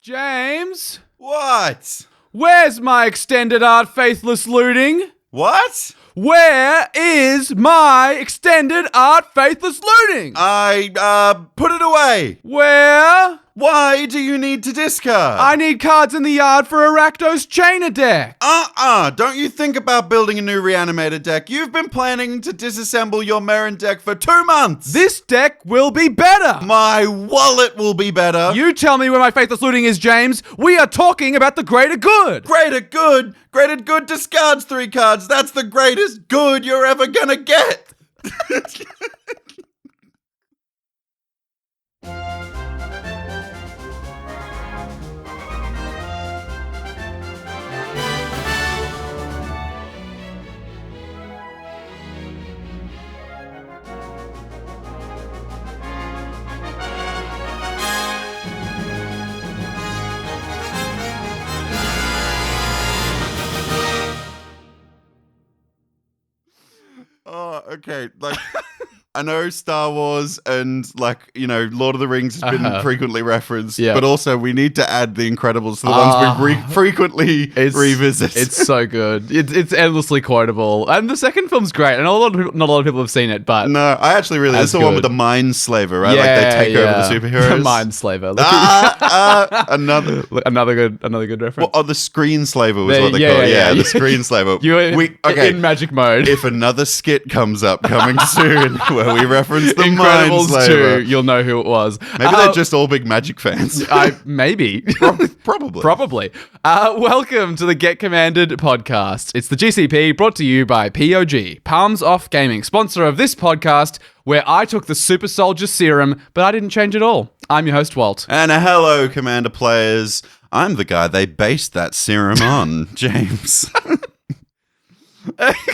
James? What? Where's my extended art faithless looting? What? Where is my extended art faithless looting? I put it away. Where? Why do you need to discard? I need cards in the yard for Rakdos Chainer deck. Don't you think about building a new reanimator deck? You've been planning to disassemble your Merrin deck for 2 months. This deck will be better. My wallet will be better. You tell me where my faithless looting is, James. We are talking about the greater good. Greater good? Greater good discards 3 cards. That's the greatest good you're ever gonna get. Oh, okay. Like, I know Star Wars and, Lord of the Rings has been frequently referenced, but also we need to add The Incredibles to the ones we frequently revisit. It's so good. It's endlessly quotable. And the second film's great. And not a lot of people have seen it, but... No, I actually really... It's the one with the Mind Slaver, right? Yeah, they take over the superheroes. The Mind Slaver. Another good reference. Well, the Screen Slaver was what they call it. Yeah, the Screen Slaver. In magic mode. If another skit comes up coming soon where we reference the Mind Incredibles Slaver, 2, you'll know who it was. Maybe they're just all big magic fans. Maybe. Probably. Welcome to the Get Commanded podcast. It's the GCP brought to you by POG, Palms Off Gaming, sponsor of this podcast, where I took the Super Soldier Serum, but I didn't change at all. I'm your host, Walt. And hello, Commander players. I'm the guy they based that serum on, James.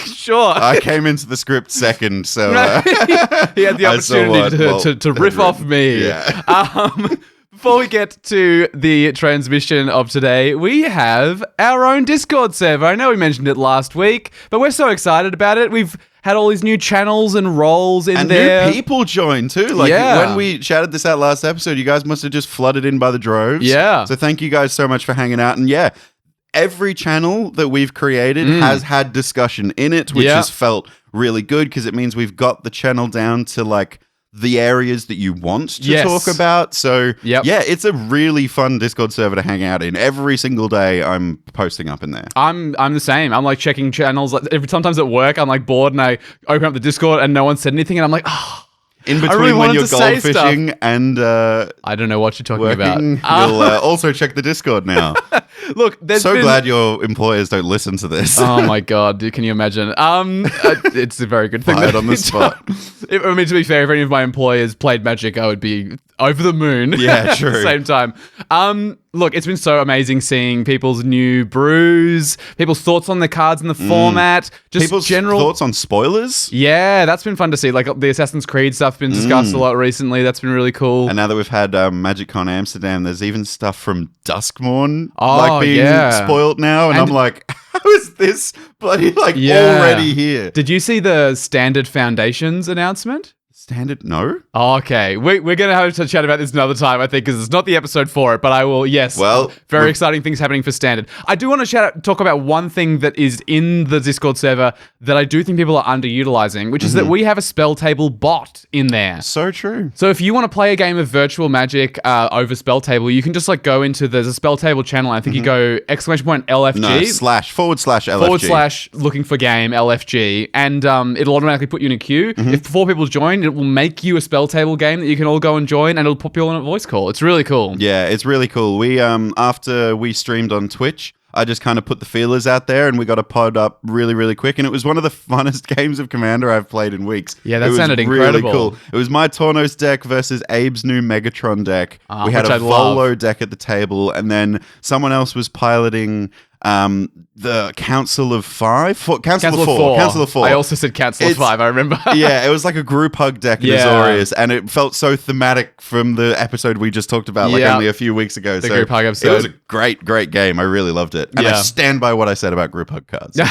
Sure. I came into the script second, so... he had the opportunity to riff off me. Yeah. Before we get to the transmission of today, we have our own Discord server. I know we mentioned it last week, but we're so excited about it. We've had all these new channels and roles in there. And new people joined too. When we shouted this out last episode, you guys must have just flooded in by the droves. Yeah. So thank you guys so much for hanging out. And every channel that we've created has had discussion in it, which has felt really good because it means we've got the channel down to the areas that you want to talk about. So it's a really fun Discord server to hang out in. Every single day I'm posting up in there. I'm the same. I'm checking channels. Sometimes at work I'm bored and I open up the Discord and no one said anything and I'm like, in between when you're goldfishing and I don't know what you're talking about. You'll also check the Discord now. Look, glad your employers don't listen to this. Oh my god, can you imagine? It's a very good thing that on the spot. To be fair, if any of my employers played Magic, I would be over the moon. Yeah, true. At the same time. Look, it's been so amazing seeing people's new brews, people's thoughts on the cards and the format, just people's general thoughts on spoilers. Yeah, that's been fun to see. The Assassin's Creed stuff been discussed a lot recently. That's been really cool. And now that we've had MagicCon Amsterdam, there's even stuff from Duskmorn being spoiled now, and I'm like, how is this bloody already here? Did you see the Standard Foundations announcement? Standard? No. Oh, okay. We're going to have to chat about this another time, I think, because it's not the episode for it, but I will, yes. Well, very exciting things happening for Standard. I do want to talk about one thing that is in the Discord server that I do think people are underutilizing, which is that we have a spell table bot in there. So true. So if you want to play a game of virtual Magic over spell table, you can just go into, there's a spell table channel, I think you go !LFG. No, //LFG. / looking for game, LFG, and it'll automatically put you in a queue. If 4 people join, it will make you a spell table game that you can all go and join, and it'll put you on a voice call. It's really cool. Yeah, it's really cool. We after we streamed on Twitch, I just kind of put the feelers out there and we got a pod up really, really quick. And it was one of the funnest games of Commander I've played in weeks. Yeah, that sounded incredible. Really cool. It was my Tornos deck versus Abe's new Megatron deck. We had a Volo deck at the table, and then someone else was piloting the Council of 5? Council of 4. I also said Council of 5, I remember. Yeah, it was like a group hug deck in Azorius, and it felt so thematic from the episode we just talked about, only a few weeks ago. The group hug episode. It was a great, great game. I really loved it. And I stand by what I said about group hug cards. Now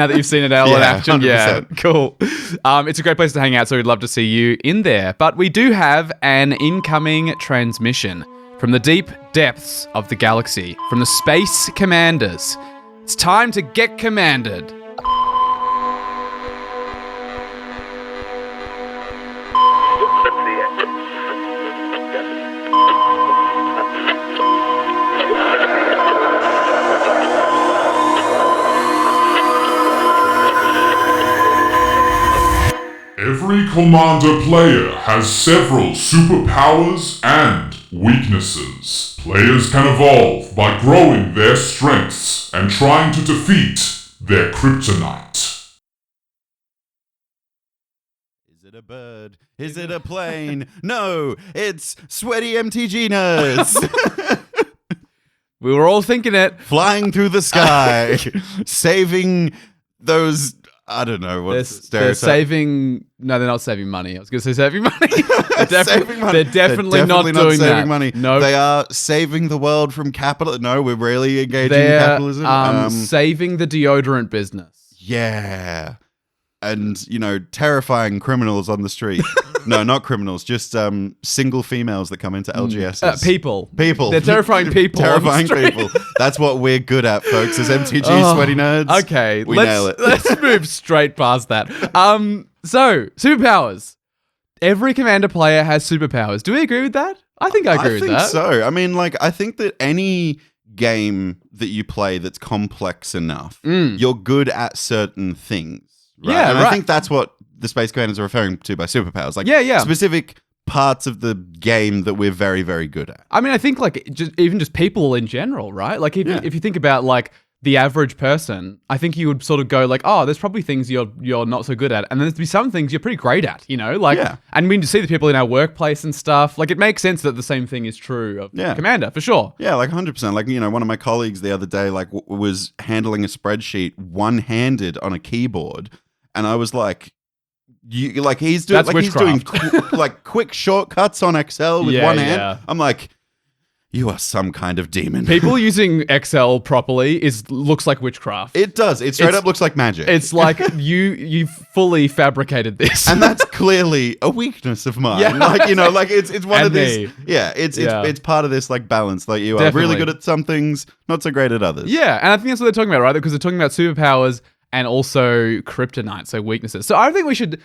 that you've seen it all in action. 100%. Yeah, cool. It's a great place to hang out, so we'd love to see you in there. But we do have an incoming transmission from the deep depths of the galaxy, from the Space Commanders. It's time to get commanded. Every Commander player has several superpowers and weaknesses. Players can evolve by growing their strengths and trying to defeat their Kryptonite. Is it a bird? Is it a plane? No, it's sweaty MTG nerds. We were all thinking it. Flying through the sky, saving those... I don't know what's the stereotype. They're saving... No, they're not saving money. I was going to say saving money. Saving money. They're definitely not doing saving that. money. No, they are saving the world from capital. No, we're really engaging in capitalism. Saving the deodorant business. Yeah. And, you know, terrifying criminals on the street. No, not criminals, just single females that come into LGSs. People. People. They're terrifying people. Terrifying people. That's what we're good at, folks, as MTG sweaty nerds. Okay, we nail it. Let's move straight past that. So, superpowers. Every Commander player has superpowers. Do we agree with that? I think I agree with that. I think so. I mean, like, I think that any game that you play that's complex enough, you're good at certain things. Right? Yeah, and right. I think that's what the Space Commanders are referring to by superpowers. Like, specific parts of the game that we're very, very good at. I mean, I think like even just people in general, right? Like if you think about like the average person, I think you would sort of go like, oh, there's probably things you're not so good at, and then there's be some things you're pretty great at, you know? Like, and we see the people in our workplace and stuff. Like, it makes sense that the same thing is true of Commander for sure. Yeah, like 100%. Like, you know, one of my colleagues the other day like was handling a spreadsheet one-handed on a keyboard, and I was like, he's doing like quick shortcuts on Excel with one hand. Yeah. I'm like, you are some kind of demon. People using Excel properly looks like witchcraft. It does. It straight up looks like magic. It's like you fully fabricated this, and that's clearly a weakness of mine. Yeah. Like, you know, like it's one and of these. Yeah, it's part of this like balance. Like, you are really good at some things, not so great at others. Yeah, and I think that's what they're talking about, right? Because they're talking about superpowers and also kryptonite, so weaknesses. So I think we should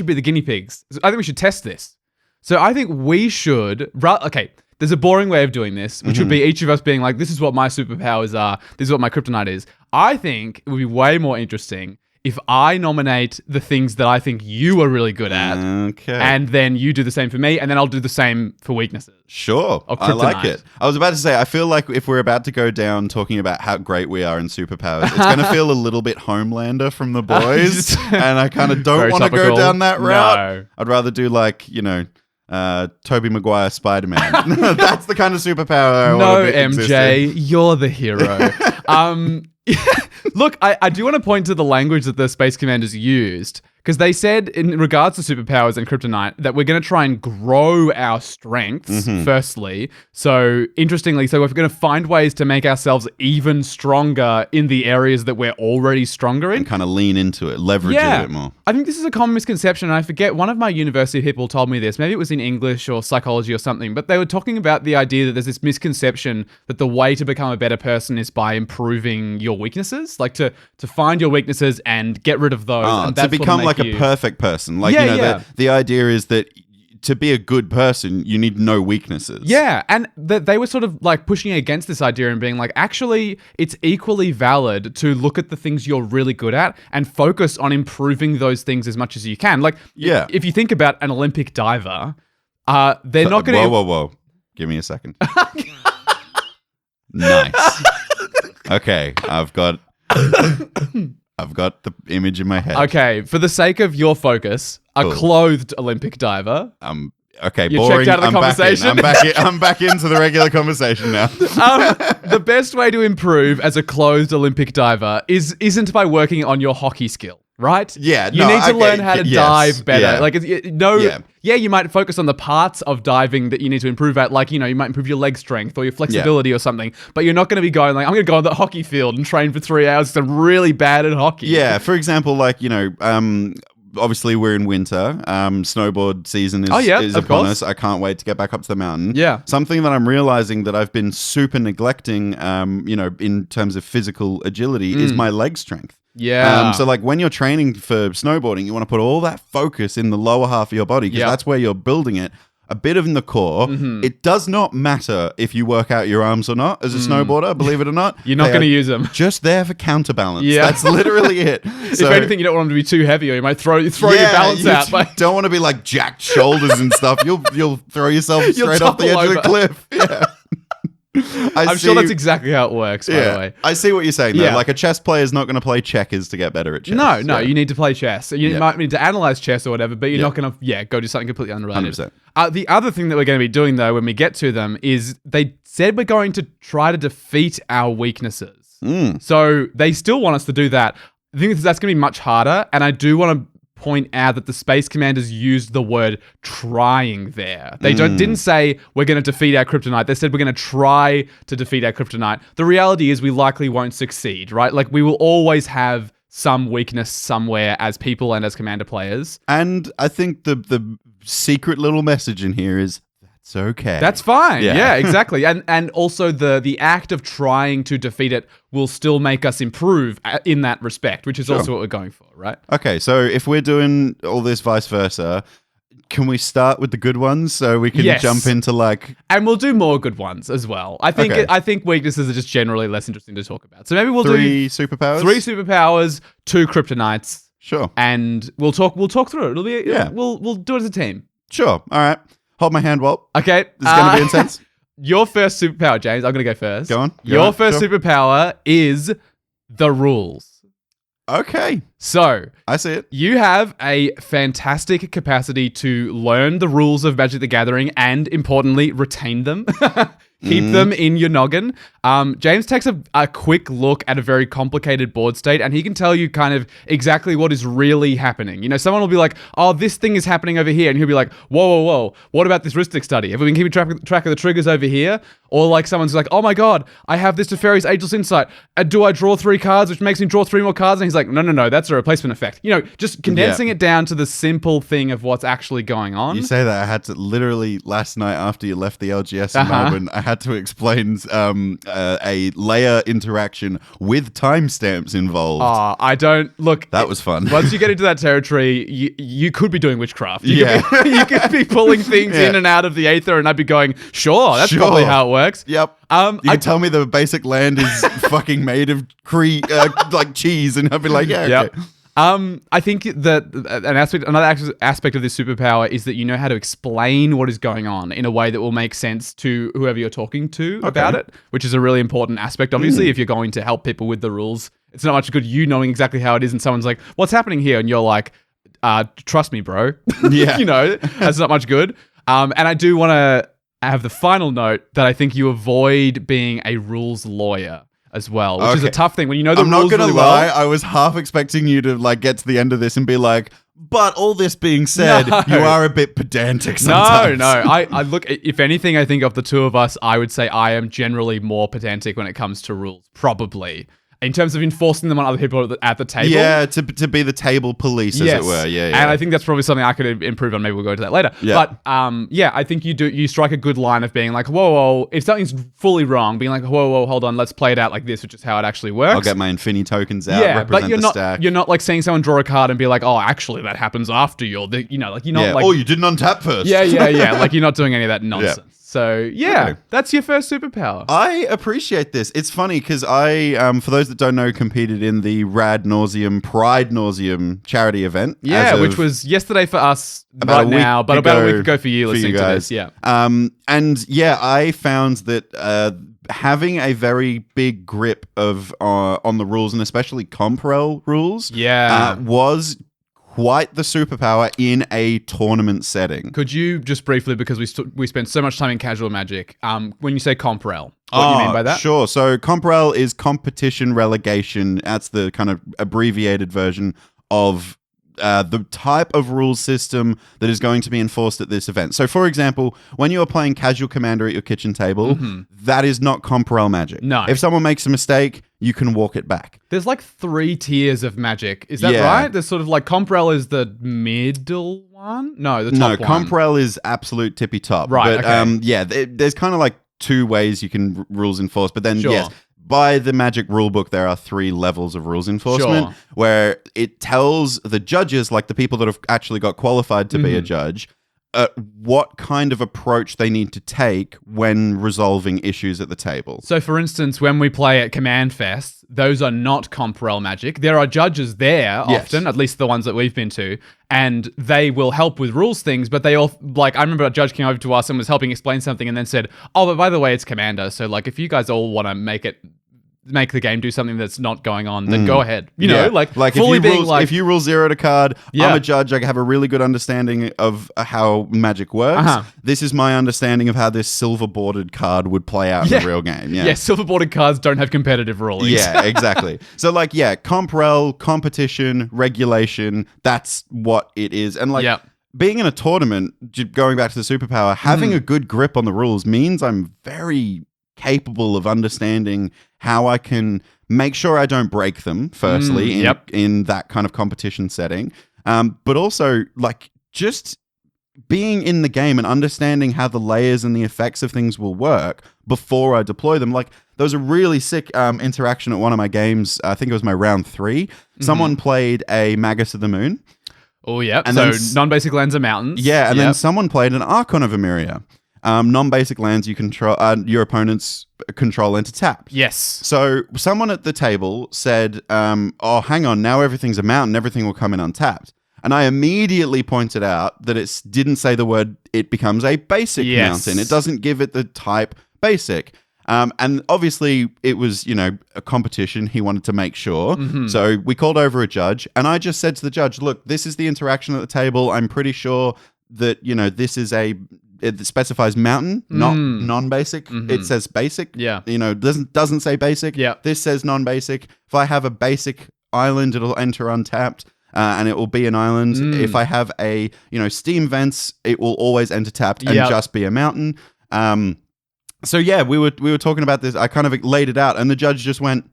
be the guinea pigs. I think we should test this. So I think we should... Okay, there's a boring way of doing this, which would be each of us being like, this is what my superpowers are, this is what my kryptonite is. I think it would be way more interesting if I nominate the things that I think you are really good at, and then you do the same for me, and then I'll do the same for weaknesses. Sure, I like it. I was about to say, I feel like if we're about to go down talking about how great we are in superpowers, it's going to feel a little bit Homelander from The Boys, and I kind of don't want to go down that route. No. I'd rather do like, you know, Tobey Maguire Spider-Man. That's the kind of superpower I want to be MJ, existing. You're the hero. Look, I do want to point to the language that the Space Commanders used, because they said in regards to superpowers and kryptonite that we're going to try and grow our strengths, firstly. So, interestingly, we're going to find ways to make ourselves even stronger in the areas that we're already stronger in. And kind of lean into it, leverage it a bit more. I think this is a common misconception, and I forget, one of my university people told me this. Maybe it was in English or psychology or something, but they were talking about the idea that there's this misconception that the way to become a better person is by improving your weaknesses, like to find your weaknesses and get rid of those. And to become like a perfect person. Like, the idea is that to be a good person, you need no weaknesses. Yeah, and they were sort of like pushing against this idea and being like, actually, it's equally valid to look at the things you're really good at and focus on improving those things as much as you can. Like, if you think about an Olympic diver, they're not going to... Whoa. Give me a second. Nice. Okay, I've got the image in my head. Okay, for the sake of your focus, a clothed Olympic diver. Okay, you boring. Checked out of the conversation. I'm back into the regular conversation now. The best way to improve as a clothed Olympic diver isn't by working on your hockey skill, right? Yeah, you need to learn how to dive better. Yeah. Like, you might focus on the parts of diving that you need to improve at. Like, you know, you might improve your leg strength or your flexibility or something. But you're not going to be going like, I'm going to go on the hockey field and train for 3 hours because I'm really bad at hockey. Yeah, for example, like, you know, obviously we're in winter. Snowboard season is of upon course. us. I can't wait to get back up to the mountain. Yeah. Something that I'm realizing that I've been super neglecting, in terms of physical agility is my leg strength. Yeah. So like when you're training for snowboarding, you want to put all that focus in the lower half of your body because that's where you're building it. A bit of in the core. It does not matter if you work out your arms or not as a snowboarder, believe it or not. You're not going to use them. Just there for counterbalance. Yeah. That's literally it. If anything, you don't want them to be too heavy or you might throw your balance out. You don't want to be like jacked shoulders and stuff. You'll throw yourself straight off the edge of the cliff. Yeah. I'm sure that's exactly how it works, by the way. I see what you're saying, though. Yeah. Like, a chess player is not going to play checkers to get better at chess. No, you need to play chess. You might need to analyze chess or whatever, but you're not going to, go do something completely unrelated. 100%. The other thing that we're going to be doing, though, when we get to them, is they said we're going to try to defeat our weaknesses. So they still want us to do that. I think that's going to be much harder, and I do want to point out that the Space Commanders used the word trying there. They didn't say we're going to defeat our Kryptonite. They said we're going to try to defeat our Kryptonite. The reality is we likely won't succeed, right? Like we will always have some weakness somewhere as people and as Commander players. And I think the secret little message in here is that's okay. That's fine. Yeah, exactly. And also the act of trying to defeat it will still make us improve in that respect, which is also what we're going for, right? Okay, so if we're doing all this vice versa, can we start with the good ones so we can jump into like... And we'll do more good ones as well. I think weaknesses are just generally less interesting to talk about. So maybe we'll do... Three superpowers, 2 Kryptonites. Sure. And we'll talk through it. It'll be we'll do it as a team. Sure. All right. Hold my hand, Walt. Okay. This is going to be intense. Your first superpower, James. I'm going to go first. Go on. Your first superpower is the rules. Okay. So, I see it. You have a fantastic capacity to learn the rules of Magic the Gathering and, importantly, retain them. Keep them in your noggin. James takes a quick look at a very complicated board state and he can tell you kind of exactly what is really happening. You know, someone will be like, oh, this thing is happening over here. And he'll be like, whoa. What about this Ristic study? Have we been keeping track of the triggers over here? Or like someone's like, oh my God, I have this Teferi's Ageless Insight. Do I draw 3 cards, which makes me draw 3 more cards? And he's like, no, that's a replacement effect. You know, just condensing it down to the simple thing of what's actually going on. You say that I had to literally last night after you left the LGS in Melbourne, I had to explain a layer interaction with timestamps involved. I don't look. That was fun. Once you get into that territory, you could be doing witchcraft. You could be pulling things in and out of the aether, and I'd be going, sure, that's probably how it works. Yep. You can tell me the basic land is fucking made of like cheese, and I'd be like, yeah, okay. Yep. I think that another aspect of this superpower is that you know how to explain what is going on in a way that will make sense to whoever you're talking to about it, which is a really important aspect, obviously, if you're going to help people with the rules. It's not much good you knowing exactly how it is and someone's like, what's happening here? And you're like, trust me, bro. Yeah. You know, that's not much good. And I do want to have the final note that I think you avoid being a rules lawyer as well, which is a tough thing when you know the rules really well. I'm not gonna lie, I was half expecting you to like get to the end of this and be like, but all this being said, you are a bit pedantic sometimes. No. I look, if anything, I think of the two of us, I would say I am generally more pedantic when it comes to rules, probably. In terms of enforcing them on other people at the table. Yeah, to be the table police, as it were. Yeah. And I think that's probably something I could improve on. Maybe we'll go into that later. Yeah. But I think you strike a good line of being like, whoa, if something's fully wrong, being like, whoa, hold on, let's play it out like this, which is how it actually works. I'll get my Infinity tokens out, represent the stack. You're not like seeing someone draw a card and be like, oh, actually that happens after you're like, you're not like... Oh, you didn't untap first. Yeah. Like you're not doing any of that nonsense. Yeah. So, that's your first superpower. I appreciate this. It's funny because I, for those that don't know, competed in the Pride Nauseum charity event. Yeah, which was yesterday for us about a week ago for you listening to this. Yeah. I found that having a very big grip on the rules, and especially Comprel rules, was quite the superpower in a tournament setting. Could you just briefly, because we spent so much time in casual Magic, when you say Comprel, what do you mean by that? Sure. So Comprel is competition relegation. That's the kind of abbreviated version of the type of rules system that is going to be enforced at this event. So, for example, when you are playing casual Commander at your kitchen table, that is not Comprel Magic. No. If someone makes a mistake, you can walk it back. There's like 3 tiers of magic. Is that Yeah. right? There's sort of like Comprel is the middle one? No, the top one. Comprel is absolute tippy top. Right, But okay. there's kind of like 2 ways you can rules enforce. But then, Sure. yes, by the Magic rulebook, there are 3 levels of rules enforcement Sure. where it tells the judges, like the people that have actually got qualified to be a judge, what kind of approach they need to take when resolving issues at the table. So, for instance, when we play at Command Fest, those are not Comprel magic. There are judges there Yes. often, at least the ones that we've been to, and they will help with rules things, but they all, like, I remember a judge came over to us and was helping explain something and then said, oh, but by the way, it's Commander, so, like, if you guys all want to make the game do something that's not going on, then go ahead. You know, like fully being like... If you rule 0 to card, Yeah. I'm a judge, I have a really good understanding of how magic works. This is my understanding of how this silver-bordered card would play out in the real game. Yeah, silver-bordered cards don't have competitive rulings. Yeah, exactly. So, like, yeah, Comprel, competition, regulation, that's what it is. And, like, being in a tournament, going back to the superpower, having a good grip on the rules means I'm very capable of understanding how I can make sure I don't break them, firstly, in that kind of competition setting. But also, like, just being in the game and understanding how the layers and the effects of things will work before I deploy them. Like, there was a really sick interaction at one of my games. I think it was my round 3. Someone played a Magus of the Moon. Oh, yeah. And so then non-basic lands are mountains. Yeah, and then someone played an Archon of Emeria. Non-basic lands you control, your opponents control enter tapped. Yes. So someone at the table said, oh, hang on, now everything's a mountain, everything will come in untapped. And I immediately pointed out that it didn't say the word, it becomes a basic mountain. It doesn't give it the type basic. And obviously it was, a competition. He wanted to make sure. So we called over a judge and I just said to the judge, look, this is the interaction at the table. I'm pretty sure that, this is it specifies mountain, not non-basic. It says basic. Yeah. Doesn't say basic. Yeah. This says non-basic. If I have a basic island, it'll enter untapped. And it will be an island. If I have a, steam vents, it will always enter tapped and just be a mountain. So yeah, we were talking about this. I kind of laid it out and the judge just went,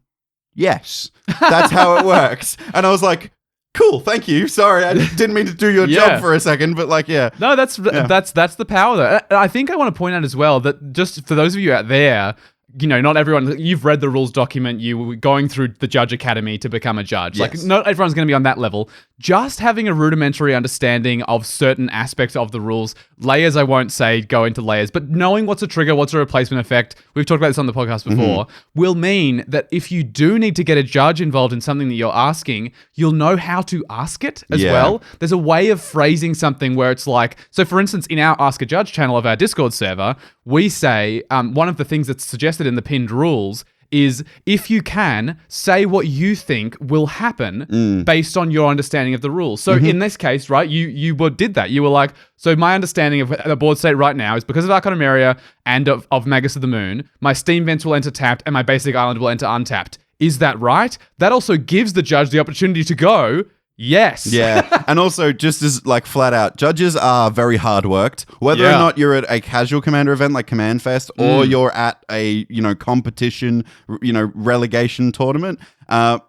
yes, that's how it works. And I was like, cool, thank you. Sorry, I didn't mean to do your job for a second, but like, yeah. No, that's the power though. I think I want to point out as well that just for those of you out there, not everyone, you've read the rules document, you were going through the judge academy to become a judge. Yes. Like, not everyone's going to be on that level. Just having a rudimentary understanding of certain aspects of the rules, layers I won't say, go into layers, but knowing what's a trigger, what's a replacement effect, we've talked about this on the podcast before, will mean that if you do need to get a judge involved in something that you're asking, you'll know how to ask it as well. There's a way of phrasing something where it's like, so for instance, in our Ask a Judge channel of our Discord server, we say, one of the things that's suggested in the pinned rules is if you can, say what you think will happen based on your understanding of the rules. So in this case, right, you did that. You were like, so my understanding of the board state right now is because of Archon of Emeria and of Magus of the Moon, my steam vents will enter tapped and my basic island will enter untapped. Is that right? That also gives the judge the opportunity to go, yes. Yeah. And also, just as like flat out, judges are very hard worked. Whether or not you're at a casual commander event like Command Fest or you're at a, competition, relegation tournament,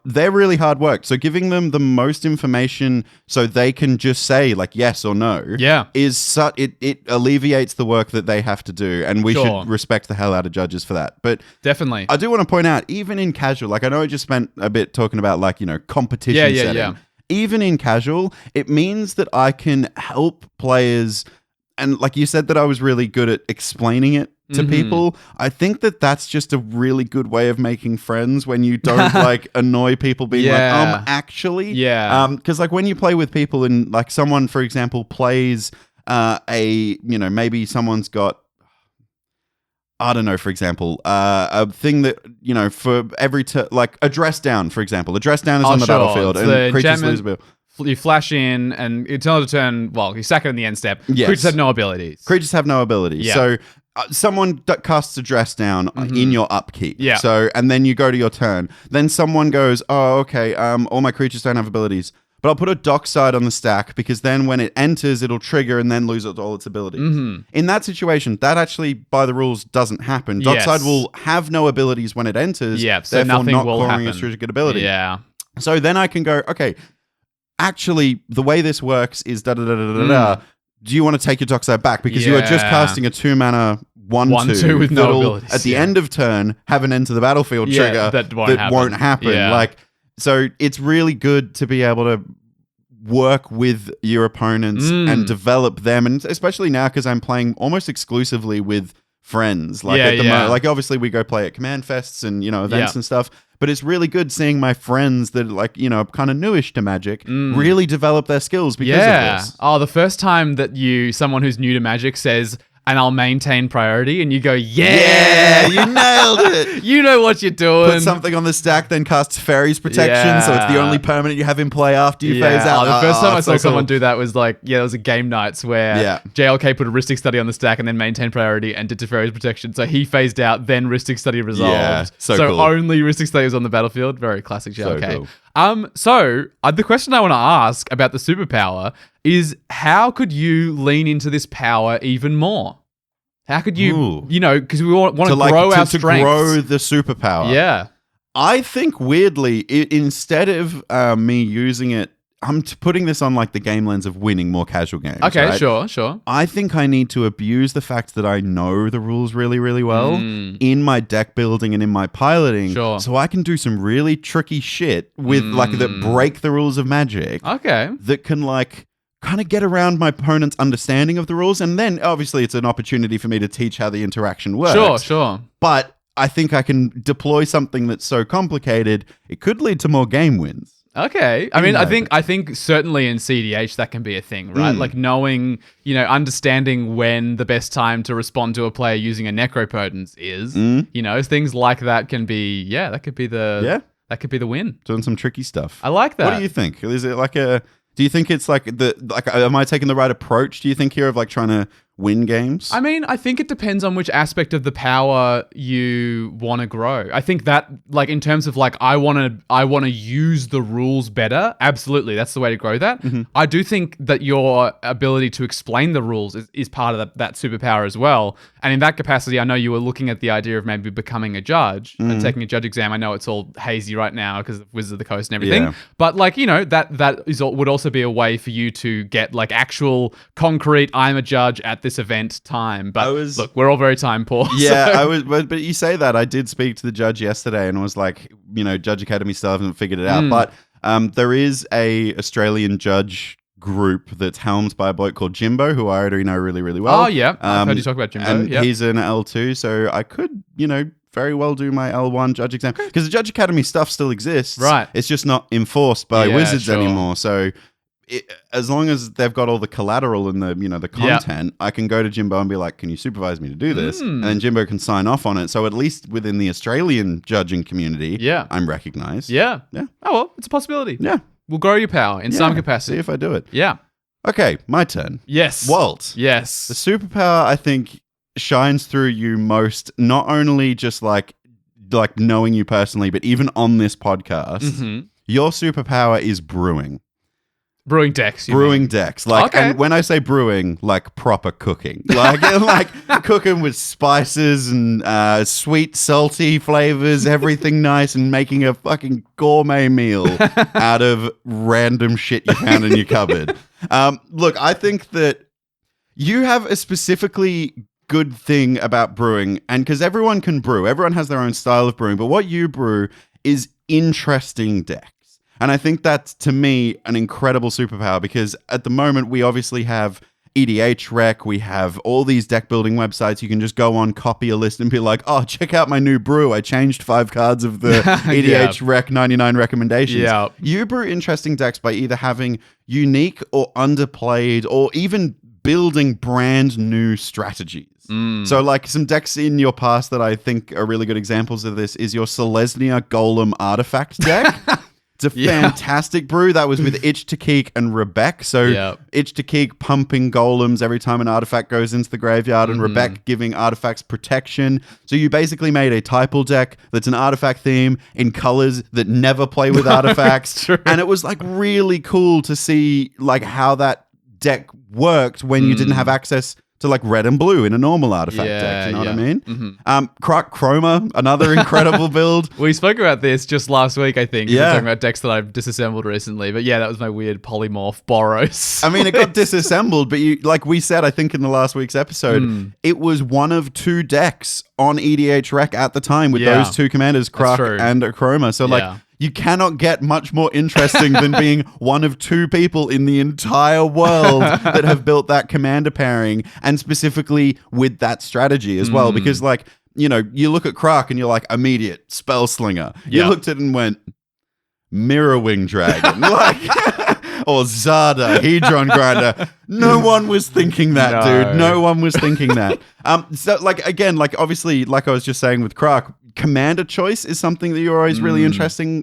they're really hard worked. So giving them the most information so they can just say like yes or no is it alleviates the work that they have to do. And we should respect the hell out of judges for that. But definitely, I do want to point out, even in casual, like I know I just spent a bit talking about like, competition setting. Yeah. Even in casual, it means that I can help players. And like you said, that I was really good at explaining it to people. I think that that's just a really good way of making friends when you don't like annoy people being like, actually. Yeah. Because like when you play with people and like someone, for example, plays maybe someone's got, I don't know, for example, a thing that, for every like a dress down, for example. A dress down is on the battlefield and creatures lose ability. You flash in and it's on a turn, well, you sack it in the end step. Yes. Creatures have no abilities. Creatures have no abilities. Yeah. So someone casts a dress down in your upkeep. Yeah. So, and then you go to your turn. Then someone goes, oh, okay, all my creatures don't have abilities. but I'll put a dockside on the stack because then when it enters, it'll trigger and then lose all its abilities. In that situation, that actually, by the rules, doesn't happen. Dockside will have no abilities when it enters, so nothing not will clawing happen. its triggered ability. Yeah. So then I can go, okay, actually, the way this works is da-da-da-da-da-da. Do you want to take your dockside back? Because you are just casting a 2-mana 1/2 with no that'll, abilities. at the end of turn, have an enter the battlefield trigger that won't happen. Yeah. Like, so it's really good to be able to work with your opponents and develop them, and especially now because I'm playing almost exclusively with friends. Like at the moment, like obviously we go play at command fests and events and stuff. But it's really good seeing my friends that are kind of newish to Magic really develop their skills because of this. Oh, the first time that someone who's new to Magic says, and I'll maintain priority, and you go, yeah, you nailed it. You know what you're doing. Put something on the stack, then casts Fairies Protection, so it's the only permanent you have in play after you phase out. The first time I saw someone do that was there was a game nights where JLK put a Ristic Study on the stack and then maintained priority and did Teferi's Protection. So he phased out, then Ristic Study resolved. Yeah, so cool. Only Ristic Study was on the battlefield. Very classic JLK. So cool. So the question I want to ask about the superpower is, how could you lean into this power even more? How could you, because we want to grow our strengths. To grow the superpower. Yeah. I think weirdly, instead of me using it, I'm putting this on like the game lens of winning more casual games. Okay, right? sure. I think I need to abuse the fact that I know the rules really, really well in my deck building and in my piloting. Sure. So I can do some really tricky shit with that break the rules of Magic. Okay. That can kind of get around my opponent's understanding of the rules. And then obviously it's an opportunity for me to teach how the interaction works. Sure. But I think I can deploy something that's so complicated, it could lead to more game wins. Okay. I mean, I think certainly in CDH that can be a thing, right? Like knowing, understanding when the best time to respond to a player using a Necropotence is, things like that can be, that could be that could be the win. Doing some tricky stuff. I like that. What do you think? Is it do you think it's am I taking the right approach, do you think, here of trying to win games? I mean, I think it depends on which aspect of the power you want to grow. I think that in terms of I want to use the rules better, absolutely, that's the way to grow that. I do think that your ability to explain the rules is part of that superpower as well. And in that capacity, I know you were looking at the idea of maybe becoming a judge and taking a judge exam. I know it's all hazy right now because of Wizards of the Coast and everything. Yeah. But that would also be a way for you to get actual concrete, I'm a judge at this event time. But look, we're all very time poor. Yeah, I was. But you say that. I did speak to the judge yesterday and was like, Judge Academy still haven't figured it out. But there is a Australian judge group that's helmed by a bloke called Jimbo, who I already know really, really well. Oh, yeah. I've heard you talk about Jimbo. And he's an L2, so I could, very well do my L1 judge exam. Because the Judge Academy stuff still exists. Right. It's just not enforced by Wizards anymore. So as long as they've got all the collateral and the content, I can go to Jimbo and be like, can you supervise me to do this? And then Jimbo can sign off on it. So at least within the Australian judging community, I'm recognized. Yeah. Oh, well, it's a possibility. Yeah. We'll grow your power in some capacity. See if I do it. Yeah. Okay, my turn. Yes. Walt. Yes. The superpower, I think, shines through you most, not only just knowing you personally, but even on this podcast. Your superpower is brewing. Brewing decks. Brewing decks. And when I say brewing, proper cooking. Cooking with spices and sweet, salty flavors, everything nice, and making a fucking gourmet meal out of random shit you found in your cupboard. Look, I think that you have a specifically good thing about brewing, and because everyone can brew, everyone has their own style of brewing, but what you brew is interesting decks. And I think that's, to me, an incredible superpower, because at the moment we obviously have EDH Rec, we have all these deck building websites. You can just go on, copy a list and be like, oh, check out my new brew. I changed 5 cards of the EDH Rec 99 recommendations. Yeah. You brew interesting decks by either having unique or underplayed or even building brand new strategies. So some decks in your past that I think are really good examples of this is your Selesnya Golem Artifact deck. It's a fantastic brew. That was with Itch to Keek and Rebek. So Itch to Keek pumping golems every time an artifact goes into the graveyard, and Rebek giving artifacts protection. So you basically made a typal deck that's an artifact theme in colors that never play with artifacts. And it was like really cool to see like how that deck worked when you didn't have access to like red and blue in a normal artifact deck. You know what I mean? Chroma, another incredible build. We spoke about this just last week, I think. We were talking about decks that I've disassembled recently. But yeah, that was my weird polymorph Boros. I mean, it got disassembled, but you, like we said, I think in the last week's episode, it was one of 2 decks on EDH Rec at the time with those 2 commanders, Kruk and a Chroma. So like, you cannot get much more interesting than being one of 2 people in the entire world that have built that commander pairing, and specifically with that strategy as well. Because like, you know, you look at Kruk and you're like, immediate spell slinger. You looked at it and went, Mirrorwing Dragon. Like, or Zada, Hedron Grinder. No one was thinking that, dude. No one was thinking that. So like, again, like obviously, like I was just saying with Kruk, commander choice is something that you're always really interesting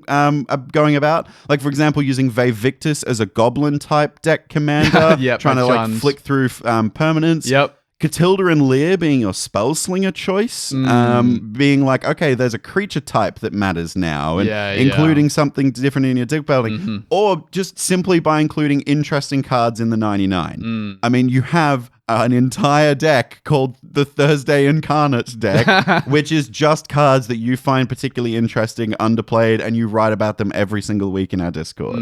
going about. Like, for example, using Ve Victus as a goblin type deck commander, trying to like flick through permanents. Catilda and Lear being your spell slinger choice, being like, okay, there's a creature type that matters now, and including something different in your deck building, or just simply by including interesting cards in the 99. I mean, you have an entire deck called the Thursday Incarnate deck, which is just cards that you find particularly interesting, underplayed, and you write about them every single week in our Discord.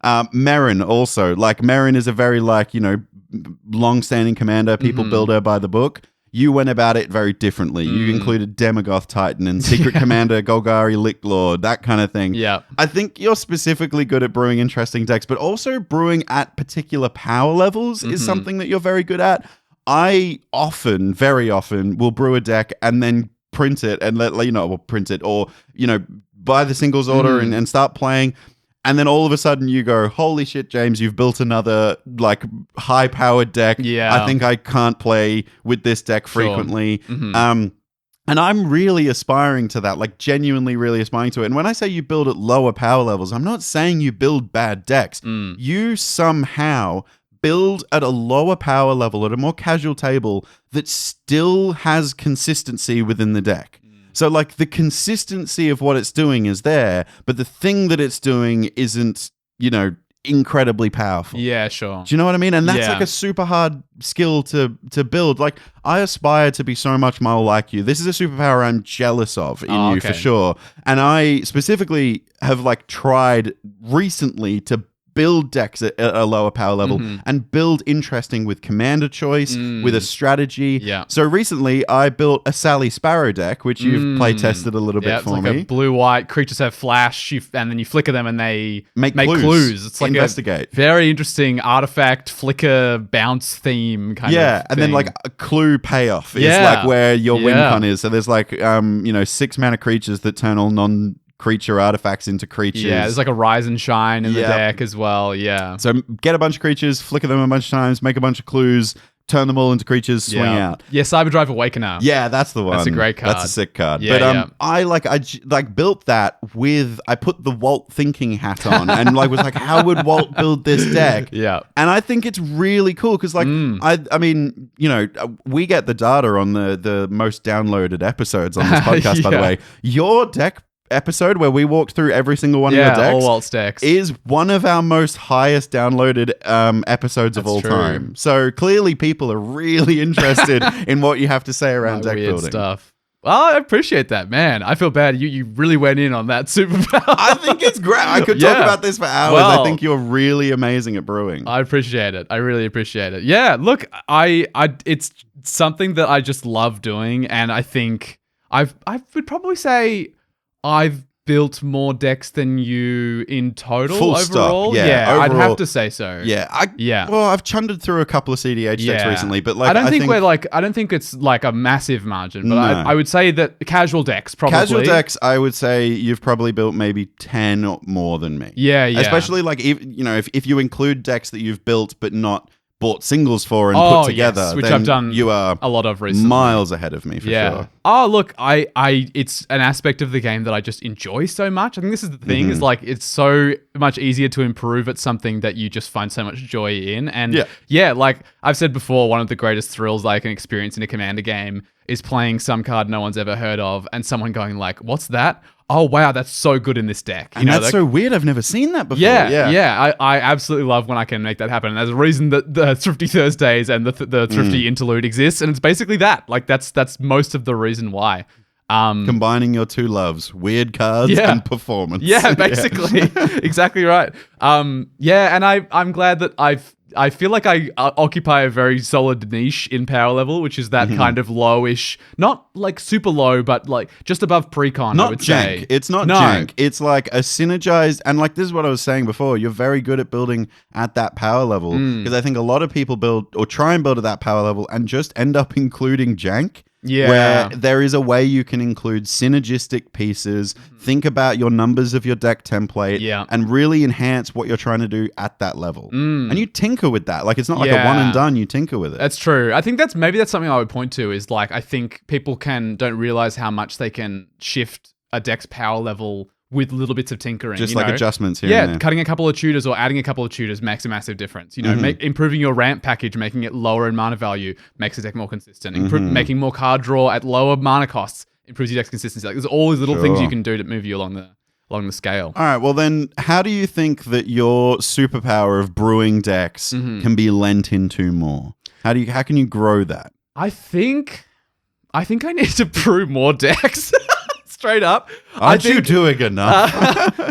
Merrin also, like Merrin is a very like, you know, long-standing commander. People build her by the book. You went about it very differently. You included Demogoth Titan and Secret Commander, Golgari Lick Lord, that kind of thing. I think you're specifically good at brewing interesting decks, but also brewing at particular power levels is something that you're very good at. I often, very often, will brew a deck and then print it and print it, or, you know, buy the singles order and start playing. And then all of a sudden you go, holy shit, James, you've built another like high-powered deck. I think I can't play with this deck frequently. And I'm really aspiring to that, like genuinely really aspiring to it. And when I say you build at lower power levels, I'm not saying you build bad decks. You somehow build at a lower power level, at a more casual table that still has consistency within the deck. So, like, the consistency of what it's doing is there, but the thing that it's doing isn't, you know, incredibly powerful. Yeah, sure. Do you know what I mean? And that's like a super hard skill to build. Like, I aspire to be so much more like you. This is a superpower I'm jealous of in you, for sure. And I specifically have, like, tried recently to build decks at a lower power level and build interesting with commander choice, with a strategy. So recently I built a Sally Sparrow deck, which you've play tested a little bit for me. It's like a blue-white, creatures have flash, and then you flicker them and they make clues. It's like investigate. A very interesting artifact, flicker, bounce theme kind of thing. And then like a clue payoff is like where your win con is. So there's like, 6 mana creatures that turn all non-creature artifacts into creatures. Yeah, there's like a Rise and Shine in the deck as well. Yeah. So get a bunch of creatures, flicker them a bunch of times, make a bunch of clues, turn them all into creatures, swing out. Yeah, Cyberdrive Awakener. Yeah, that's the one. That's a great card. That's a sick card. Yeah, but I built that with, I put the Walt thinking hat on and like was like, how would Walt build this deck? Yeah. And I think it's really cool because like, I mean, you know, we get the data on the most downloaded episodes on this podcast, by the way. Your deck episode where we walked through every single one of your decks, all Walt's decks, is one of our most highest downloaded episodes of all time. So clearly people are really interested in what you have to say around deck weird building stuff. Well, I appreciate that, man. I feel bad. You really went in on that superpower. I think it's great. I could talk about this for hours. Well, I think you're really amazing at brewing. I appreciate it. I really appreciate it. Yeah, look, it's something that I just love doing, and I think I would probably say I've built more decks than you in total Full overall. Stop. Yeah, overall, I'd have to say so. Yeah. Well, I've chundered through a couple of CDH decks recently, but like I don't think it's like a massive margin, but I would say that casual decks probably. Casual decks, I would say you've probably built maybe 10 or more than me. Yeah. Especially like if you include decks that you've built but not bought singles for and put together, yes, which then I've done you are a lot of recently. miles ahead of me for sure. Oh, look, it's an aspect of the game that I just enjoy so much. I think this is the thing, is like, it's so much easier to improve at something that you just find so much joy in. And like I've said before, one of the greatest thrills I can experience in a Commander game is playing some card no one's ever heard of and someone going like, what's that? Oh, wow, that's so good in this deck. And that's so weird. I've never seen that before. I absolutely love when I can make that happen. And there's a reason that the Thrifty Thursdays and the Thrifty Interlude exists. And it's basically that. Like, that's most of the reason why. Combining your two loves, weird cards and performance. Yeah, basically. Exactly right. And I'm glad that I feel like I occupy a very solid niche in power level, which is that kind of lowish, not like super low, but like just above precon, I would jank. say. It's not jank. It's like a synergized, and like this is what I was saying before, you're very good at building at that power level, because I think a lot of people build or try and build at that power level and just end up including jank. Yeah. Where there is a way you can include synergistic pieces, think about your numbers of your deck template, and really enhance what you're trying to do at that level. And you tinker with that. Like, it's not like a one and done, you tinker with it. That's true. I think that's something I would point to, is like, I think people don't realize how much they can shift a deck's power level with little bits of tinkering. Just like adjustments here and there. Cutting a couple of tutors or adding a couple of tutors makes a massive difference. You know, improving your ramp package, making it lower in mana value, makes the deck more consistent. Making more card draw at lower mana costs improves your deck's consistency. Like, there's all these little things you can do to move you along the scale. All right, well then, how do you think that your superpower of brewing decks can be lent into more? How can you grow that? I think I need to brew more decks. Straight up. Aren't you doing enough?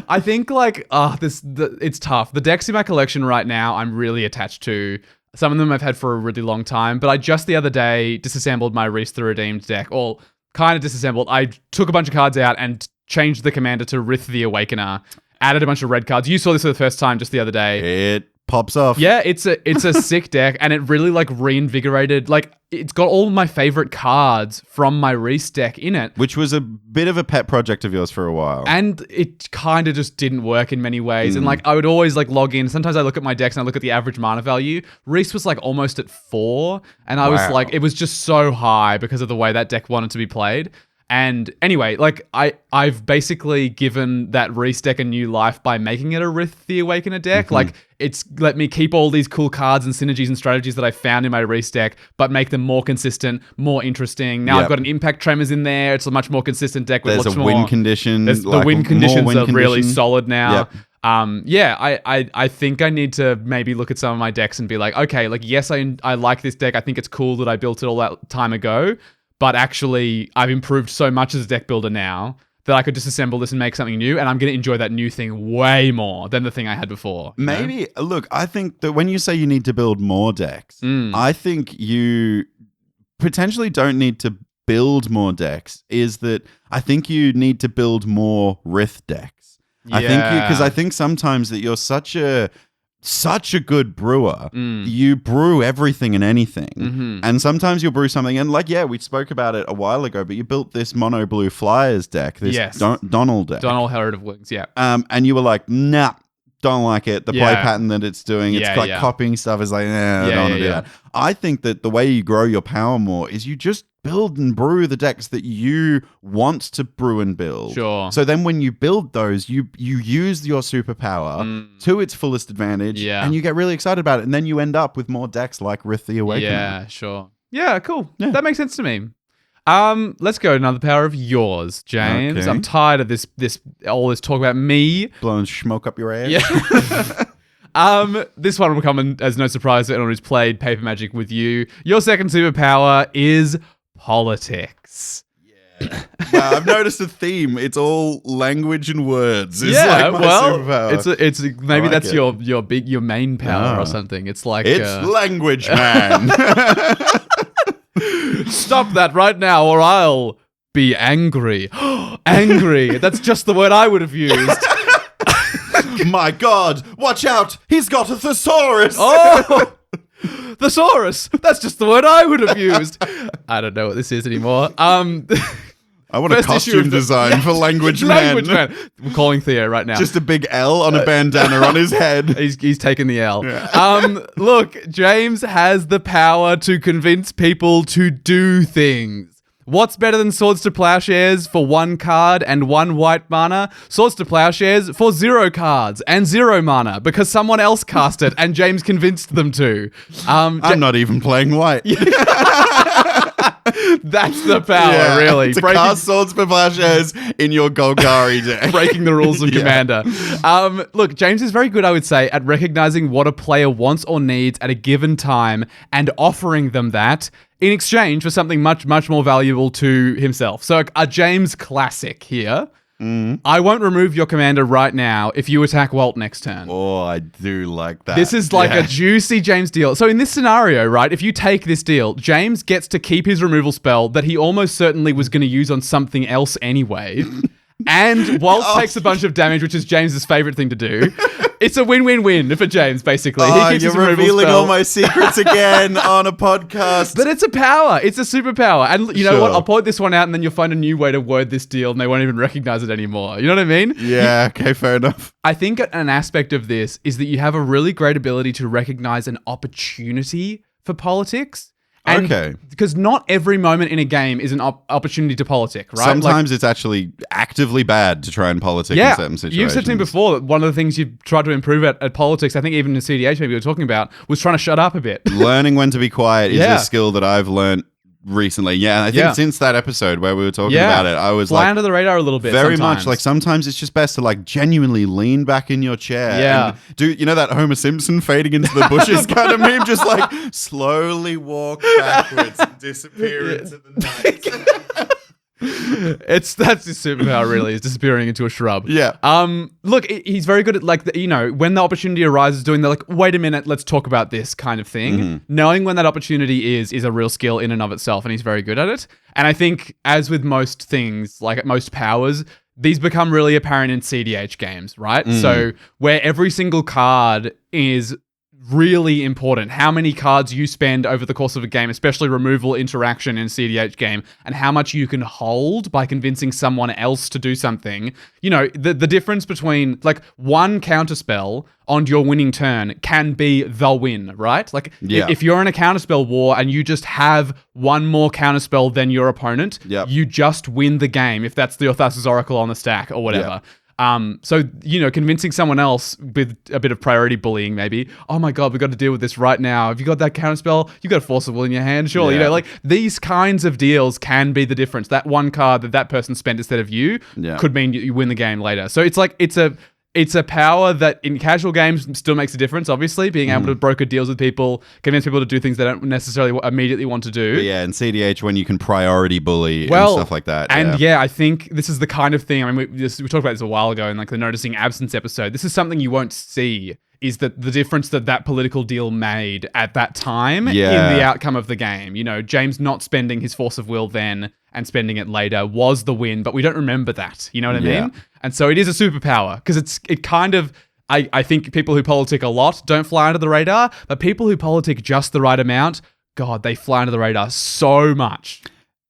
I think like, it's tough. The decks in my collection right now, I'm really attached to. Some of them I've had for a really long time, but I just the other day disassembled my Reese the Redeemed deck, or kind of disassembled. I took a bunch of cards out and changed the commander to Rith the Awakener, added a bunch of red cards. You saw this for the first time just the other day. It pops off. Yeah, it's a sick deck, and it really like reinvigorated. Like, it's got all my favorite cards from my Reese deck in it, which was a bit of a pet project of yours for a while. And it kind of just didn't work in many ways. And like, I would always like log in. Sometimes I look at my decks and I look at the average mana value. Reese was like almost at 4, and I was like, it was just so high because of the way that deck wanted to be played. And anyway, like I've basically given that Reese deck a new life by making it a Rith the Awakener deck. Like, it's let me keep all these cool cards and synergies and strategies that I found in my Reese deck, but make them more consistent, more interesting. Now I've got an Impact Tremors in there. It's a much more consistent deck with There's lots a win condition. The win conditions are really solid now. Yep. I think I need to maybe look at some of my decks and be like, okay, like, yes, I like this deck. I think it's cool that I built it all that time ago. But actually, I've improved so much as a deck builder now that I could disassemble this and make something new, and I'm going to enjoy that new thing way more than the thing I had before. Maybe, look, I think that when you say you need to build more decks, I think you potentially don't need to build more decks, is that I think you need to build more Rith decks. Yeah. I think sometimes that you're such a good brewer, you brew everything and anything. And sometimes you'll brew something, and like, we spoke about it a while ago, but you built this mono blue Flyers deck, this Donald deck. Donald Herald of Wings, yeah. And you were like, nah, don't like it. The play pattern that it's doing, it's like copying stuff is like, I don't want to do that. I think that the way you grow your power more is you just build and brew the decks that you want to brew and build. Sure. So then when you build those, you use your superpower to its fullest advantage, and you get really excited about it, and then you end up with more decks like Rith the Awakener. Yeah, sure. Yeah, cool. Yeah. That makes sense to me. Let's go to another power of yours, James. Okay. I'm tired of this all this talk about me. Blowing smoke up your ass. Yeah. This one will come as no surprise to anyone who's played Paper Magic with you. Your second superpower is politics. Yeah. Wow, I've noticed a theme. It's all language and words. It's superpower. It's maybe that's it. your main power or something. It's like it's language, man. Stop that right now, or I'll be angry. Angry. That's just the word I would have used. My God! Watch out! He's got a thesaurus. Oh. Thesaurus. That's just the word I would have used. I don't know what this is anymore. I want a First issue costume of the- design for Language Man. Language Man. We're calling Theo right now. Just a big L on a bandana on his head. He's taken the L. Look, James has the power to convince people to do things. What's better than Swords to Plowshares for 1 card and 1 white mana? Swords to Plowshares for 0 cards and 0 mana because someone else cast it and James convinced them to. I'm not even playing white. That's the power, really. To cast Swords for Plowshares in your Golgari deck. Breaking the rules of Commander. Look, James is very good, I would say, at recognizing what a player wants or needs at a given time and offering them that in exchange for something much, much more valuable to himself. So a James classic here. I won't remove your commander right now if you attack Walt next turn. Oh, I do like that. This is like a juicy James deal. So in this scenario, right, if you take this deal, James gets to keep his removal spell that he almost certainly was going to use on something else anyway. And Walt takes a bunch of damage, which is James's favorite thing to do. It's a win-win-win for James, basically. He keeps you're his removal revealing spell. all my secrets again on a podcast. But it's a power. It's a superpower. And you know Sure. what? I'll point this one out and then you'll find a new way to word this deal and they won't even recognize it anymore. You know what I mean? Yeah, okay, fair enough. I think an aspect of this is that you have a really great ability to recognize an opportunity for politics. And Okay. Because not every moment in a game is an opportunity to politic, right? Sometimes it's actually actively bad to try and politic in certain situations. You've said to me before that one of the things you've tried to improve at politics, I think even in CDH maybe we were talking about, was trying to shut up a bit. Learning when to be quiet is Yeah. a skill that I've learned recently. Yeah, I think since that episode where we were talking about it, I was fly like under the radar a little bit. very sometimes. much like sometimes it's just best to like genuinely lean back in your chair. Yeah. And do you know that Homer Simpson fading into the bushes kind of meme? Just like slowly walk backwards and disappear into the night. That's his superpower, really, is disappearing into a shrub. Yeah. Look, he's very good at like when the opportunity arises, doing the like, wait a minute, let's talk about this kind of thing. Mm-hmm. Knowing when that opportunity is a real skill in and of itself, and he's very good at it. And I think, as with most things, like at most powers, these become really apparent in CDH games, right? So where every single card is really important. How many cards you spend over the course of a game, especially removal interaction in CDH game, and how much you can hold by convincing someone else to do something. You know, the difference between like one counterspell on your winning turn can be the win, right? Like if you're in a counterspell war and you just have one more counterspell than your opponent, you just win the game if that's the Thassa's Oracle on the stack or whatever. So, convincing someone else with a bit of priority bullying, maybe, oh my God, we've got to deal with this right now. Have you got that counterspell? You've got a Force of Will in your hand, surely. Yeah. Like these kinds of deals can be the difference. That one card that person spent instead of you could mean you win the game later. So it's like, it's a power that in casual games still makes a difference, obviously, being able to broker deals with people, convince people to do things they don't necessarily immediately want to do. But yeah, in CDH, when you can priority bully and stuff like that. And I think this is the kind of thing, I mean, we talked about this a while ago in like the Noticing Absence episode. This is something you won't see, is that the difference that political deal made at that time in the outcome of the game. You know, James not spending his Force of Will then and spending it later was the win, but we don't remember that. You know what I mean? And so it is a superpower because it kind of, I think people who politic a lot don't fly under the radar, but people who politic just the right amount, God, they fly under the radar so much.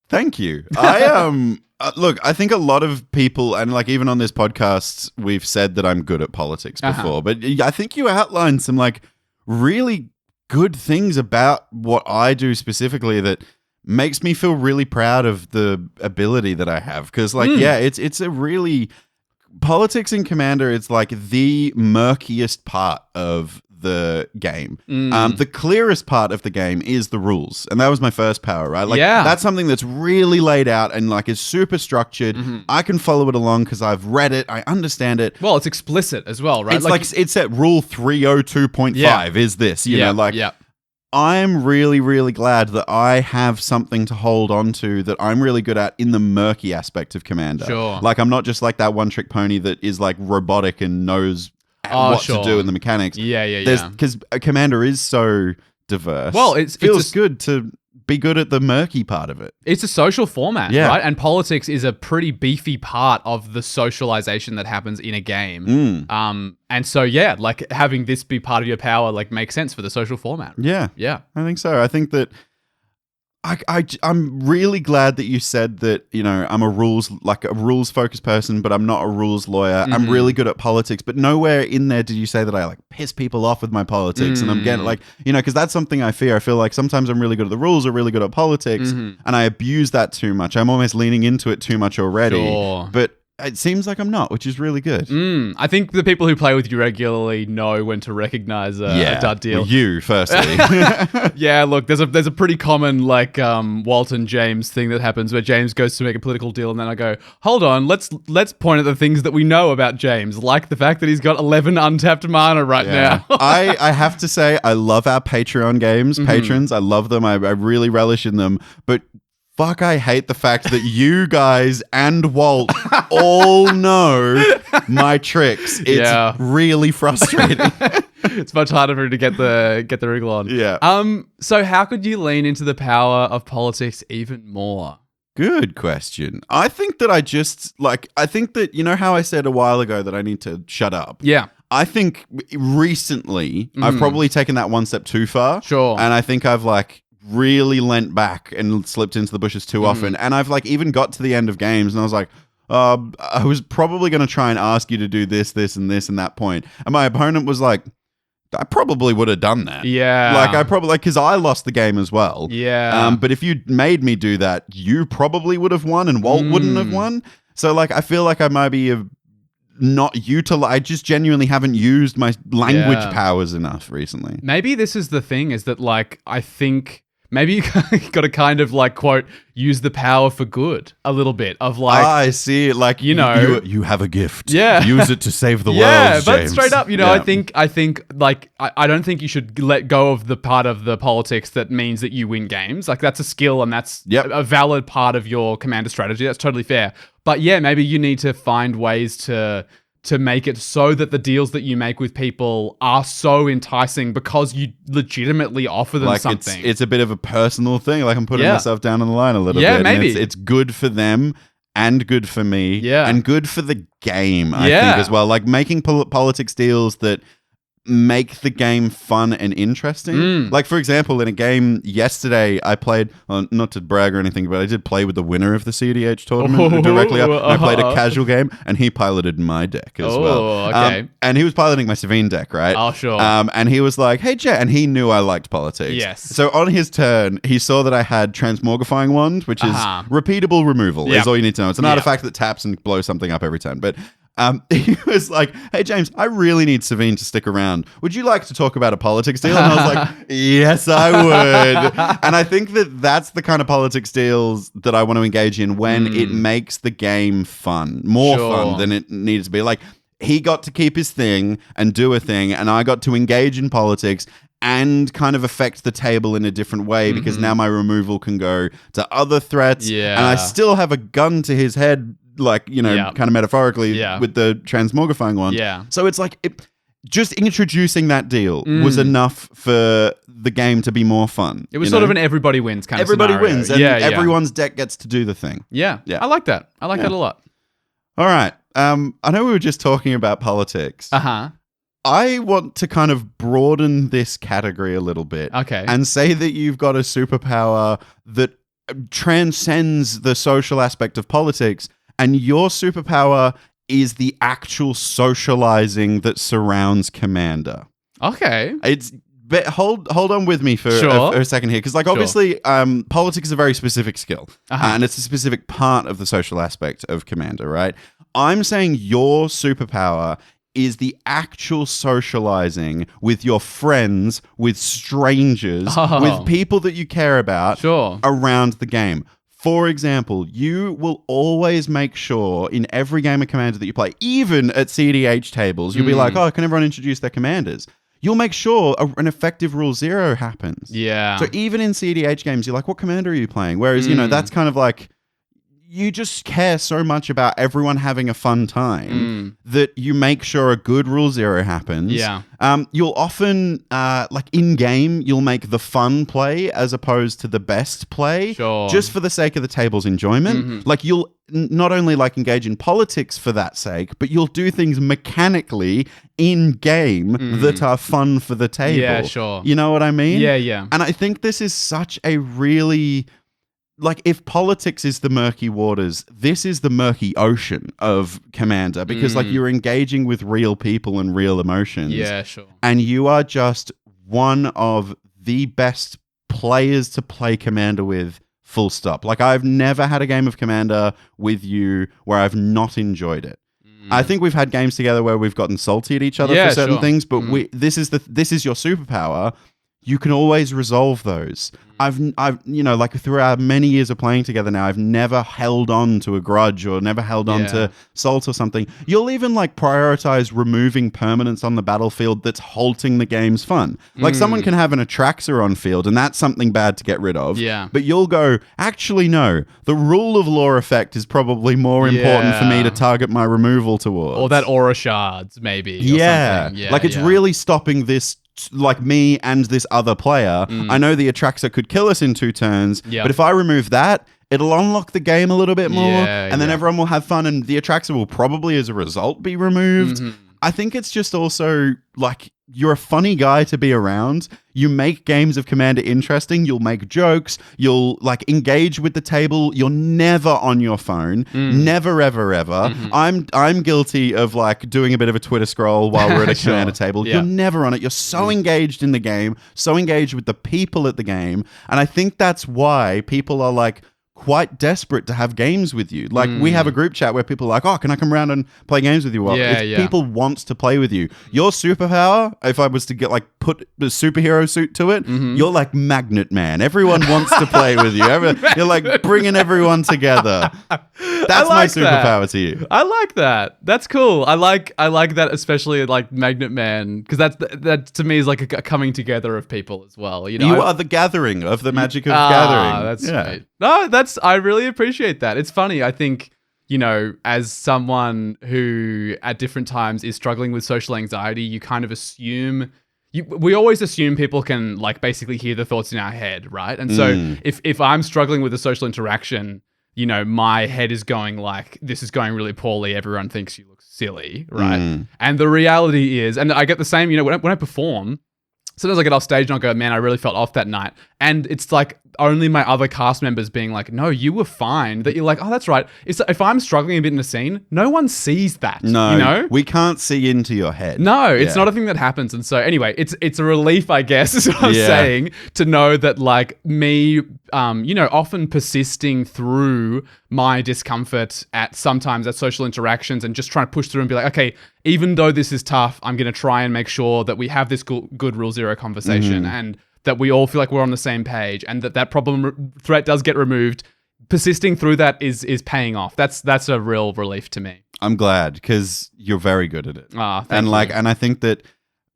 Thank you. I look, I think a lot of people, and like even on this podcast, we've said that I'm good at politics before, but I think you outlined some like really good things about what I do specifically that makes me feel really proud of the ability that I have. Because like, it's a really, politics in Commander, it's like the murkiest part of the game. The clearest part of the game is the rules. And that was my first power, right? Like that's something that's really laid out and like is super structured. I can follow it along because I've read it. I understand it. Well, it's explicit as well, right? It's like it's at rule 302.5 is this, you know, like I'm really, really glad that I have something to hold on to that I'm really good at in the murky aspect of Commander. Sure. Like I'm not just like that one trick pony that is like robotic and knows what to do in the mechanics. Because a Commander is so diverse. Well, it feels good to be good at the murky part of it. It's a social format, right? And politics is a pretty beefy part of the socialization that happens in a game. And so, like having this be part of your power, like makes sense for the social format. Yeah. I think so. I think that I'm really glad that you said that, you know, I'm a rules focused person, but I'm not a rules lawyer. I'm really good at politics, but nowhere in there did you say that I like piss people off with my politics. And I'm getting like, you know, because that's something I fear. I feel like sometimes I'm really good at the rules or really good at politics, and I abuse that too much. I'm almost leaning into it too much already. Sure. But it seems like I'm not, which is really good. I think the people who play with you regularly know when to recognize a dud deal. Well, you, firstly. Yeah, look, there's a pretty common like Walt and James thing that happens where James goes to make a political deal and then I go, hold on, let's point at the things that we know about James, like the fact that he's got 11 untapped mana right now. I have to say, I love our Patreon games, patrons. I love them. I really relish in them. But fuck, I hate the fact that you guys and Walt all know my tricks. It's really frustrating. It's much harder for him to get the wriggle on. Yeah. So how could you lean into the power of politics even more? Good question. I think that you know how I said a while ago that I need to shut up? Yeah. I think recently I've probably taken that one step too far. Sure. And I think I've like really leant back and slipped into the bushes too often. And I've like even got to the end of games and I was like, I was probably going to try and ask you to do this, and this, and that point. And my opponent was like, I probably would have done that. Yeah. Like I probably, because I lost the game as well. Yeah. But if you made me do that, you probably would have won and Walt wouldn't have won. So like, I feel like I might be not I just genuinely haven't used my language powers enough recently. Maybe this is the thing, is that like, I think maybe you got to kind of like, quote, use the power for good a little bit of like, I see it. Like, you know, you have a gift. Yeah. Use it to save the world. Yeah, but James. straight up, you know, I think like, I don't think you should let go of the part of the politics that means that you win games. Like that's a skill and that's a valid part of your commander strategy. That's totally fair. But yeah, maybe you need to find ways to make it so that the deals that you make with people are so enticing because you legitimately offer them like something. It's a bit of a personal thing. Like I'm putting myself down on the line a little bit. Yeah, maybe. It's good for them and good for me. Yeah. And good for the game, I think, as well. Like making politics deals that make the game fun and interesting. Like, for example, in a game yesterday, I played, not to brag or anything, but I did play with the winner of the CEDH tournament directly. I played a casual game, and he piloted my deck as well. Okay. And he was piloting my Savine deck, right? Oh, sure. And he was like, hey, Jet, and he knew I liked politics. Yes. So on his turn, he saw that I had Transmogrifying Wand, which is repeatable removal, is all you need to know. It's an artifact that taps and blows something up every turn. But he was like, hey, James, I really need Savine to stick around. Would you like to talk about a politics deal? And I was like, yes, I would. And I think that that's the kind of politics deals that I want to engage in when it makes the game fun, more fun than it needs to be. Like, he got to keep his thing and do a thing, and I got to engage in politics and kind of affect the table in a different way because now my removal can go to other threats. Yeah. And I still have a gun to his head, like, you know, kind of metaphorically with the Transmogrifying one. Yeah. So it's like, just introducing that deal was enough for the game to be more fun. It was sort of an everybody wins kind of scenario. Everybody wins, and everyone's deck gets to do the thing. Yeah. I like that. I like that a lot. All right. I know we were just talking about politics. I want to kind of broaden this category a little bit. Okay. And say that you've got a superpower that transcends the social aspect of politics, and your superpower is the actual socializing that surrounds Commander. Okay. But hold on with me for a second here, because like obviously politics is a very specific skill, and it's a specific part of the social aspect of Commander, right? I'm saying your superpower is the actual socializing with your friends, with strangers, with people that you care about around the game. For example, you will always make sure in every game of Commander that you play, even at CEDH tables, you'll be like, oh, can everyone introduce their commanders? You'll make sure an effective rule 0 happens. Yeah. So even in CEDH games, you're like, what commander are you playing? Whereas, you know, that's kind of like, you just care so much about everyone having a fun time that you make sure a good rule zero happens. Yeah. You'll often, like in game, you'll make the fun play as opposed to the best play, Sure. just for the sake of the table's enjoyment. Like you'll not only like engage in politics for that sake, but you'll do things mechanically in game that are fun for the table. Yeah, sure. You know what I mean? Yeah, yeah. And I think this is such a really, like, if politics is the murky waters, this is the murky ocean of Commander, because like you're engaging with real people and real emotions. Yeah, sure. And you are just one of the best players to play Commander with, full stop. Like, I've never had a game of Commander with you where I've not enjoyed it. I think we've had games together where we've gotten salty at each other for certain things, but this is your superpower. You can always resolve those. I've you know, like through our many years of playing together now, I've never held on to a grudge or never held on to salt or something. You'll even like prioritize removing permanence on the battlefield that's halting the game's fun. Like someone can have an Atraxa on field and that's something bad to get rid of. Yeah. But you'll go, actually no, the rule of law effect is probably more important for me to target my removal towards. Or that aura shards, maybe. Or something. Yeah. Like it's really stopping this, like me and this other player. I know the Atraxa could kill us in 2 turns, but if I remove that, it'll unlock the game a little bit more, and then everyone will have fun, and the Atraxa will probably, as a result, be removed. I think it's just also, like, you're a funny guy to be around. You make games of Commander interesting. You'll make jokes. You'll, like, engage with the table. You're never on your phone. Never, ever, ever. I'm guilty of, like, doing a bit of a Twitter scroll while we're at a Commander table. You're never on it. You're so engaged in the game, so engaged with the people at the game. And I think that's why people are, like, quite desperate to have games with you. Like, we have a group chat where people are like, oh, can I come around and play games with you? Well, people want to play with you. Your superpower, if I was to get, like, put the superhero suit to it, you're like Magnet Man. Everyone wants to play with you. You're like bringing everyone together. That's my superpower to you. I like that. That's cool. I like that, especially like Magnet Man, because that to me is like a coming together of people as well. You know, you are the gathering of the magic of gathering. That's sweet. No, I really appreciate that. It's funny. I think, you know, as someone who at different times is struggling with social anxiety, you kind of assume. We always assume people can, like, basically hear the thoughts in our head, right? And so if I'm struggling with a social interaction, you know, my head is going like, this is going really poorly. Everyone thinks you look silly, right? And the reality is, and I get the same, you know, when I perform, sometimes I get off stage and I'll go, man, I really felt off that night. And it's like only my other cast members being like, no, you were fine. That you're like, oh, that's right. If I'm struggling a bit in a scene, no one sees that. No, you know? We can't see into your head. No, it's not a thing that happens. And so anyway, it's a relief, I guess, is what I'm saying, to know that, like, me, you know, often persisting through my discomfort sometimes at social interactions and just trying to push through and be like, okay, even though this is tough, I'm going to try and make sure that we have this good Rule Zero conversation and that we all feel like we're on the same page, and that problem threat does get removed. Persisting through that is paying off. That's a real relief to me. I'm glad, because you're very good at it. Thank and you. and I think that,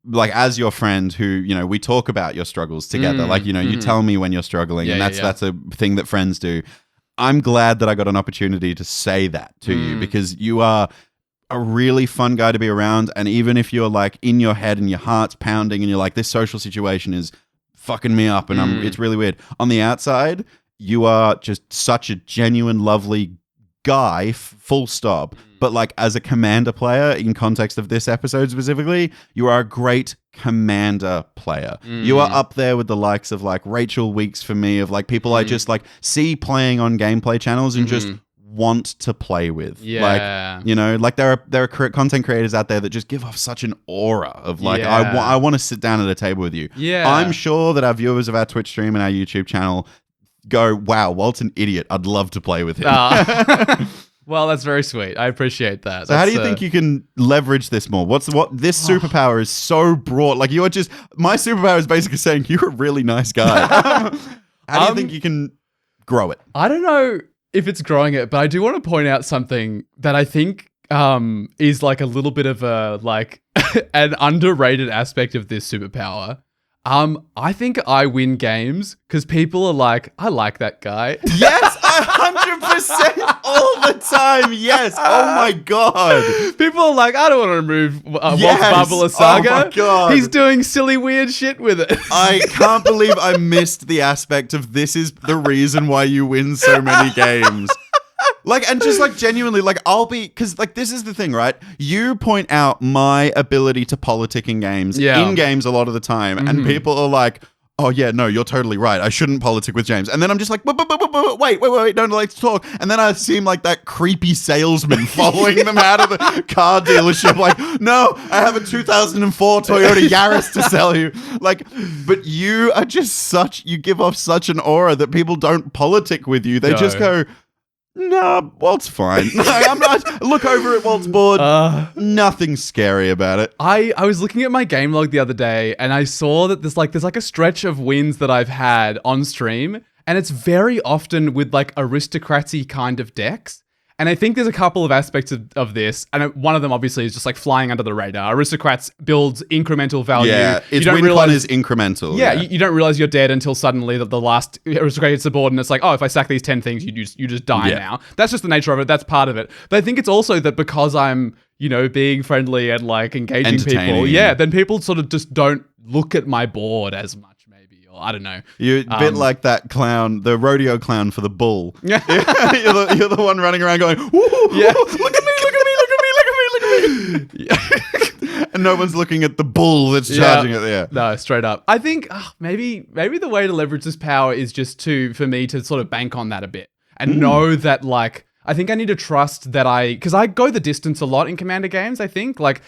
like, as your friend who, you know, we talk about your struggles together. Like, you know, you tell me when you're struggling, and that's a thing that friends do. I'm glad that I got an opportunity to say that to you, because you are a really fun guy to be around. And even if you're, like, in your head and your heart's pounding and you're like, this social situation is fucking me up and it's really weird, on the outside, you are just such a genuine, lovely guy, full stop. But, like, as a Commander player, in context of this episode specifically, you are a great Commander player. You are up there with the likes of, like, Rachel Weeks for me, of, like, people I just, like, see playing on gameplay channels and just want to play with. Like, you know, like, there are content creators out there that just give off such an aura of, like, I want to sit down at a table with you. I'm sure that our viewers of our Twitch stream and our YouTube channel go, wow, Walt's an idiot. I'd love to play with him. Well, that's very sweet. I appreciate that. So how do you think you can leverage this more? This superpower is so broad. Like, you're just, my superpower is basically saying you're a really nice guy. How do you think you can grow it? I don't know if it's growing it, but I do want to point out something that I think is, like, a little bit of a, like, an underrated aspect of this superpower. I think I win games because people are like, I like that guy. Yes, I 100% all the time. Yes. Oh my god. People are like, I don't want to remove Walt's Yes. Barbara Saga. Oh my God. He's doing silly, weird shit with it. I can't believe I missed the aspect of this is the reason why you win so many games. Like, and just like genuinely, like, because like this is the thing, right? You point out my ability to politic in games, in games a lot of the time, and people are like, oh yeah, no, you're totally right. I shouldn't politic with James. And then I'm just like, wait, don't like to talk. And then I seem like that creepy salesman following them out of the car dealership. Like, no, I have a 2004 Toyota Yaris to sell you. Like, but you are just you give off such an aura that people don't politic with you. They just go, no, Walt's fine. No, I'm not. Look over at Walt's board. Nothing scary about it. I was looking at my game log the other day and I saw that there's like a stretch of wins that I've had on stream, and it's very often with like aristocracy kind of decks. And I think there's a couple of aspects of this, and one of them obviously is just like flying under the radar. Aristocrats builds incremental value. Yeah, its win con is incremental. Yeah, you don't realize you're dead until suddenly the last aristocrat hits the board, and it's like, oh, if I sack these 10 things, you just die now. That's just the nature of it. That's part of it. But I think it's also that because I'm, being friendly and like engaging people, then people sort of just don't look at my board as much. I don't know. You're a bit like that clown, the rodeo clown for the bull. Yeah. you're the one running around going, look at me. And no one's looking at the bull that's charging it there. No, straight up. I think maybe the way to leverage this power is just for me to sort of bank on that a bit and know that like, I think I need to trust that because I go the distance a lot in Commander games, I think. Like,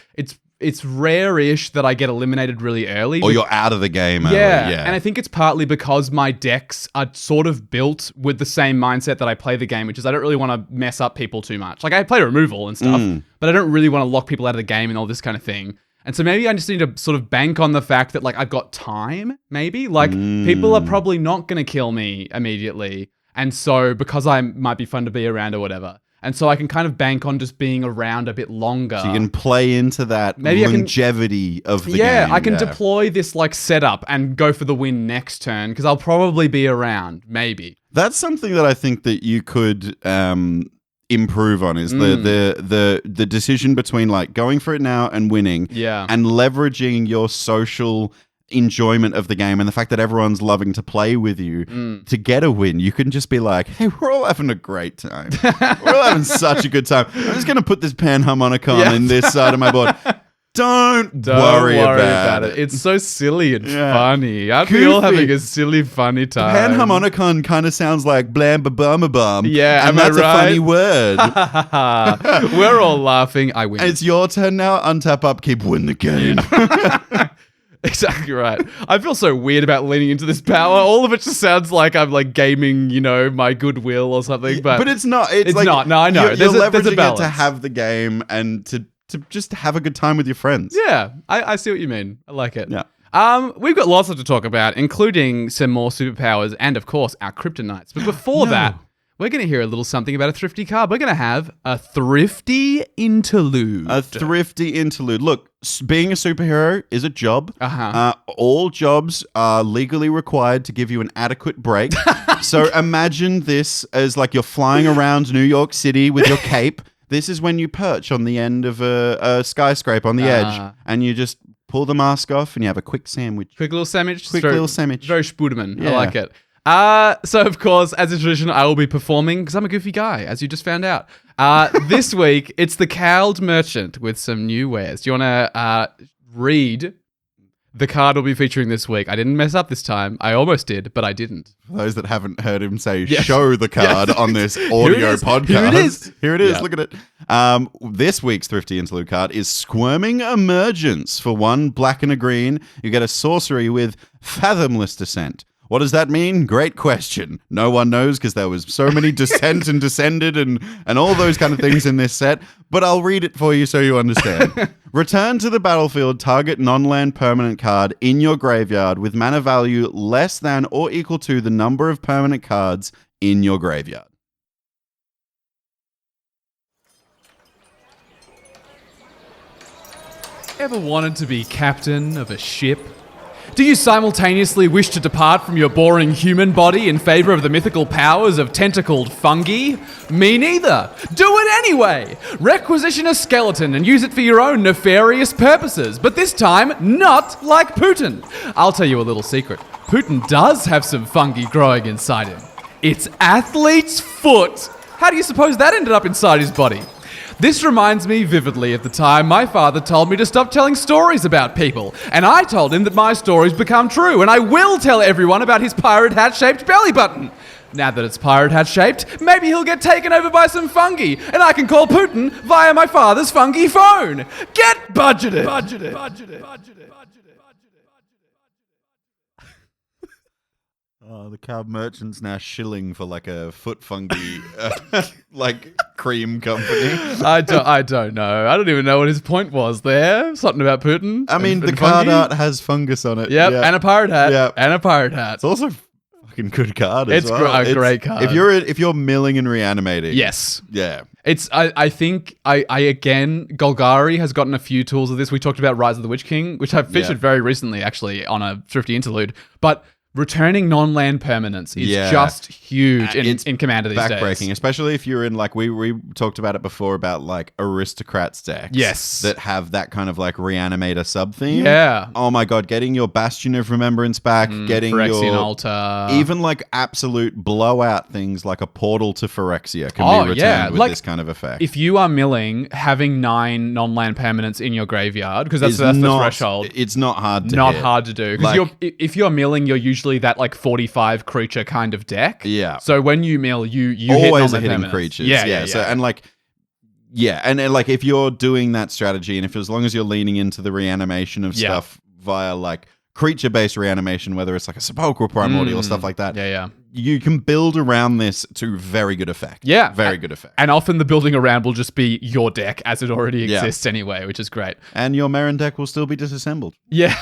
it's rare-ish that I get eliminated really early. Or you're out of the game early. Yeah, and I think it's partly because my decks are sort of built with the same mindset that I play the game, which is I don't really want to mess up people too much. Like, I play removal and stuff, but I don't really want to lock people out of the game and all this kind of thing. And so maybe I just need to sort of bank on the fact that, like, I've got time, maybe. Like, people are probably not going to kill me immediately. And so, because I might be fun to be around or whatever. And so I can kind of bank on just being around a bit longer. So you can play into that longevity of the game. Yeah, I can deploy this like setup and go for the win next turn because I'll probably be around, maybe. That's something that I think that you could improve on is the decision between like going for it now and winning and leveraging your social enjoyment of the game and the fact that everyone's loving to play with you to get a win. You can just be like, hey, we're all having a great time. We're all having such a good time. I'm just going to put this panharmonicon in this side of my board. Don't worry about it. It's so silly and funny. Aren't we all having a silly, funny time? Panharmonicon kind of sounds like blam ba bum a bum. Yeah, and that's a funny word. We're all laughing. I win. It's your turn now. Untap, upkeep, win the game. Exactly right. I feel so weird about leaning into this power. All of it just sounds like I'm like gaming, my goodwill or something. But it's not. It's like, not. No, I know. You're leveraging it to have the game and to just have a good time with your friends. Yeah, I see what you mean. I like it. Yeah. We've got lots to talk about, including some more superpowers and, of course, our kryptonites. But before that, we're going to hear a little something about a thrifty card. We're going to have a thrifty interlude. A thrifty interlude. Look, being a superhero is a job. All jobs are legally required to give you an adequate break. So imagine this as like you're flying around New York City with your cape. This is when you perch on the end of a skyscraper on the edge and you just pull the mask off and you have a quick sandwich. Quick little sandwich. Quick little sandwich. Very Spooderman. I like it. So, of course, as a tradition, I will be performing because I'm a goofy guy, as you just found out. This week, it's the Cowled Merchant with some new wares. Do you want to read the card we'll be featuring this week? I didn't mess up this time. I almost did, but I didn't. For those that haven't heard him say show the card on this audio podcast. Here it is. Yeah. Look at it. This week's Thrifty Interlude card is Squirming Emergence. For 1 black and a green, you get a sorcery with Fathomless Descent. What does that mean? Great question. No one knows because there was so many descent and descended and all those kind of things in this set, but I'll read it for you so you understand. Return to the battlefield target non-land permanent card in your graveyard with mana value less than or equal to the number of permanent cards in your graveyard. Ever wanted to be captain of a ship? Do you simultaneously wish to depart from your boring human body in favor of the mythical powers of tentacled fungi? Me neither. Do it anyway. Requisition a skeleton and use it for your own nefarious purposes, but this time not like Putin. I'll tell you a little secret. Putin does have some fungi growing inside him. It's athlete's foot. How do you suppose that ended up inside his body? This reminds me vividly of the time my father told me to stop telling stories about people, and I told him that my stories become true, and I will tell everyone about his pirate hat-shaped belly button. Now that it's pirate hat-shaped, maybe he'll get taken over by some fungi, and I can call Putin via my father's fungi phone. Get budgeted. Oh, the cab merchant's now shilling for like a foot fungi, like cream company. I don't know. I don't even know what his point was there. Something about Putin. I mean, and the card fungi. art has fungus on it. Yep, and a pirate hat. Yep. And a pirate hat. It's also a fucking good card as It's well. a great card. If you're milling and reanimating. Yes. Yeah. I think again, Golgari has gotten a few tools of this. We talked about Rise of the Witch King, which I've featured very recently, actually, on a Thrifty Interlude. But returning non-land permanence is just huge in Commander these days. Backbreaking, especially if you're in, like, we talked about it before about, like, aristocrats decks. Yes. That have that kind of, like, reanimator sub-theme. Yeah. Oh my god, getting your Bastion of Remembrance back, getting Phyrexian your... Altar. Even, like, absolute blowout things like a portal to Phyrexia can be returned with this kind of effect. If you are milling, having 9 non-land permanents in your graveyard, because that's the threshold. It's not hard to Not hit. hard to do. Because if you're milling, you're usually that like 45 creature kind of deck. Yeah. So when you mill, you always hit hitting permanents. creatures. Yeah. So and like, and like if you're doing that strategy, and if as long as you're leaning into the reanimation of stuff via like creature-based reanimation, whether it's like a Sepulchral Primordial or stuff like that, you can build around this to very good effect. Yeah. Very good effect. And often the building around will just be your deck as it already exists anyway, which is great. And your Merrin deck will still be disassembled. Yeah.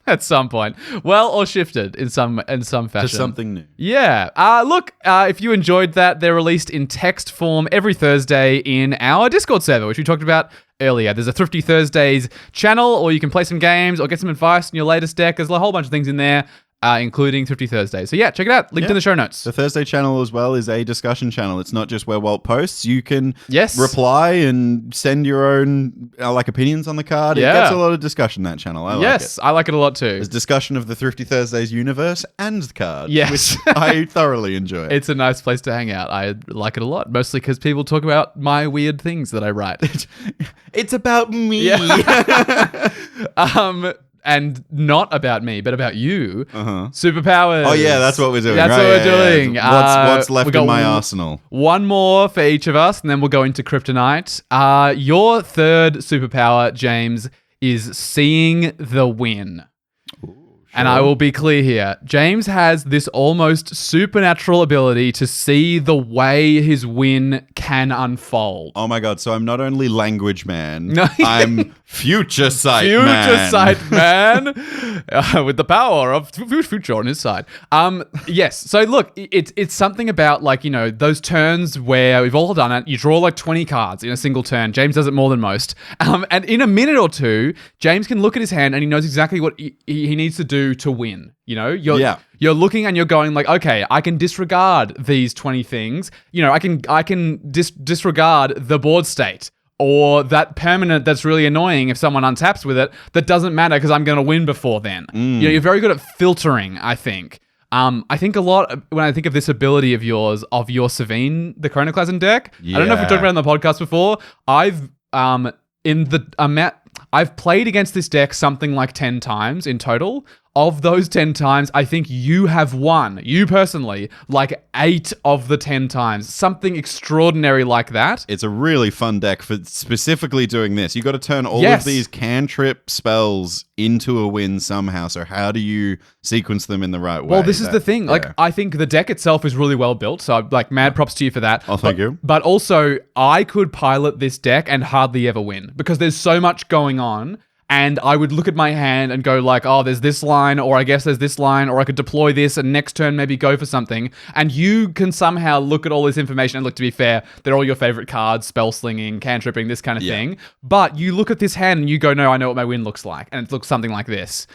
At some point. Well, or shifted in some fashion. To something new. Yeah. Look, if you enjoyed that, they're released in text form every Thursday in our Discord server, which we talked about earlier. There's a Thrifty Thursdays channel, or you can play some games or get some advice on your latest deck. There's a whole bunch of things in there, including Thrifty Thursdays. So yeah, check it out. Linked in the show notes. The Thursday channel as well is a discussion channel. It's not just where Walt posts. You can reply and send your own like opinions on the card. It gets a lot of discussion, that channel. I like it. I like it a lot too. There's discussion of the Thrifty Thursdays universe and the card. Yes. Which I thoroughly enjoy. It's a nice place to hang out. I like it a lot, mostly because people talk about my weird things that I write. It's about me. Yeah. And not about me, but about you. Superpowers. Oh yeah, that's what we're doing. That's what we're doing. What's left in my arsenal? One more for each of us, and then we'll go into Kryptonite. Your third superpower, James, is seeing the win. And I will be clear here. James has this almost supernatural ability to see the way his win can unfold. Oh my god, so I'm not only language man, I'm future sight man. Future sight man with the power of future on his side. Yes, so look, it's something about like, you know, those turns where we've all done it. You draw like 20 cards in a single turn. James does it more than most. And in a minute or two, James can look at his hand and he knows exactly what he needs to do to win. You know, you're looking and you're going like, okay, I can disregard these 20 things. You know, I can disregard the board state or that permanent that's really annoying if someone untaps with it. That doesn't matter because I'm going to win before then. You know, you're very good at filtering, I think. I think a lot when I think of this ability of yours, of your Savine, the Chronoclasm deck. I don't know if we talked about it on the podcast before. I've played against this deck something like 10 times in total. Of those 10 times, I think you have won, you personally, like 8 of the 10 times. Something extraordinary like that. It's a really fun deck for specifically doing this. You got to turn all of these cantrip spells into a win somehow. So how do you sequence them in the right way? Well, this is the thing. Like, I think the deck itself is really well built. So, like, mad props to you for that. Oh, thank you. But also, I could pilot this deck and hardly ever win because there's so much going on. And I would look at my hand and go like, oh, there's this line, or I guess there's this line, or I could deploy this and next turn maybe go for something. And you can somehow look at all this information and look, to be fair, they're all your favorite cards, spell slinging, cantripping, this kind of thing. But you look at this hand and you go, no, I know what my win looks like. And it looks something like this.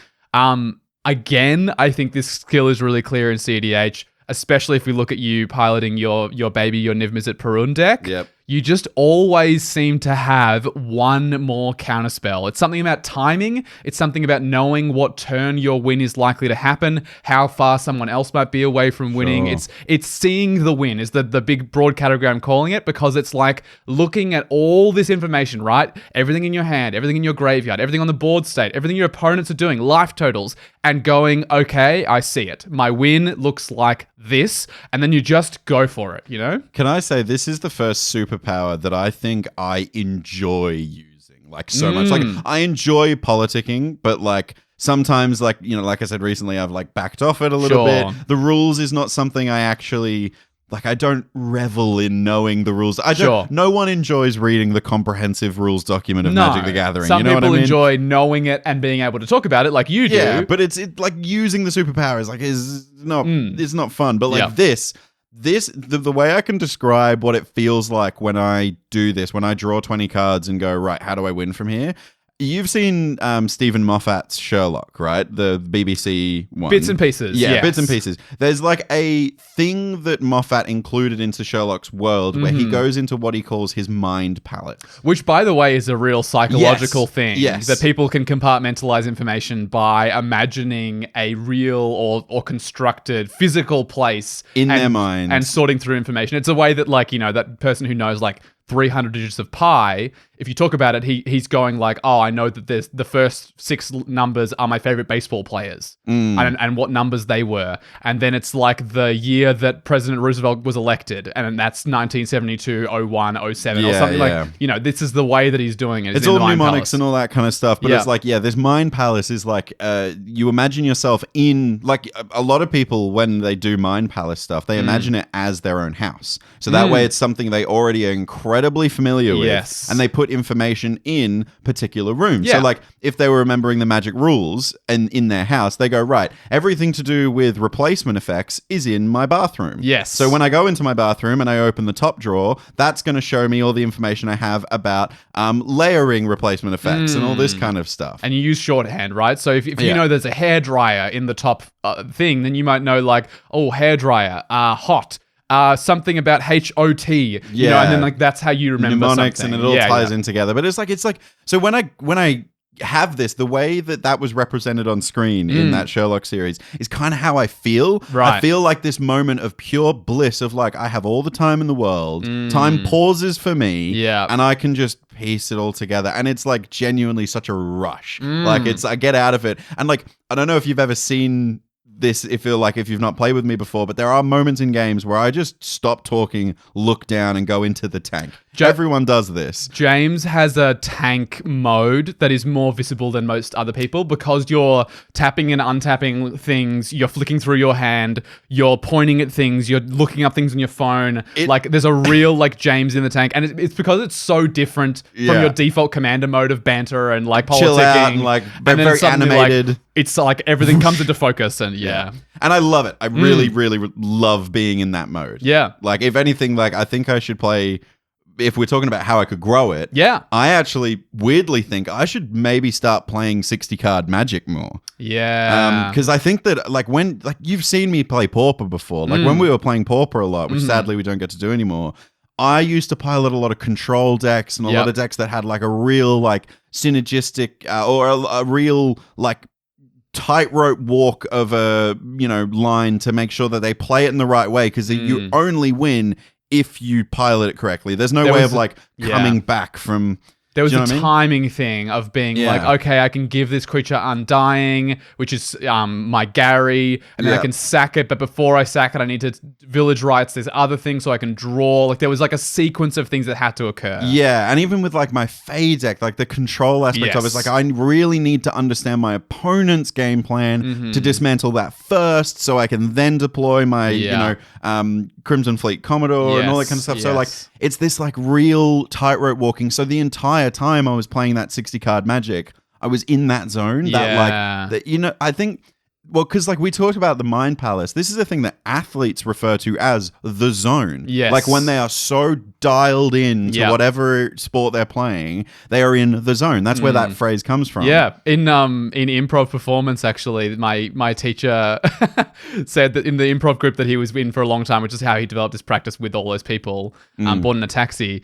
Again, I think this skill is really clear in CEDH, especially if we look at you piloting your baby, your Niv Mizzet Perun deck. Yep. You just always seem to have one more counterspell. It's something about timing. It's something about knowing what turn your win is likely to happen, how far someone else might be away from winning. Sure. It's seeing the win is the big broad category I'm calling it, because it's like looking at all this information, right? Everything in your hand, everything in your graveyard, everything on the board state, everything your opponents are doing, life totals, and going, okay, I see it. My win looks like this, and then you just go for it, you know? Can I say this is the first superpower that I think I enjoy using, like, so much. Like, I enjoy politicking, but like sometimes, like, you know, like I said recently, I've like backed off it a little Sure. bit. The rules is not something I actually like. I don't revel in knowing the rules. I don't. Sure. No one enjoys reading the comprehensive rules document of Magic the Gathering. Some you know people what I mean? enjoy knowing it and being able to talk about it like you do. Yeah, but it's like using the superpowers like is not it's not fun. But like Yeah. the way I can describe what it feels like when I do this, when I draw 20 cards and go, right, how do I win from here? You've seen Stephen Moffat's Sherlock, right? The BBC one. Bits and pieces. Yeah, yes. bits and pieces. There's like a thing that Moffat included into Sherlock's world where he goes into what he calls his mind palette. Which, by the way, is a real psychological Yes. thing. Yes. That people can compartmentalize information by imagining a real or constructed physical place In their mind. and sorting through information. It's a way that, like, you know, that person who knows like 300 digits of pi, if you talk about it, he's going like, oh, I know that there's the first 6 numbers are my favorite baseball players and what numbers they were. And then it's like the year that President Roosevelt was elected, and that's 1972, 01, 07 or Yeah, something yeah. like, you know, this is the way that he's doing it. It's in all the Mind mnemonics Palace. and all that kind of stuff, but Yeah. it's like, this Mind Palace is like, you imagine yourself in, like, a lot of people when they do Mind Palace stuff, they imagine it as their own house. So that way it's something they already are incredibly familiar with, Yes. and they put information in particular rooms. Yeah. So like, if they were remembering the Magic rules and in their house, they go, right, everything to do with replacement effects is in my bathroom. Yes. So when I go into my bathroom and I open the top drawer, that's going to show me all the information I have about layering replacement effects and all this kind of stuff. And you use shorthand, right? So if you Yeah. know there's a hairdryer in the top thing, then you might know like, oh, hairdryer, hot. Something about HOT, you know, and then like that's how you remember mnemonics something. and it all Yeah, ties yeah. in together. But it's like so when I have this, the way that was represented on screen in that Sherlock series is kind of how I feel. Right. I feel like this moment of pure bliss of like, I have all the time in the world. Time pauses for me. Yeah. And I can just piece it all together. And it's like genuinely such a rush. Like I get out of it. And like, I don't know if you've ever seen this, if you've not played with me before, but there are moments in games where I just stop talking, look down, and go into the tank. Everyone does this. James has a tank mode that is more visible than most other people because you're tapping and untapping things, you're flicking through your hand, you're pointing at things, you're looking up things on your phone. Like there's a real like James in the tank, and it's because it's so different from your default commander mode of banter and like politicking. Chill out and like then very suddenly, like, animated. it's like everything comes into focus, and yeah. And I love it. I really, really love being in that mode. Yeah. Like, if anything, like, I think I should play, if we're talking about how I could grow it. Yeah. I actually weirdly think I should maybe start playing 60 card Magic more. Yeah. Because I think that, like, when, like, you've seen me play Pauper before. Like, when we were playing Pauper a lot, which sadly we don't get to do anymore, I used to pilot a lot of control decks and a lot of decks that had, like, a real, like, synergistic or a real, like, tightrope walk of a, you know, line to make sure that they play it in the right way, because you only win if you pilot it correctly. There's no way of like coming back from. There was Do you a know what I mean? timing thing of being like, okay, I can give this creature Undying, which is my Gary, and then I can sack it, but before I sack it, I need to village rights, there's other things so I can draw. Like there was like a sequence of things that had to occur. Yeah, and even with like my Fey deck, like the control aspect of it, it's like I really need to understand my opponent's game plan to dismantle that first so I can then deploy my, you know, Crimson Fleet Commodore and all that kind of stuff. So like it's this like real tightrope walking. So the entire time I was playing that 60 card Magic, I was in that zone. That like that, you know, I think Well, because like we talked about the Mind Palace, this is a thing that athletes refer to as the zone. Yes. Like when they are so dialed in to whatever sport they're playing, they are in the zone. That's where that phrase comes from. Yeah. In improv performance, actually, my teacher said that in the improv group that he was in for a long time, which is how he developed his practice with all those people, born in a taxi,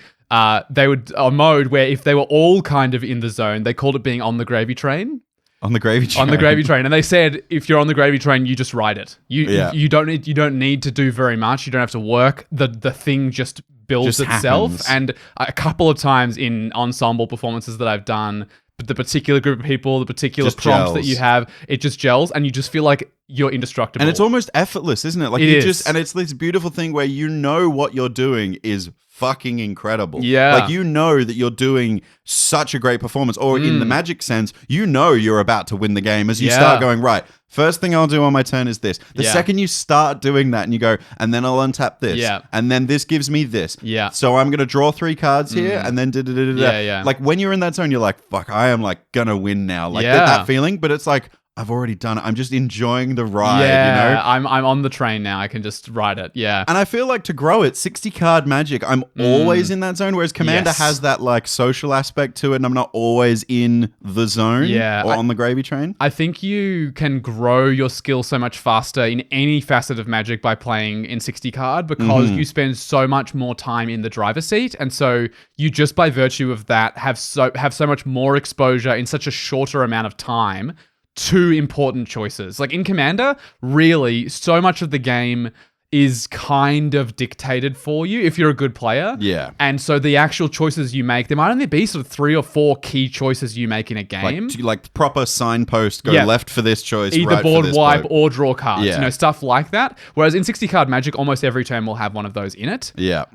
they would a mode where if they were all kind of in the zone, they called it being on the gravy train. On the gravy train. On the gravy train. And they said if you're on the gravy train, you just ride it. You don't need to do very much. You don't have to work. The thing just builds itself. Happens. And a couple of times in ensemble performances that I've done, the particular group of people, the particular just prompts gels. that you have, it just gels and you just feel like you're indestructible. And it's almost effortless, isn't it? Like and it's this beautiful thing where you know what you're doing is fucking incredible. Yeah. Like you know that you're doing such a great performance, or in the Magic sense, you know you're about to win the game as you start going, right, first thing I'll do on my turn is this. The second you start doing that and you go, and then I'll untap this. Yeah. And then this gives me this. Yeah. So I'm going to draw 3 cards here and then da-da-da-da-da. Yeah. Like when you're in that zone, you're like, fuck, I am like going to win now. Like that feeling, but it's like, I've already done it. I'm just enjoying the ride, you know? I'm on the train now. I can just ride it. Yeah. And I feel like to grow it, 60 card Magic, I'm always in that zone, whereas Commander has that like social aspect to it, and I'm not always in the zone or on the gravy train. I think you can grow your skill so much faster in any facet of Magic by playing in 60 card because you spend so much more time in the driver's seat. And so you just by virtue of that have so much more exposure in such a shorter amount of time to important choices. Like in Commander, really, so much of the game is kind of dictated for you if you're a good player. Yeah. And so the actual choices you make, there might only be sort of 3 or 4 key choices you make in a game. Like proper signpost, go left for this choice, either right board for this wipe boat. or draw cards, Yeah. you know, stuff like that. Whereas in 60 card Magic, almost every turn will have one of those in it. Yeah.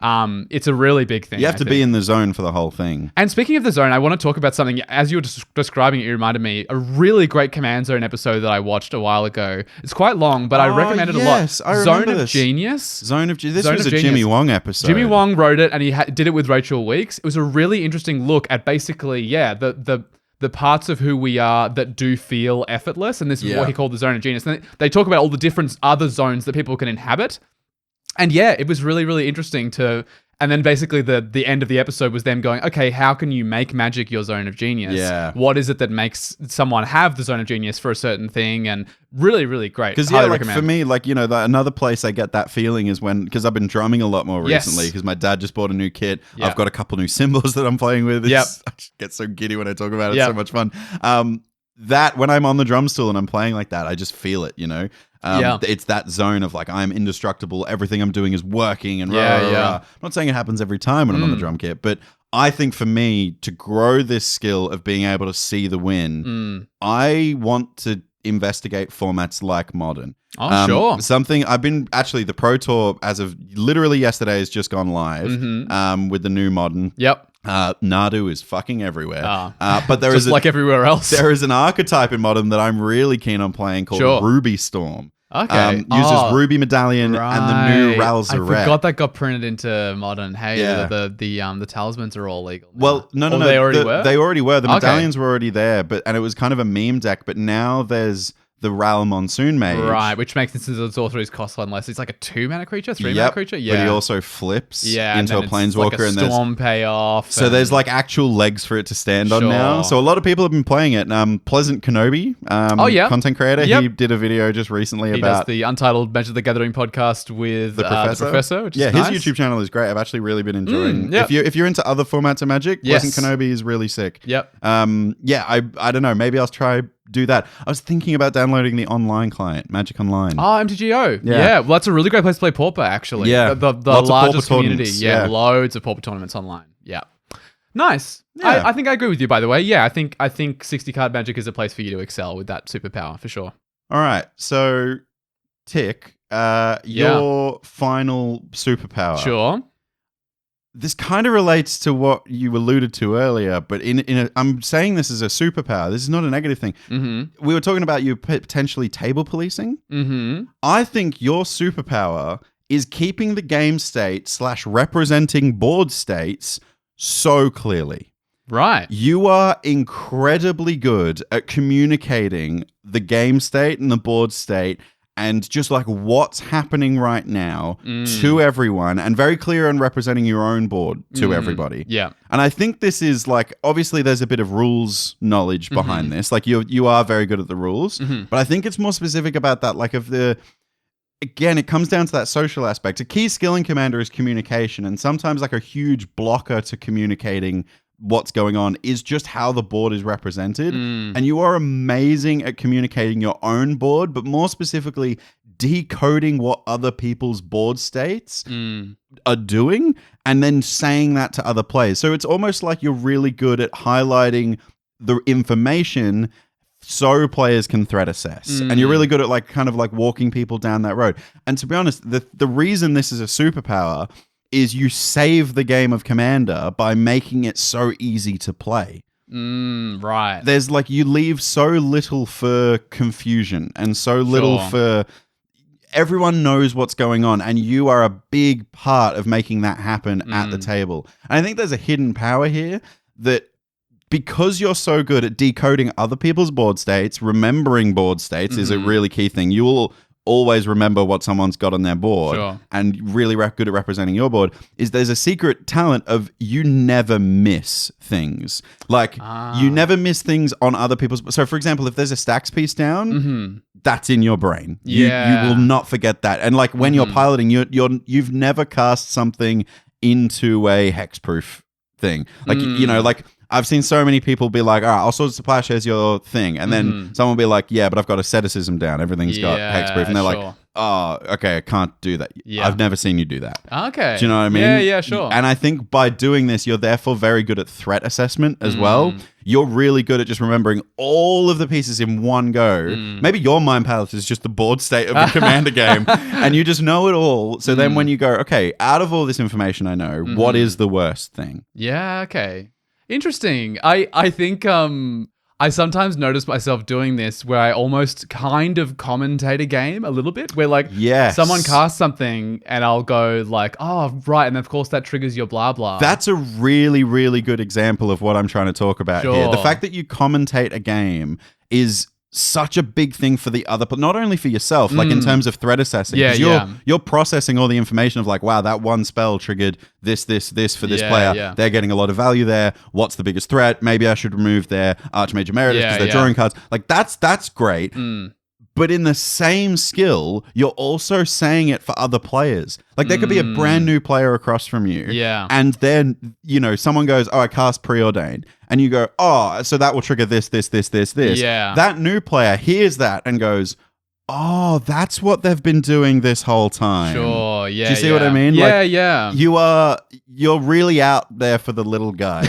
It's a really big thing. You have to be in the zone for the whole thing. And speaking of the zone, I want to talk about something. As you were describing it, you reminded me a really great Command Zone episode that I watched a while ago. It's quite long, but I recommend it a lot. I remember Zone of this. Genius. This Zone was of a Genius. Jimmy Wong episode. Jimmy Wong wrote it, and he did it with Rachel Weeks. It was a really interesting look at basically, the parts of who we are that do feel effortless, and this is what he called the Zone of Genius. And they talk about all the different other zones that people can inhabit. And it was really, really interesting to... And then basically the end of the episode was them going, okay, how can you make Magic your zone of genius? Yeah. What is it that makes someone have the zone of genius for a certain thing? And really, really great. Because Highly like recommend. for me, like, you know, another place I get that feeling is because I've been drumming a lot more recently because my dad just bought a new kit. Yep. I've got a couple new symbols that I'm playing with. I just get so giddy when I talk about it. It's so much fun. That when I'm on the drum stool and I'm playing like that, I just feel it, you know? It's that zone of like, I'm indestructible. Everything I'm doing is working and I'm not saying it happens every time when I'm on the drum kit, but I think for me to grow this skill of being able to see the win, I want to investigate formats like Modern. Oh, sure. Something I've been actually the Pro Tour as of literally yesterday has just gone live with the new Modern. Yep. Nadu is fucking everywhere. But there is like everywhere else. There is an archetype in Modern that I'm really keen on playing called Ruby Storm. Okay. Uses Ruby Medallion and the new Ralzaret. I forgot that got printed into Modern. Hey, the talismans are all legal now. Well, no. They already were? They already were. The medallions were already there, and it was kind of a meme deck, but now there's the Ral Monsoon Mage. Right, which makes sense as Sorcerer's cost one less. It's like a 2-mana creature, 3-mana creature? But he also flips into a Planeswalker. Like a storm payoff. So there's like actual legs for it to stand on now. So a lot of people have been playing it. Pleasant Kenobi, content creator, he did a video just recently about... He does the Untitled Magic the Gathering podcast with the Professor, which is nice. His YouTube channel is great. I've actually really been enjoying... If you're into other formats of Magic, Pleasant Kenobi is really sick. Yep. I don't know. Maybe I'll do that. I was thinking about downloading the online client, Magic Online. Oh, MTGO. Yeah. Well, that's a really great place to play Pauper, actually. Yeah. The largest community. Yeah. Loads of Pauper tournaments online. Yeah. Nice. Yeah. I think I agree with you, by the way. Yeah, I think 60 card Magic is a place for you to excel with that superpower, for sure. All right. So, Tick, your final superpower. Sure. This kind of relates to what you alluded to earlier, but I'm saying this is a superpower. This is not a negative thing. Mm-hmm. We were talking about you potentially table policing. Mm-hmm. I think your superpower is keeping the game state / representing board states so clearly. Right. You are incredibly good at communicating the game state and the board state and just like what's happening right now to everyone, and very clear on representing your own board to everybody. Yeah. And I think this is like, obviously there's a bit of rules knowledge behind this. Like you are very good at the rules, but I think it's more specific about that. Like again, it comes down to that social aspect. A key skill in Commander is communication, and sometimes like a huge blocker to communicating what's going on is just how the board is represented. And you are amazing at communicating your own board, but more specifically, decoding what other people's board states are doing and then saying that to other players. So it's almost like you're really good at highlighting the information so players can threat assess. And you're really good at like kind of like walking people down that road. And to be honest, the reason this is a superpower is you save the game of Commander by making it so easy to play. Right. There's like, you leave so little for confusion and so little for everyone knows what's going on, and you are a big part of making that happen at the table. And I think there's a hidden power here that, because you're so good at decoding other people's board states, remembering board states is a really key thing. You will always remember what someone's got on their board and really good at representing your board. Is there's a secret talent of you never miss things. Like you never miss things on other people's. So for example, if there's a stacks piece down, that's in your brain. You will not forget that. And like when you're piloting, you've never cast something into a hexproof thing. Like, you know, like I've seen so many people be like, all right, I'll sort of splash as your thing. And then someone will be like, yeah, but I've got asceticism down. Everything's got hexproof. And they're like, oh, okay, I can't do that. I've never seen you do that. Okay. Do you know what I mean? Yeah, sure. And I think by doing this, you're therefore very good at threat assessment as well. You're really good at just remembering all of the pieces in one go. Maybe your mind palace is just the board state of the Commander game, and you just know it all. So then when you go, okay, out of all this information I know, what is the worst thing? Yeah, okay. Interesting. I think I sometimes notice myself doing this where I almost kind of commentate a game a little bit, where like someone casts something and I'll go like, oh, right. And of course that triggers your blah, blah. That's a really, really good example of what I'm trying to talk about here. The fact that you commentate a game is such a big thing for the other, but not only for yourself, like in terms of threat assessing. You're processing all the information of like, wow, that one spell triggered this for this player. They're getting a lot of value there. What's the biggest threat? Maybe I should remove their Archmage Emeritus because they're drawing cards. Like that's great. But in the same skill, you're also saying it for other players. Like there could be a brand new player across from you. And then, you know, someone goes, oh, I cast Preordained. And you go, oh, so that will trigger this. That new player hears that and goes, oh, that's what they've been doing this whole time. Sure, yeah. Do you see what I mean? Yeah. You're really out there for the little guy.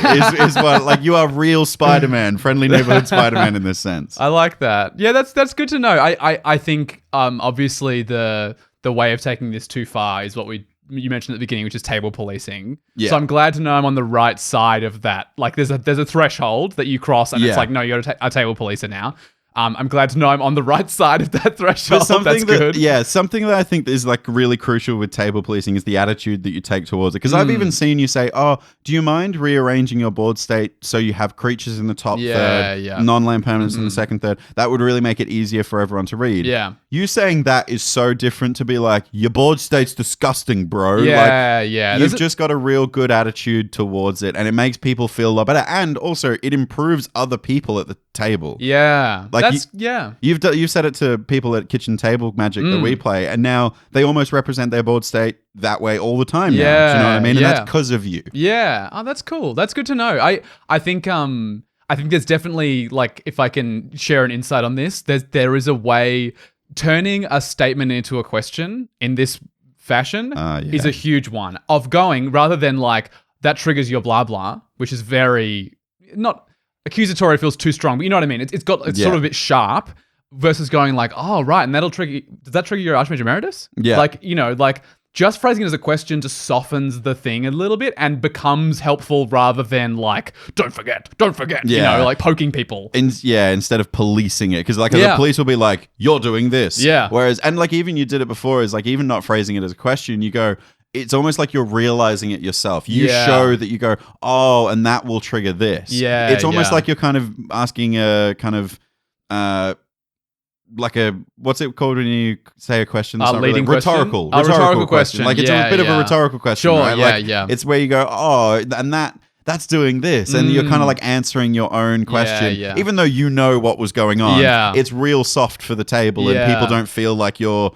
Is what, like, you are real Spider-Man, friendly neighborhood Spider-Man in this sense. I like that. Yeah, that's good to know. I think obviously the way of taking this too far is what you mentioned at the beginning, which is table policing. So I'm glad to know I'm on the right side of that. Like there's a threshold that you cross, and it's like, no, you're a table policer now. I'm glad to know I'm on the right side of that threshold. That's good. Yeah, something that I think is like really crucial with table policing is the attitude that you take towards it. Because I've even seen you say, oh, do you mind rearranging your board state so you have creatures in the top third, non-land permanents in the second third? That would really make it easier for everyone to read. Yeah. You saying that is so different to be like, your board state's disgusting, bro. Yeah. You've just got a real good attitude towards it, and it makes people feel a lot better. And also, it improves other people at the table. Yeah. Like, you've said it to people at Kitchen Table Magic that we play, and now they almost represent their board state that way all the time. Now, do you know what I mean? And that's because of you. Yeah. Oh, that's cool. That's good to know. I think there's definitely, like, if I can share an insight on this, there is a way turning a statement into a question in this fashion is a huge one of going, rather than like that triggers your blah blah, which is very not. Accusatory feels too strong, but you know what I mean? It's sort of a bit sharp versus going like, oh, right, and does that trigger your Archmage Emeritus? Yeah. Like, you know, like just phrasing it as a question just softens the thing a little bit and becomes helpful rather than like, don't forget, you know, like poking people. Instead of policing it. Because like the police will be like, you're doing this. Yeah. Whereas, and like even you did it before, is like even not phrasing it as a question, you go, it's almost like you're realizing it yourself. You Yeah. show that you go, oh, and that will trigger this. Yeah, It's almost yeah. like you're kind of asking a kind of like a, what's it called when you say a question? That's not leading really, question? rhetorical. A rhetorical question. Like it's Yeah, a bit of yeah. a rhetorical question, Sure, right? yeah, Like, yeah. it's where you go, oh, and that's doing this. And you're kind of like answering your own question. yeah. Even though you know what was going on. Yeah. It's real soft for the table and Yeah. people don't feel like you're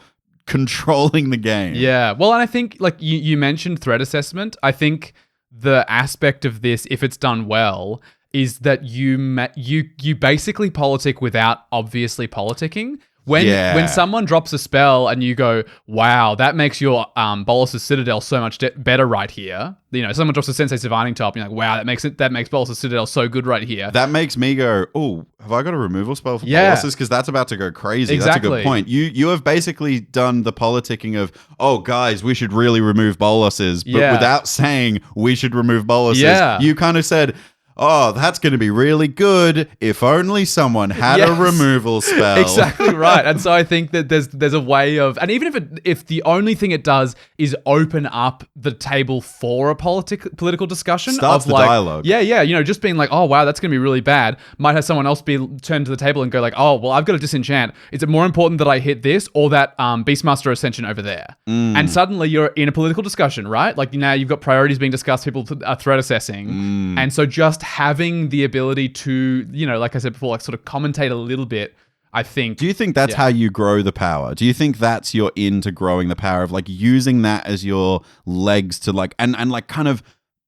controlling the game. Yeah. Well, and I think like you mentioned threat assessment. I think the aspect of this, if it's done well, is that you basically politic without obviously politicking. When someone drops a spell and you go, wow, that makes your Bolas's Citadel so much better right here. You know, someone drops a Sensei Divining Top, and you're like, wow, that makes Bolas's Citadel so good right here. That makes me go, oh, have I got a removal spell for Yeah. Bolas's? Because that's about to go crazy. Exactly. That's a good point. You have basically done the politicking of, oh, guys, we should really remove Bolas's, but Yeah. without saying we should remove Bolas's. Yeah. You kind of said, oh, that's going to be really good if only someone had Yes. a removal spell. Exactly right. And so I think that there's a way of, and even if the only thing it does is open up the table for a political discussion, Starts of the like, dialogue. Yeah, you know, just being like, oh wow, that's going to be really bad. Might have someone else be turned to the table and go like, oh well, I've got to disenchant. Is it more important that I hit this or that Beastmaster Ascension over there? And suddenly you're in a political discussion, right? Like now you've got priorities being discussed, people are threat assessing, and so just having the ability to, you know, like I said before, like sort of commentate a little bit, I think. Do you think that's how you grow the power? Do you think that's your into growing the power of like using that as your legs to like, and like kind of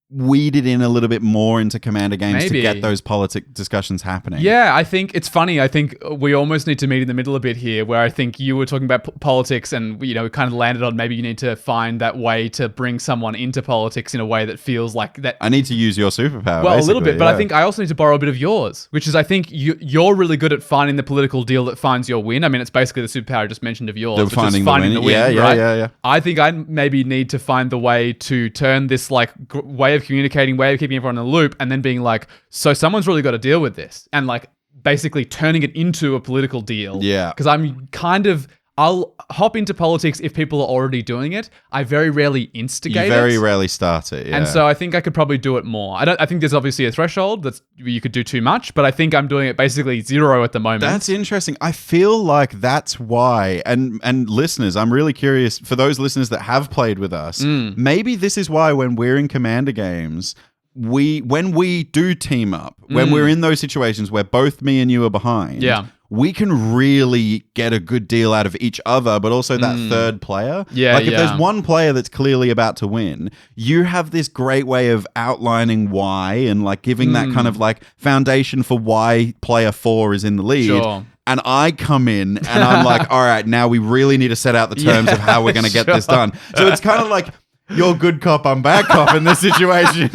weed it in a little bit more into Commander games to get those politic discussions happening? Yeah, I think it's funny. I think we almost need to meet in the middle a bit here, where I think you were talking about politics and, you know, we kind of landed on maybe you need to find that way to bring someone into politics in a way that feels like that. I need to use your superpower. Well, a little bit, but yeah. I think I also need to borrow a bit of yours, which is I think you're really good at finding the political deal that finds your win. I mean, it's basically the superpower I just mentioned of yours, which is finding the win, right? Yeah. I think I maybe need to find the way to turn this like way of communicating, way of keeping everyone in the loop, and then being like, so someone's really got to deal with this, and like basically turning it into a political deal. Yeah. Because I'm kind of, I'll hop into politics if people are already doing it. I very rarely instigate You very rarely start it, yeah. And so I think I could probably do it more. I think there's obviously a threshold that's you could do too much, but I think I'm doing it basically 0 at the moment. That's interesting. I feel like that's why, and listeners, I'm really curious, for those listeners that have played with us, maybe this is why when we're in Commander games, when we do team up, when we're in those situations where both me and you are behind, we can really get a good deal out of each other, but also that third player. Yeah, like if there's one player that's clearly about to win, you have this great way of outlining why and like giving that kind of like foundation for why player 4 is in the lead. Sure. And I come in and I'm like, all right, now we really need to set out the terms of how we're going to get this done. So it's kind of like, you're good cop, I'm bad cop in this situation.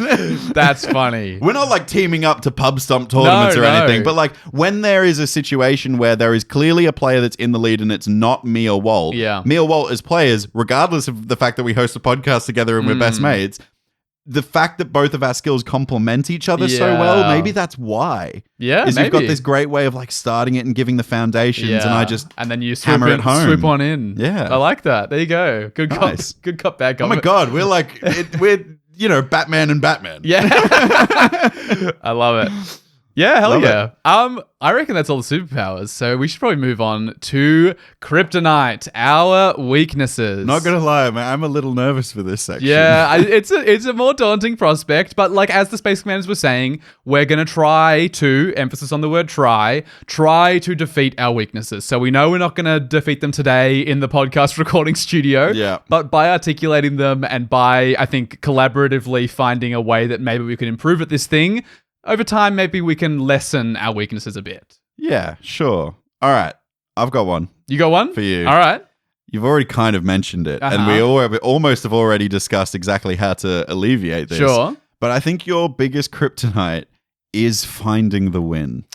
That's funny. We're not like teaming up to pub stomp tournaments or anything, but like when there is a situation where there is clearly a player that's in the lead and it's not me or Walt, me or Walt as players, regardless of the fact that we host a podcast together and we're best mates, the fact that both of our skills complement each other so well, maybe that's why. Yeah, is maybe. You've got this great way of like starting it and giving the foundations, and I just and then you hammer it home. swoop on in. Yeah, I like that. There you go. Good nice. cop, good cop, bad cop. Oh my god, we're like we're Batman and Batman. Yeah, I love it. Yeah, hell Love yeah. I reckon that's all the superpowers. So we should probably move on to Kryptonite, our weaknesses. Not gonna lie, man, I'm a little nervous for this section. Yeah, it's a more daunting prospect, but like as the Space Commanders were saying, we're gonna try to, emphasis on the word try to defeat our weaknesses. So we know we're not gonna defeat them today in the podcast recording studio. Yeah. But by articulating them and by, I think, collaboratively finding a way that maybe we can improve at this thing, over time, maybe we can lessen our weaknesses a bit. Yeah, sure. All right, I've got one. You got one? For you. All right. You've already kind of mentioned it, and we almost have already discussed exactly how to alleviate this. Sure. But I think your biggest kryptonite is finding the win.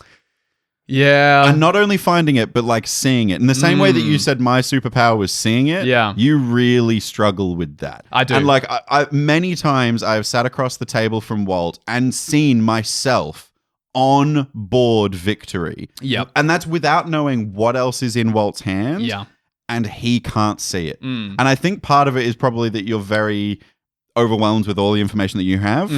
Yeah. And not only finding it, but like seeing it. In the same way that you said my superpower was seeing it, you really struggle with that. I do. And like I many times I've sat across the table from Walt and seen myself on board victory. Yep. And that's without knowing what else is in Walt's hand. Yeah. and he can't see it. And I think part of it is probably that you're very overwhelmed with all the information that you have.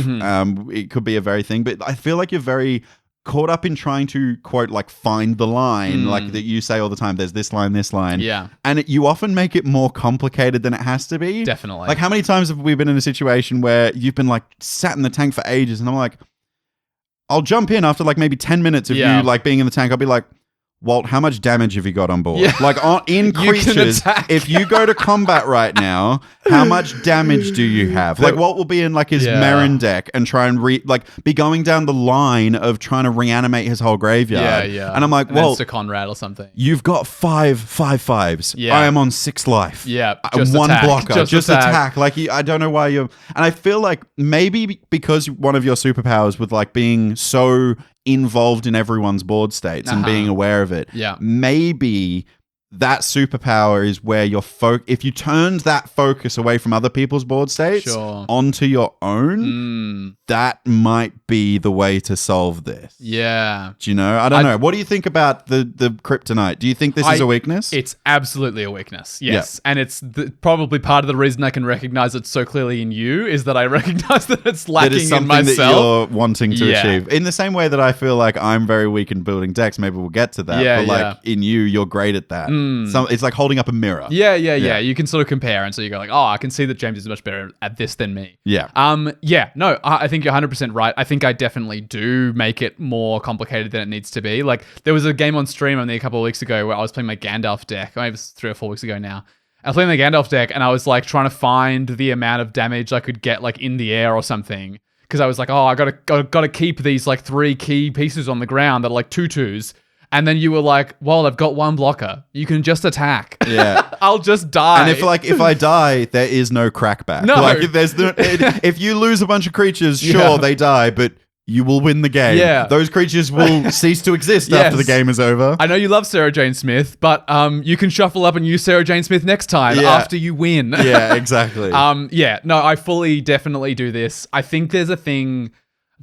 It could be a very thing, but I feel like you're very caught up in trying to, quote, like find the line, like that you say all the time, there's this line. Yeah. And you often make it more complicated than it has to be. Definitely. Like, how many times have we been in a situation where you've been like sat in the tank for ages and I'm like, I'll jump in after like maybe 10 minutes of you like being in the tank. I'll be like, Walt, how much damage have you got on board? Like in creatures, if you go to combat right now, how much damage do you have? Like Walt will be in like his Merrin deck and try and be going down the line of trying to reanimate his whole graveyard. And I'm like, Walt, to Conrad or something. You've got 5/5/5s. Yeah. I am on 6 life. Yeah, just one attack. blocker. Just attack. Like I don't know why you're. And I feel like maybe because one of your superpowers with like being so involved in everyone's board states and being aware of it. Yeah. Maybe that superpower is where your if you turned that focus away from other people's board states onto your own, that might be the way to solve this. Yeah. Do you know? I don't know. What do you think about the kryptonite? Do you think this is a weakness? It's absolutely a weakness. Yes. Yeah. And it's probably part of the reason I can recognize it so clearly in you is that I recognize that it's lacking in myself. That you're wanting to achieve. In the same way that I feel like I'm very weak in building decks, maybe we'll get to that. Yeah, but like in you, you're great at that. It's like holding up a mirror. Yeah. You can sort of compare, and so you go like, oh, I can see that James is much better at this than me. Yeah. No, I think you're 100% right. I think I definitely do make it more complicated than it needs to be. Like there was a game on stream only a couple of weeks ago where I was playing my Gandalf deck. Maybe it was 3 or 4 weeks ago now. I was playing the Gandalf deck, and I was like trying to find the amount of damage I could get like in the air or something. Because I was like, oh, I gotta keep these like 3 key pieces on the ground that are like 2/2s. And then you were like, well, I've got 1 blocker. You can just attack. Yeah. I'll just die. And if I die, there is no crackback. No. Like if you lose a bunch of creatures, sure, they die, but you will win the game. Yeah. Those creatures will cease to exist after the game is over. I know you love Sarah Jane Smith, but you can shuffle up and use Sarah Jane Smith next time after you win. Yeah, exactly. No, I fully definitely do this. I think there's a thing...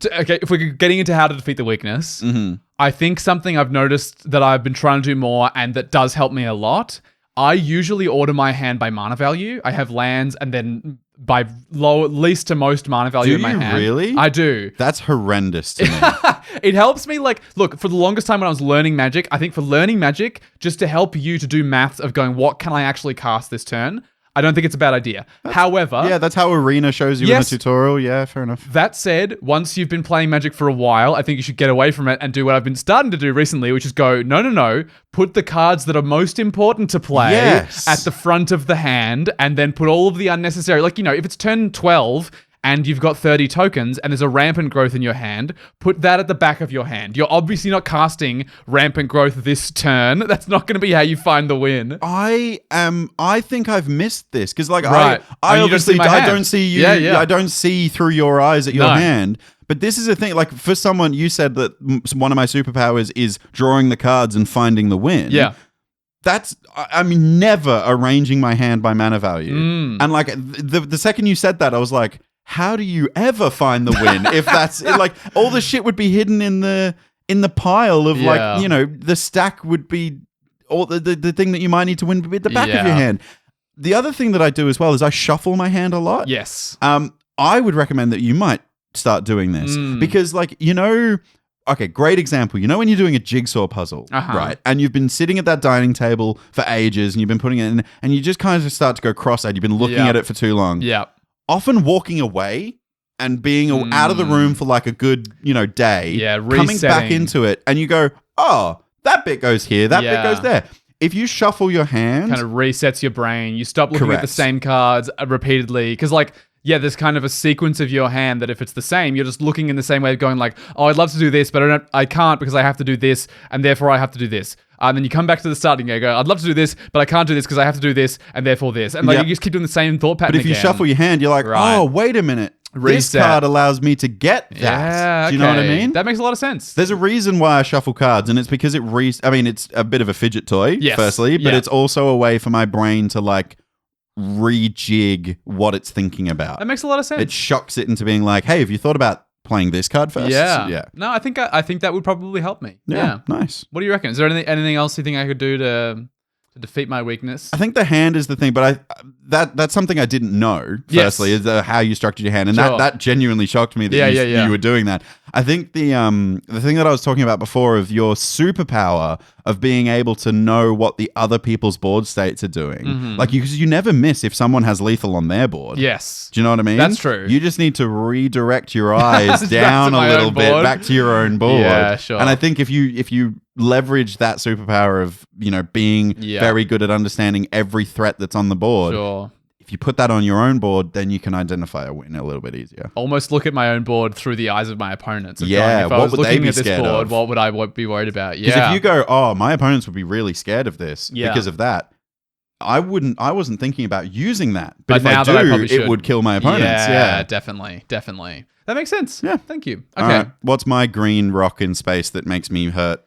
if we're getting into how to defeat the weakness... I think something I've noticed that I've been trying to do more and that does help me a lot, I usually order my hand by mana value. I have lands and then by least to most mana value in my hand. Do you really? I do. That's horrendous to me. It helps me look, for the longest time when I was learning Magic, I think for learning Magic, just to help you to do maths of going, what can I actually cast this turn? I don't think it's a bad idea. However... Yeah, that's how Arena shows you in the tutorial. Yeah, fair enough. That said, once you've been playing Magic for a while, I think you should get away from it and do what I've been starting to do recently, which is go, no. Put the cards that are most important to play at the front of the hand and then put all of the unnecessary... Like, if it's turn 12... and you've got 30 tokens and there's a rampant growth in your hand, put that at the back of your hand. You're obviously not casting rampant growth this turn. That's not going to be how you find the win. I think I've missed this because I obviously I don't see you. Yeah. I don't see through your eyes at your hand. But this is a thing, like for someone, you said that one of my superpowers is drawing the cards and finding the win. Yeah. I'm never arranging my hand by mana value. And like the second you said that, I was like, how do you ever find the win? If that's like all the shit would be hidden in the pile of the stack would be all the thing that you might need to win would be at the back of your hand. The other thing that I do as well is I shuffle my hand a lot. Yes. I would recommend that you might start doing this because okay, great example. When you're doing a jigsaw puzzle, right? And you've been sitting at that dining table for ages and you've been putting it in and you just kind of start to go cross-eyed. You've been looking at it for too long. Yeah. Often walking away and being out of the room for like a good, day. Yeah, coming back into it and you go, oh, that bit goes here, that bit goes there. If you shuffle your hand... kind of resets your brain. You stop looking at the same cards repeatedly. Because there's kind of a sequence of your hand that if it's the same, you're just looking in the same way going like, oh, I'd love to do this, but I can't because I have to do this and therefore I have to do this. And then you come back to the start and you go, I'd love to do this, but I can't do this because I have to do this and therefore this. And you just keep doing the same thought pattern. But if you shuffle your hand, you're like, oh, wait a minute. Reset. This card allows me to get that. Yeah, do you know what I mean? That makes a lot of sense. There's a reason why I shuffle cards, and it's because it's a bit of a fidget toy, firstly, but it's also a way for my brain to rejig what it's thinking about. That makes a lot of sense. It shocks it into being like, hey, have you thought about playing this card first? Yeah. No, I think that would probably help me. Yeah. Nice. What do you reckon? Is there anything else you think I could do to to defeat my weakness. I think the hand is the thing, but that's something I didn't know. Firstly, is how you structured your hand, and that genuinely shocked me that you were doing that. I think the thing that I was talking about before of your superpower of being able to know what the other people's board states are doing, like because you never miss if someone has lethal on their board. Yes, do you know what I mean? That's true. You just need to redirect your eyes down a little bit back to your own board. Yeah, sure. And I think if you leverage that superpower of being very good at understanding every threat that's on the board. Sure. If you put that on your own board, then you can identify a win a little bit easier. Almost look at my own board through the eyes of my opponents. If what I was would they looking be at this scared board, of? what would I be worried about? Because if you go, oh, my opponents would be really scared of this Yeah. because of that, I wasn't thinking about using that. But if now I that I do, probably should. it would kill my opponents. Yeah. Definitely. That makes sense. Yeah. Thank you. All Okay. right. What's my green rock in space that makes me hurt?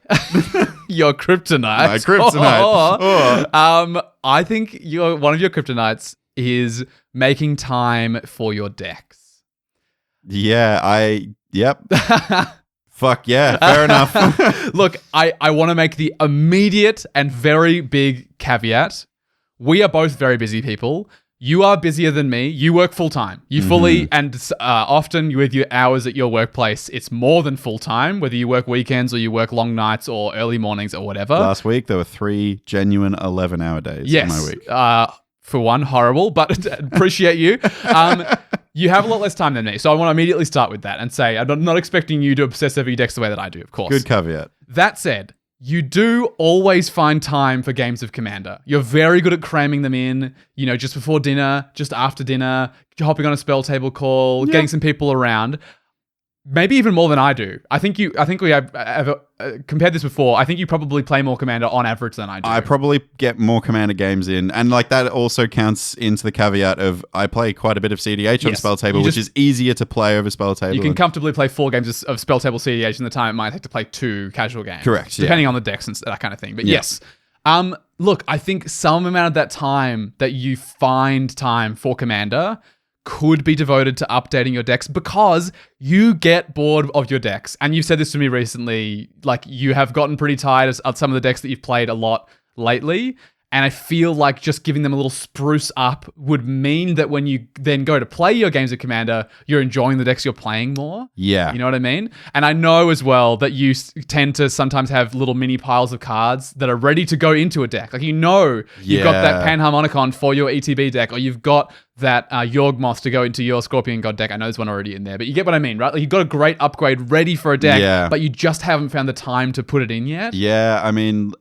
Your kryptonite. My kryptonite. I think one of your kryptonites is making time for your decks. Yeah, yep. Fuck yeah, fair enough. Look, I want to make the immediate and very big caveat. We are both very busy people. You are busier than me. You work full time. You fully, and often with your hours at your workplace, it's more than full time, whether you work weekends or you work long nights or early mornings or whatever. Last week, there were 3 genuine 11-hour days in my week. For one, horrible, but appreciate you. You have a lot less time than me, so I want to immediately start with that and say I'm not expecting you to obsess over your decks the way that I do, of course. Good caveat. That said, you do always find time for games of Commander. You're very good at cramming them in, just before dinner, just after dinner, hopping on a spell table call, getting some people around. Maybe even more than I do. I think we have compared this before. I think you probably play more Commander on average than I do. I probably get more Commander games in. And that also counts into the caveat of I play quite a bit of CDH on Spell Table, which is easier to play over Spell Table. You can comfortably play 4 games of Spell Table CDH in the time it might take to play 2 casual games. Correct. Depending on the decks and that kind of thing. But yes. Look, I think some amount of that time that you find time for Commander could be devoted to updating your decks because you get bored of your decks. And you've said this to me recently, like you have gotten pretty tired of some of the decks that you've played a lot lately. And I feel like just giving them a little spruce up would mean that when you then go to play your games of Commander, you're enjoying the decks you're playing more. Yeah. You know what I mean? And I know as well that you tend to sometimes have little mini piles of cards that are ready to go into a deck. Like, you've got that Panharmonicon for your ETB deck, or you've got that Yorgmoth to go into your Scorpion God deck. I know there's one already in there, but you get what I mean, right? Like, you've got a great upgrade ready for a deck, but you just haven't found the time to put it in yet. Yeah, I mean...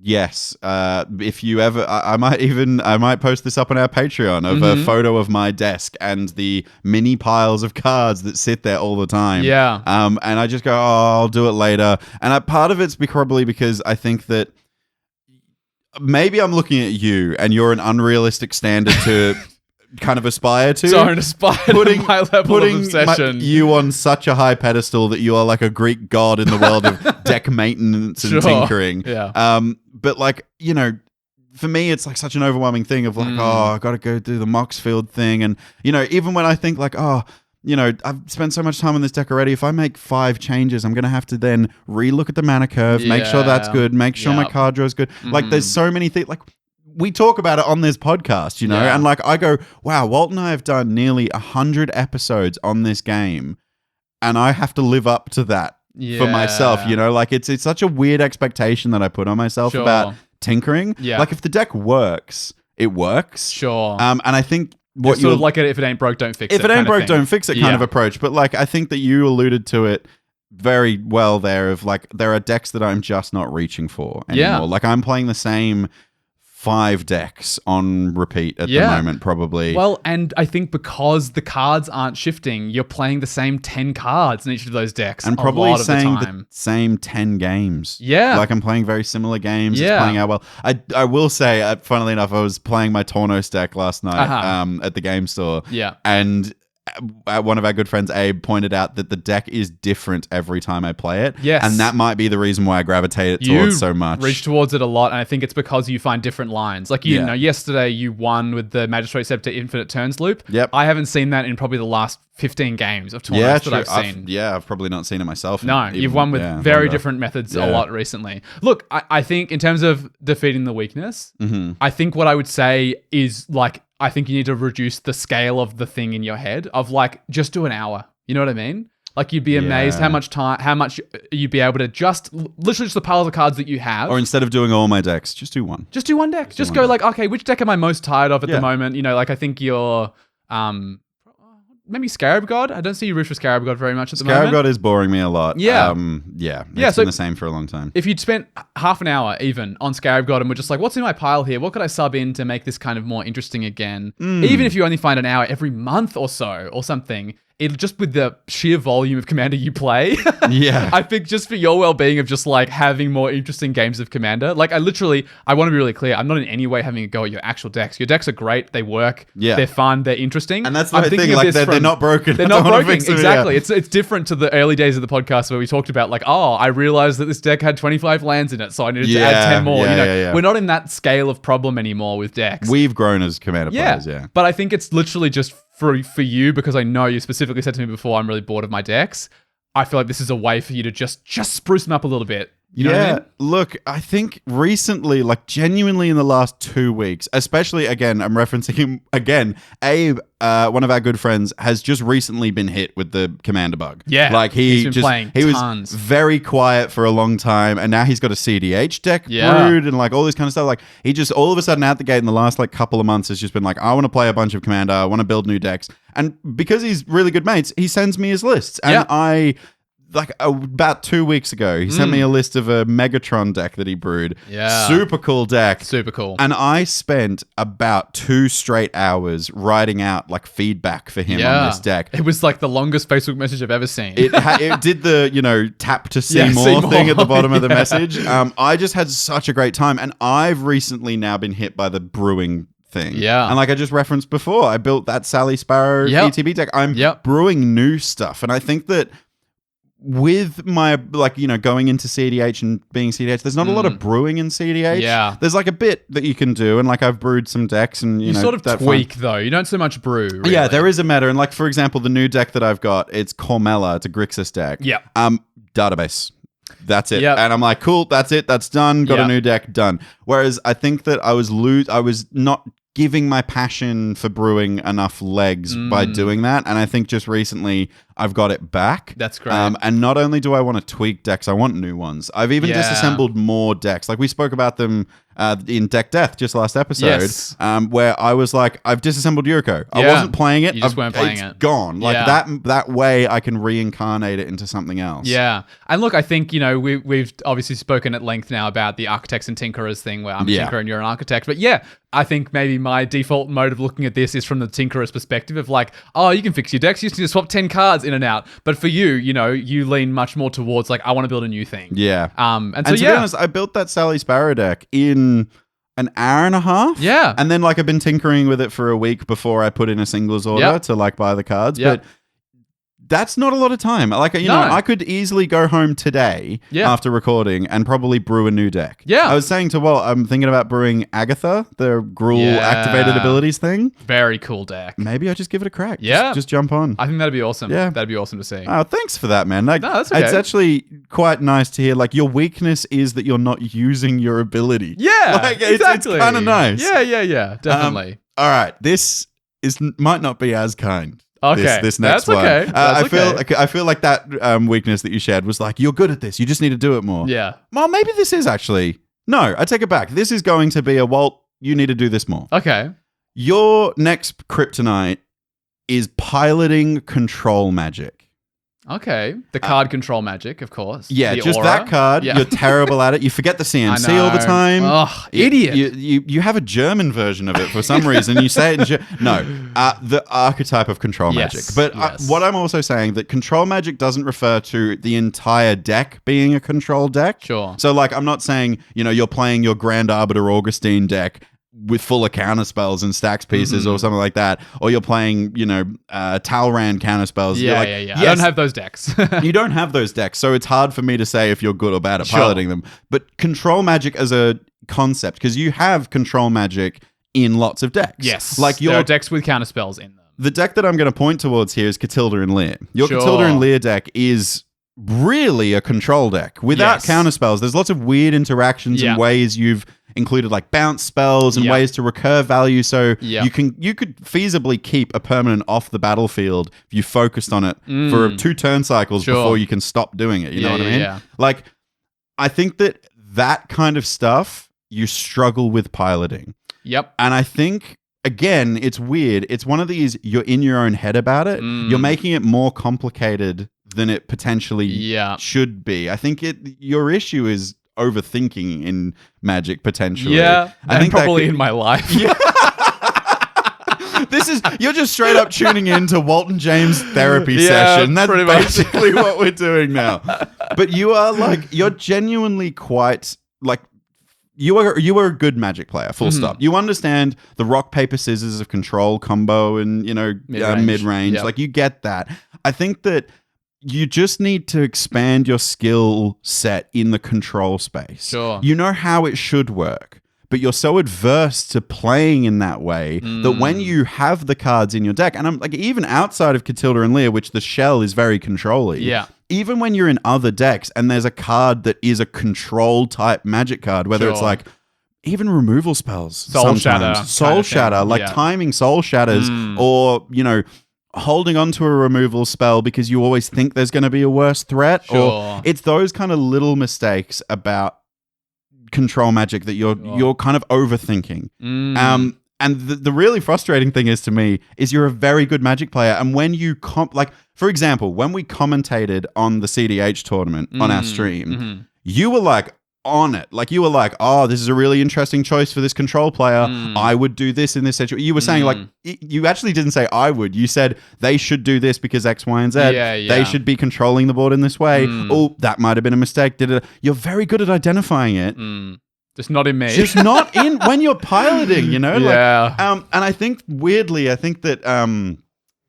Yes, if you ever, I might post this up on our Patreon of a photo of my desk and the mini piles of cards that sit there all the time. Yeah. And I just go, oh, I'll do it later. And part of it's probably because I think that maybe I'm looking at you and you're an unrealistic standard to kind of aspire to. Don't aspire to my level of obsession. You on such a high pedestal that you are like a Greek god in the world of deck maintenance and tinkering. Yeah. But like, for me, it's like such an overwhelming thing of like, I got to go do the Moxfield thing. And, even when I think like, I've spent so much time on this deck already. If I make 5 changes, I'm going to have to then relook at the mana curve, make sure that's good, make sure my card draw is good. Like, there's so many things. Like, we talk about it on this podcast, and like I go, wow, Walt and I have done nearly 100 episodes on this game, and I have to live up to that for myself, like it's such a weird expectation that I put on myself about tinkering. Yeah. Like, if the deck works, it works. Sure. And I think what sort of like if it ain't broke, don't fix it. If it ain't broke, don't fix it kind of approach. But like, I think that you alluded to it very well there of like, there are decks that I'm just not reaching for anymore. Yeah. Like, I'm playing the same 5 decks on repeat at the moment, probably. Well, and I think because the cards aren't shifting, you're playing the same 10 cards in each of those decks, and probably a lot saying of the time. The same 10 games. Yeah, like I'm playing very similar games. It's playing out well. I will say, funnily enough, I was playing my Tornos deck last night at the game store. Yeah, and one of our good friends, Abe, pointed out that the deck is different every time I play it. Yes. And that might be the reason why I gravitate towards so much. You reach towards it a lot, and I think it's because you find different lines. Like, you know, yesterday you won with the Magistrate Scepter Infinite Turns loop. Yep. I haven't seen that in probably the last 15 games of tournaments that I've seen. I've probably not seen it myself. No, you've won with very different methods a lot recently. Look, I think in terms of defeating the weakness, I think what I would say is, like, I think you need to reduce the scale of the thing in your head of, like, just do an hour. You know what I mean? Like, you'd be amazed how much you'd be able to literally just the piles of cards that you have. Or instead of doing all my decks, just do one. Just do one deck. Just go like, okay, which deck am I most tired of at the moment? You know, like, I think you're, maybe Scarab God. I don't see you root for Scarab God very much at the moment. Scarab God is boring me a lot. Yeah. It's been the same for a long time. If you'd spent half an hour even on Scarab God and we're just like, what's in my pile here? What could I sub in to make this kind of more interesting again? Even if you only find an hour every month or so or something, it just with the sheer volume of Commander you play. I think just for your well-being of just like having more interesting games of Commander. Like I want to be really clear. I'm not in any way having a go at your actual decks. Your decks are great. They work. They're fun. They're interesting. And that's the thing. Like they're not broken. They're not broken. Exactly. It's different to the early days of the podcast where we talked about like, oh, I realized that this deck had 25 lands in it, so I needed to add 10 more. We're not in that scale of problem anymore with decks. We've grown as Commander players. Yeah. But I think it's literally just for you, because I know you specifically said to me before, I'm really bored of my decks. I feel like this is a way for you to just spruce them up a little bit. You know what I mean? Look, I think recently, like genuinely in the last 2 weeks, especially again, I'm referencing him again, Abe, one of our good friends, has just recently been hit with the Commander bug. Yeah. Like he was very quiet for a long time, and now he's got a CDH deck brewed and like all this kind of stuff. Like he just all of a sudden out the gate in the last like couple of months has just been like, I want to play a bunch of Commander, I want to build new decks. And because he's really good mates, he sends me his lists. And about 2 weeks ago, he sent me a list of a Megatron deck that he brewed. Yeah. Super cool deck. Super cool. And I spent about 2 straight hours writing out like feedback for him on this deck. It was like the longest Facebook message I've ever seen. It did the, tap to see more thing at the bottom of the message. I just had such a great time. And I've recently now been hit by the brewing thing. Yeah. And like I just referenced before, I built that Sally Sparrow ETB deck. I'm brewing new stuff. And I think that with my, going into CDH and being CDH, there's not a lot of brewing in CDH. Yeah. There's like a bit that you can do, and like I've brewed some decks and, you know. sort of tweak though. You don't so much brew, really. Yeah, there is a meta. And like, for example, the new deck that I've got, it's Cormella. It's a Grixis deck. Yeah. Database. That's it. Yep. And I'm like, cool, that's it. That's done. Got a new deck, done. Whereas I think that I was not giving my passion for brewing enough legs by doing that. And I think just recently I've got it back. That's great. And not only do I want to tweak decks, I want new ones. I've even disassembled more decks. Like we spoke about them in Deck Death just last episode, where I was like, I've disassembled Yuriko. I wasn't playing it. You just weren't playing it. It's gone. Like that way I can reincarnate it into something else. Yeah. And look, I think, we've obviously spoken at length now about the Architects and Tinkerers thing where I'm a Tinkerer and you're an Architect. But I think maybe my default mode of looking at this is from the Tinkerer's perspective of like, oh, you can fix your decks. You just need to swap 10 cards in and out. But for you, you lean much more towards like, I want to build a new thing. Yeah. And to be honest, I built that Sally Sparrow deck in an hour and a half. Yeah. And then like I've been tinkering with it for a week before I put in a singles order to like buy the cards. But that's not a lot of time. Like, I could easily go home today after recording and probably brew a new deck. Yeah. I was saying to Walt, I'm thinking about brewing Agatha, the Gruul activated abilities thing. Very cool deck. Maybe I just give it a crack. Yeah. Just jump on. I think that'd be awesome. Yeah. That'd be awesome to see. Oh, thanks for that, man. Like, no, that's okay. It's actually quite nice to hear, like, your weakness is that you're not using your ability. Yeah. Like, exactly. It's kind of nice. Yeah. Definitely. All right. This might not be as kind. Okay, this next one. Okay. I feel like that weakness that you shared was like, you're good at this. You just need to do it more. Yeah. Well, maybe this is actually... No, I take it back. This is going to be a Walt, you need to do this more. Okay. Your next Kryptonite is piloting control magic. Okay. The card control magic, of course. Yeah, the just aura. that card. Yeah. You're terrible at it. You forget the CMC all the time. Oh, idiot. You have a German version of it for some reason. You say it in German. No, the archetype of control magic. But what I'm also saying, that control magic doesn't refer to the entire deck being a control deck. Sure. So like, I'm not saying, you're playing your Grand Arbiter Augustine deck with fuller counter spells and stacks pieces or something like that, or you're playing, Talran counter spells. Yeah. Yes, I don't have those decks. you don't have those decks, so it's hard for me to say if you're good or bad at piloting them. But control magic as a concept, because you have control magic in lots of decks. Yes. Like there are decks with counter spells in them. The deck that I'm going to point towards here is Catilda and Lear. Your Sure. Catilda and Lear deck is really a control deck without counter spells. There's lots of weird interactions and ways you've included like bounce spells and ways to recur value, so you could feasibly keep a permanent off the battlefield if you focused on it for 2 turn cycles before you can stop doing it. You know what I mean? Yeah. Like, I think that kind of stuff you struggle with piloting. Yep. And I think, again, it's weird. It's one of these, you're in your own head about it. You're making it more complicated than it potentially should be. I think your issue is overthinking in Magic, potentially. Yeah, I think probably in my life. You're just straight up tuning in to Walt and James therapy session. That's basically what we're doing now. But you're genuinely quite like, you are a good Magic player, full stop. You understand the rock, paper, scissors of control combo and, mid-range. Yep. Like, you get that. I think that you just need to expand your skill set in the control space. Sure. You know how it should work, but you're so adverse to playing in that way that when you have the cards in your deck, and I'm like, even outside of Catilda and Lear, which the shell is very control-y, even when you're in other decks and there's a card that is a control type Magic card, whether it's like even removal spells, Soul Shatter, like timing Soul Shatters, or, holding on to a removal spell because you always think there's going to be a worse threat. Or it's those kind of little mistakes about control Magic that you're kind of overthinking. And the really frustrating thing is, to me, is you're a very good Magic player, and when you for example, when we commentated on the CDH tournament on our stream, you were like on it. Like, you were like, oh, this is a really interesting choice for this control player. I would do this in this situation. You were saying, like, you actually didn't say I would. You said they should do this because X, Y, and Z. They should be controlling the board in this way. Oh, that might have been a mistake. You're very good at identifying it. Just not in me. Just not in when you're piloting, Yeah. And I think, weirdly, that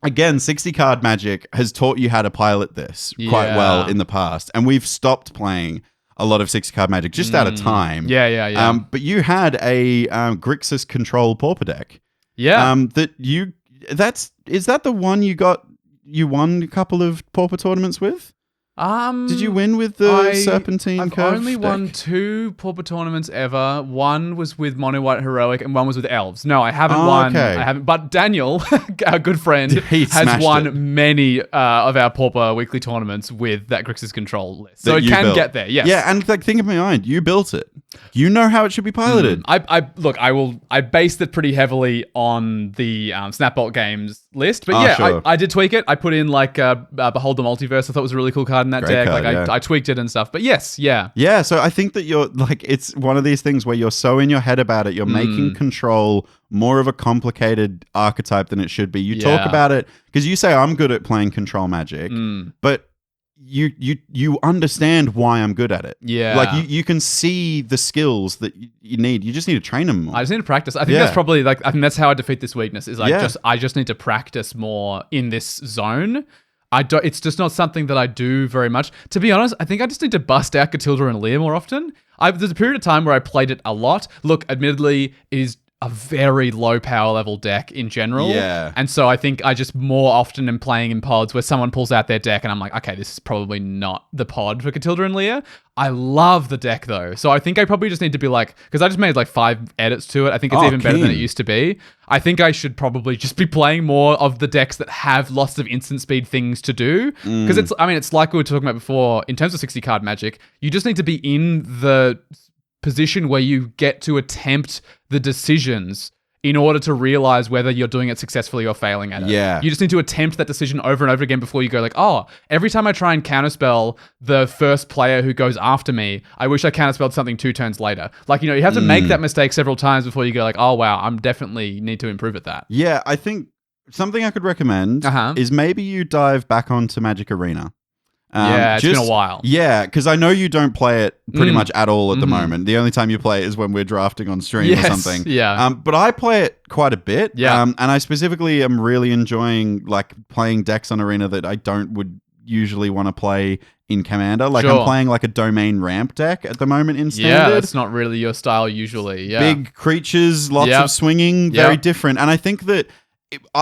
again, 60 card Magic has taught you how to pilot this quite well in the past, and we've stopped playing a lot of 60 card Magic just out of time. Yeah. But you had a Grixis control pauper deck. Yeah. Is that the one you won a couple of pauper tournaments with? Did you win with the Serpentine I've Curve only deck? won 2 pauper tournaments ever. One was with Mono White Heroic, and one was with Elves. No, I haven't won. Okay. I haven't. But Daniel, our good friend, He has smashed won it. many of our pauper weekly tournaments with that Grixis control list. So it can built. get there. Yes. Yeah, and think of my mind. You built it. You know how it should be piloted. I based it pretty heavily on the Snapbolt Games list, but sure. I did tweak it. I put in like Behold the Multiverse. I thought was a really cool card in that Great deck. card, I tweaked it and stuff. But yes, yeah. Yeah, so I think that you're like, it's one of these things where you're so in your head about it, you're making control more of a complicated archetype than it should be. You talk about it because you say I'm good at playing control Magic, but you understand why I'm good at it. Yeah. Like you can see the skills that you need. You just need to train them more. I just need to practice. I think that's probably I think that's how I defeat this weakness is I just need to practice more in this zone. It's just not something that I do very much. To be honest, I think I just need to bust out Catilda and Lear more often. There's a period of time where I played it a lot. Look, admittedly, it is a very low power level deck in general. Yeah. And so I think I just more often am playing in pods where someone pulls out their deck and I'm like, okay, this is probably not the pod for Catilda and Lear. I love the deck though. So I think I probably just need to be like, because I just made like 5 edits to it. I think it's even better than it used to be. I think I should probably just be playing more of the decks that have lots of instant speed things to do. Because it's like we were talking about before, in terms of 60 card Magic, you just need to be in the position where you get to attempt the decisions in order to realize whether you're doing it successfully or failing at it. Yeah. You just need to attempt that decision over and over again before you go like, oh, every time I try and counterspell the first player who goes after me, I wish I counterspelled something 2 turns later. Like, you have to make that mistake several times before you go like, oh, wow, I'm definitely need to improve at that. Yeah, I think something I could recommend is maybe you dive back onto Magic Arena. It's been a while. Yeah, because I know you don't play it pretty much at all at the moment. The only time you play it is when we're drafting on stream or something. Yeah. But I play it quite a bit. Yeah. And I specifically am really enjoying like playing decks on Arena that I would usually want to play in Commander. Like I'm playing like a domain ramp deck at the moment in Standard. Yeah, that's not really your style usually. Yeah. Big creatures, lots of swinging, very different. And I think that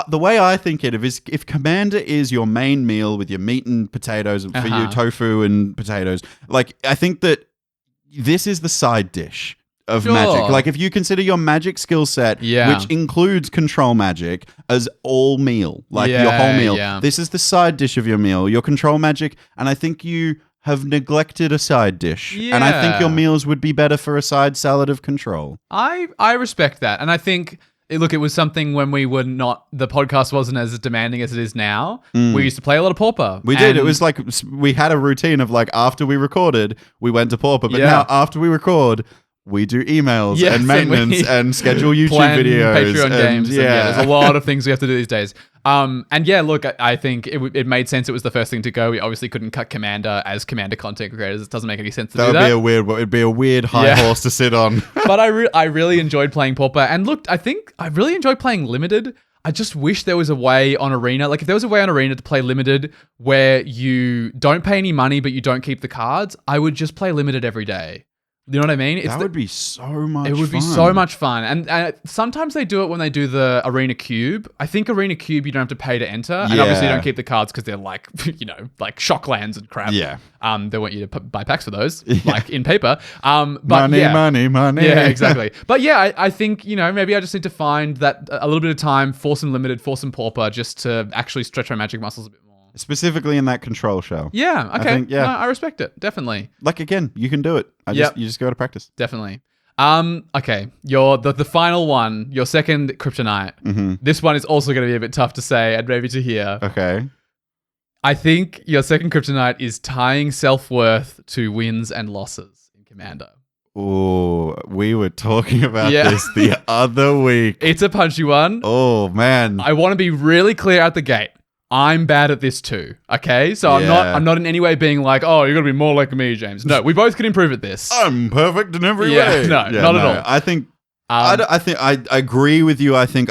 the way I think it is, if Commander is your main meal with your meat and potatoes, for you tofu and potatoes, like I think that this is the side dish of Magic. Like if you consider your Magic skill set, which includes control Magic, as all meal, like your whole meal, this is the side dish of your meal, your control Magic, and I think you have neglected a side dish. And I think your meals would be better for a side salad of control. I respect that. And I think... Look, it was something when we were not, the podcast wasn't as demanding as it is now. We used to play a lot of Pauper. We did. It was like, we had a routine of like, after we recorded, we went to Pauper. But now, after we record, we do emails and maintenance and schedule YouTube videos. Patreon games. There's a lot of things we have to do these days. And yeah, look, I think it made sense. It was the first thing to go. We obviously couldn't cut Commander as Commander content creators. It doesn't make any sense to do that. It'd be a weird high horse to sit on. But I really enjoyed playing Pauper. And look, I think I really enjoyed playing Limited. I just wish there was a way on Arena, like if there was a way on Arena to play Limited where you don't pay any money, but you don't keep the cards, I would just play Limited every day. You know what I mean? That would be so much fun. It would be so much fun. And sometimes they do it when they do the Arena Cube. I think Arena Cube, you don't have to pay to enter. And obviously you don't keep the cards because they're like, like shock lands and crap. Yeah. They want you to buy packs for those, like in paper. But money. Yeah, exactly. But yeah, I think, maybe I just need to find that a little bit of time, force some Limited, force some Pauper, just to actually stretch my Magic muscles a bit more. Specifically in that control show. Yeah, okay. No, I respect it. Definitely. Like, again, you can do it. You just go to practice. Definitely. Okay. The final one, your second Kryptonite. Mm-hmm. This one is also going to be a bit tough to say and maybe to hear. Okay. I think your second Kryptonite is tying self-worth to wins and losses in Commander. Oh, we were talking about this the other week. It's a punchy one. Oh, man. I want to be really clear at the gate. I'm bad at this too, okay? So I'm not in any way being like, oh, you're going to be more like me, James. No, we both can improve at this. I'm perfect in every way. No, not at all. I think I agree with you. I think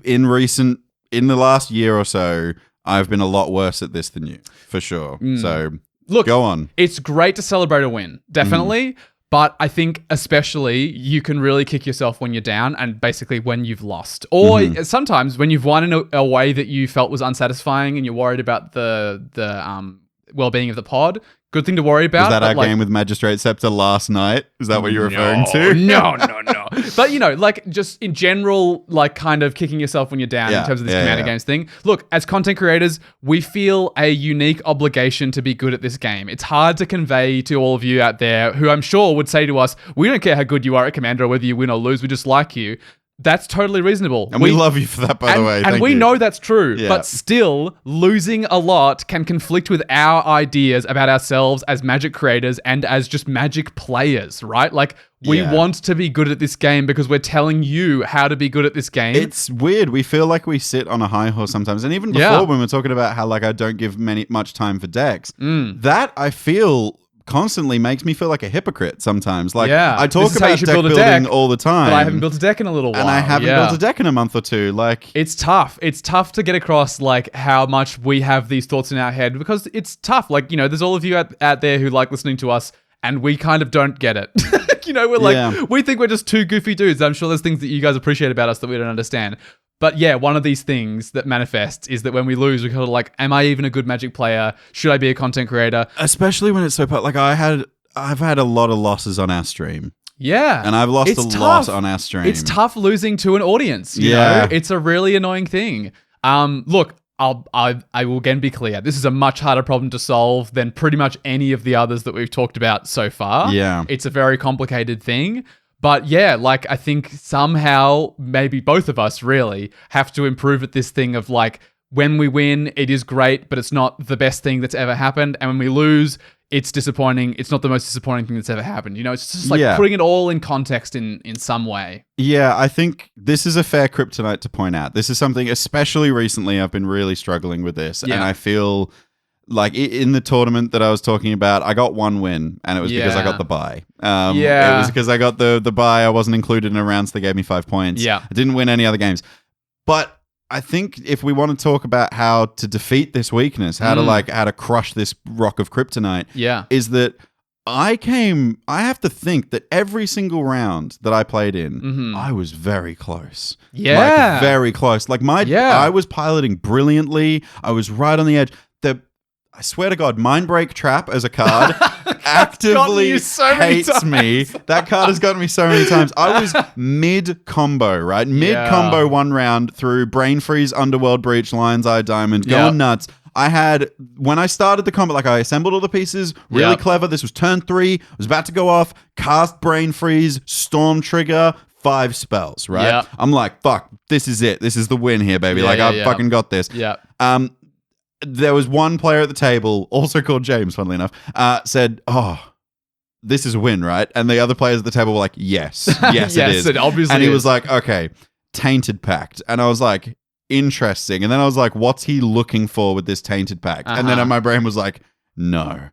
in the last year or so, I've been a lot worse at this than you, for sure. So look, go on. It's great to celebrate a win, definitely. But I think especially you can really kick yourself when you're down and basically when you've lost. Or sometimes when you've won in a way that you felt was unsatisfying and you're worried about the well-being of the pod. Good thing to worry about. Was that our game with Magistrate Scepter last night? Is that what you're referring to? No. But, just in general, kind of kicking yourself when you're down in terms of this Commander Games thing. Look, as content creators, we feel a unique obligation to be good at this game. It's hard to convey to all of you out there who I'm sure would say to us, we don't care how good you are at Commander or whether you win or lose, we just like you. That's totally reasonable. And we love you for that, by the way. And we know that's true. Yeah. But still, losing a lot can conflict with our ideas about ourselves as Magic creators and as just Magic players, right? Like, we want to be good at this game because we're telling you how to be good at this game. It's weird. We feel like we sit on a high horse sometimes. And even before, when we're talking about how, I don't give much time for decks, that I feel constantly makes me feel like a hypocrite sometimes. I talk about deck building all the time, but I haven't built a deck in a little while, and I haven't built a deck in a month or two. It's tough. It's tough to get across how much we have these thoughts in our head because it's tough. There's all of you out there who like listening to us, and we kind of don't get it. We think we're just two goofy dudes. I'm sure there's things that you guys appreciate about us that we don't understand. But yeah, one of these things that manifests is that when we lose, we're kind of am I even a good Magic player? Should I be a content creator? Especially when it's so I've had a lot of losses on our stream. Yeah. And I've lost a lot on our stream. It's tough losing to an audience, you know? It's a really annoying thing. Look, I will again be clear. This is a much harder problem to solve than pretty much any of the others that we've talked about so far. Yeah. It's a very complicated thing. But yeah, I think somehow maybe both of us really have to improve at this thing of when we win, it is great, but it's not the best thing that's ever happened. And when we lose, it's disappointing. It's not the most disappointing thing that's ever happened. It's just putting it all in context in some way. Yeah, I think this is a fair Kryptonite to point out. This is something, especially recently, I've been really struggling with this. And I feel like in the tournament that I was talking about, I got one win, and it was because I got the bye. It was because I got the bye. I wasn't included in a round, so they gave me 5 points. Yeah. I didn't win any other games. But I think if we want to talk about how to defeat this weakness, how to crush this rock of kryptonite, is that I have to think that every single round that I played in, I was very close. Yeah. Like, very close. Like, I was piloting brilliantly. I was right on the edge. I swear to God, Mindbreak Trap as a card actively hates me. That card has gotten me so many times. I was mid-combo, right? Mid-combo one round through Brain Freeze, Underworld Breach, Lion's Eye Diamond, going nuts. When I started the combat, like I assembled all the pieces, really clever. This was turn 3, I was about to go off, cast Brain Freeze, Storm Trigger, 5 spells, right? Yep. I'm like, fuck, this is it. This is the win here, baby. I've fucking got this. Yeah. There was one player at the table, also called James, funnily enough, said, oh, this is a win, right? And the other players at the table were like, yes, yes, it is. It obviously and he is. was like, okay, Tainted Pact. And I was like, interesting. And then I was like, what's he looking for with this Tainted Pact? And then my brain was like, no.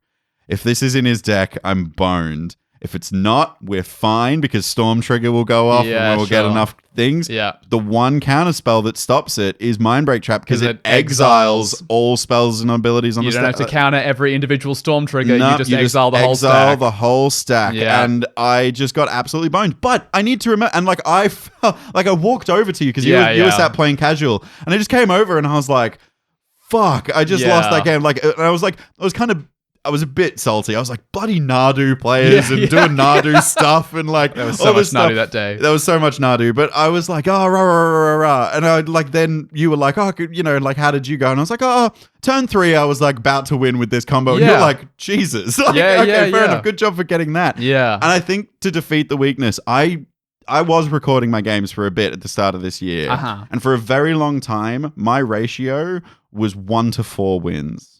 If this is in his deck, I'm boned. If it's not, we're fine because Storm Trigger will go off and we'll get enough things. Yeah. The one counter spell that stops it is Mindbreak Trap because it exiles all spells and abilities on the stack. You don't have to counter every individual Storm Trigger. No, you just exile the whole stack. Exile the whole stack. Yeah. And I just got absolutely boned. But I need to remember, and like I walked over to you because you were sat playing casual, and I just came over and I was like, fuck, I just lost that game. Like, and I was a bit salty. I was like, bloody Nadu players and doing Nadu stuff and like there was so much Nadu that day. There was so much Nadu, but I was like, oh, rah, rah, rah, rah. And I like then you were like, oh, you know, like how did you go? And I was like, oh, turn 3, I was like about to win with this combo. And you're like, Jesus. Like, okay, fair enough. Good job for getting that. Yeah. And I think to defeat the weakness, I was recording my games for a bit at the start of this year, and for a very long time, my ratio was 1 to 4 wins.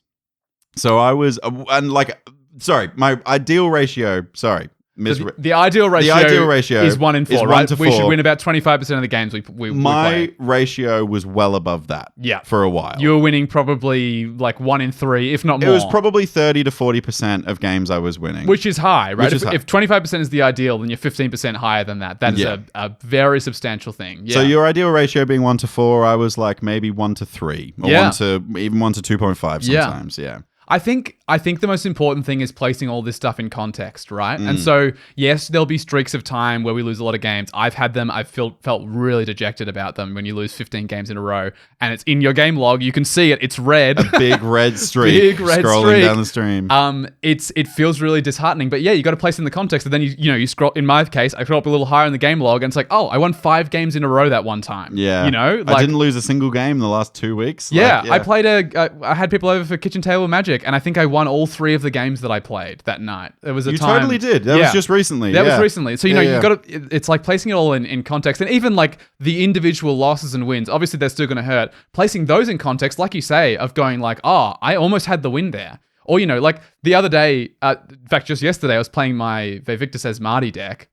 So I was, my ideal ratio, the ideal ratio is 1 in 4, right? We should win about 25% of the games we play. My ratio was well above that for a while. You were winning probably like 1 in 3, if not more. It was probably 30 to 40% of games I was winning. Which is high, right? If 25% is the ideal, then you're 15% higher than that. That is a very substantial thing. Yeah. So your ideal ratio being 1 to 4, I was like maybe 1 to 3 or 1 to 2.5 sometimes. Yeah. I think the most important thing is placing all this stuff in context, right? And so, yes, there'll be streaks of time where we lose a lot of games. I've had them. I've felt really dejected about them when you lose 15 games in a row. And it's in your game log. You can see it. It's red. A big red streak scrolling down the stream. It feels really disheartening. But yeah, you got to place it in the context. And then, you scroll, in my case, I scroll up a little higher in the game log and it's like, oh, I won 5 games in a row that one time. Yeah. You know? I didn't lose a single game in the last 2 weeks. Yeah. I played I had people over for Kitchen Table Magic and I think I won all 3 of the games that I played that night. There was a time. You totally did. That was just recently. That was recently. So, you got to, it's like placing it all in context. And even like the individual losses and wins, obviously they're still going to hurt. Placing those in context, like you say, of going like, oh, I almost had the win there. Or, like the other day, in fact, just yesterday, I was playing my Victor Says Marty deck.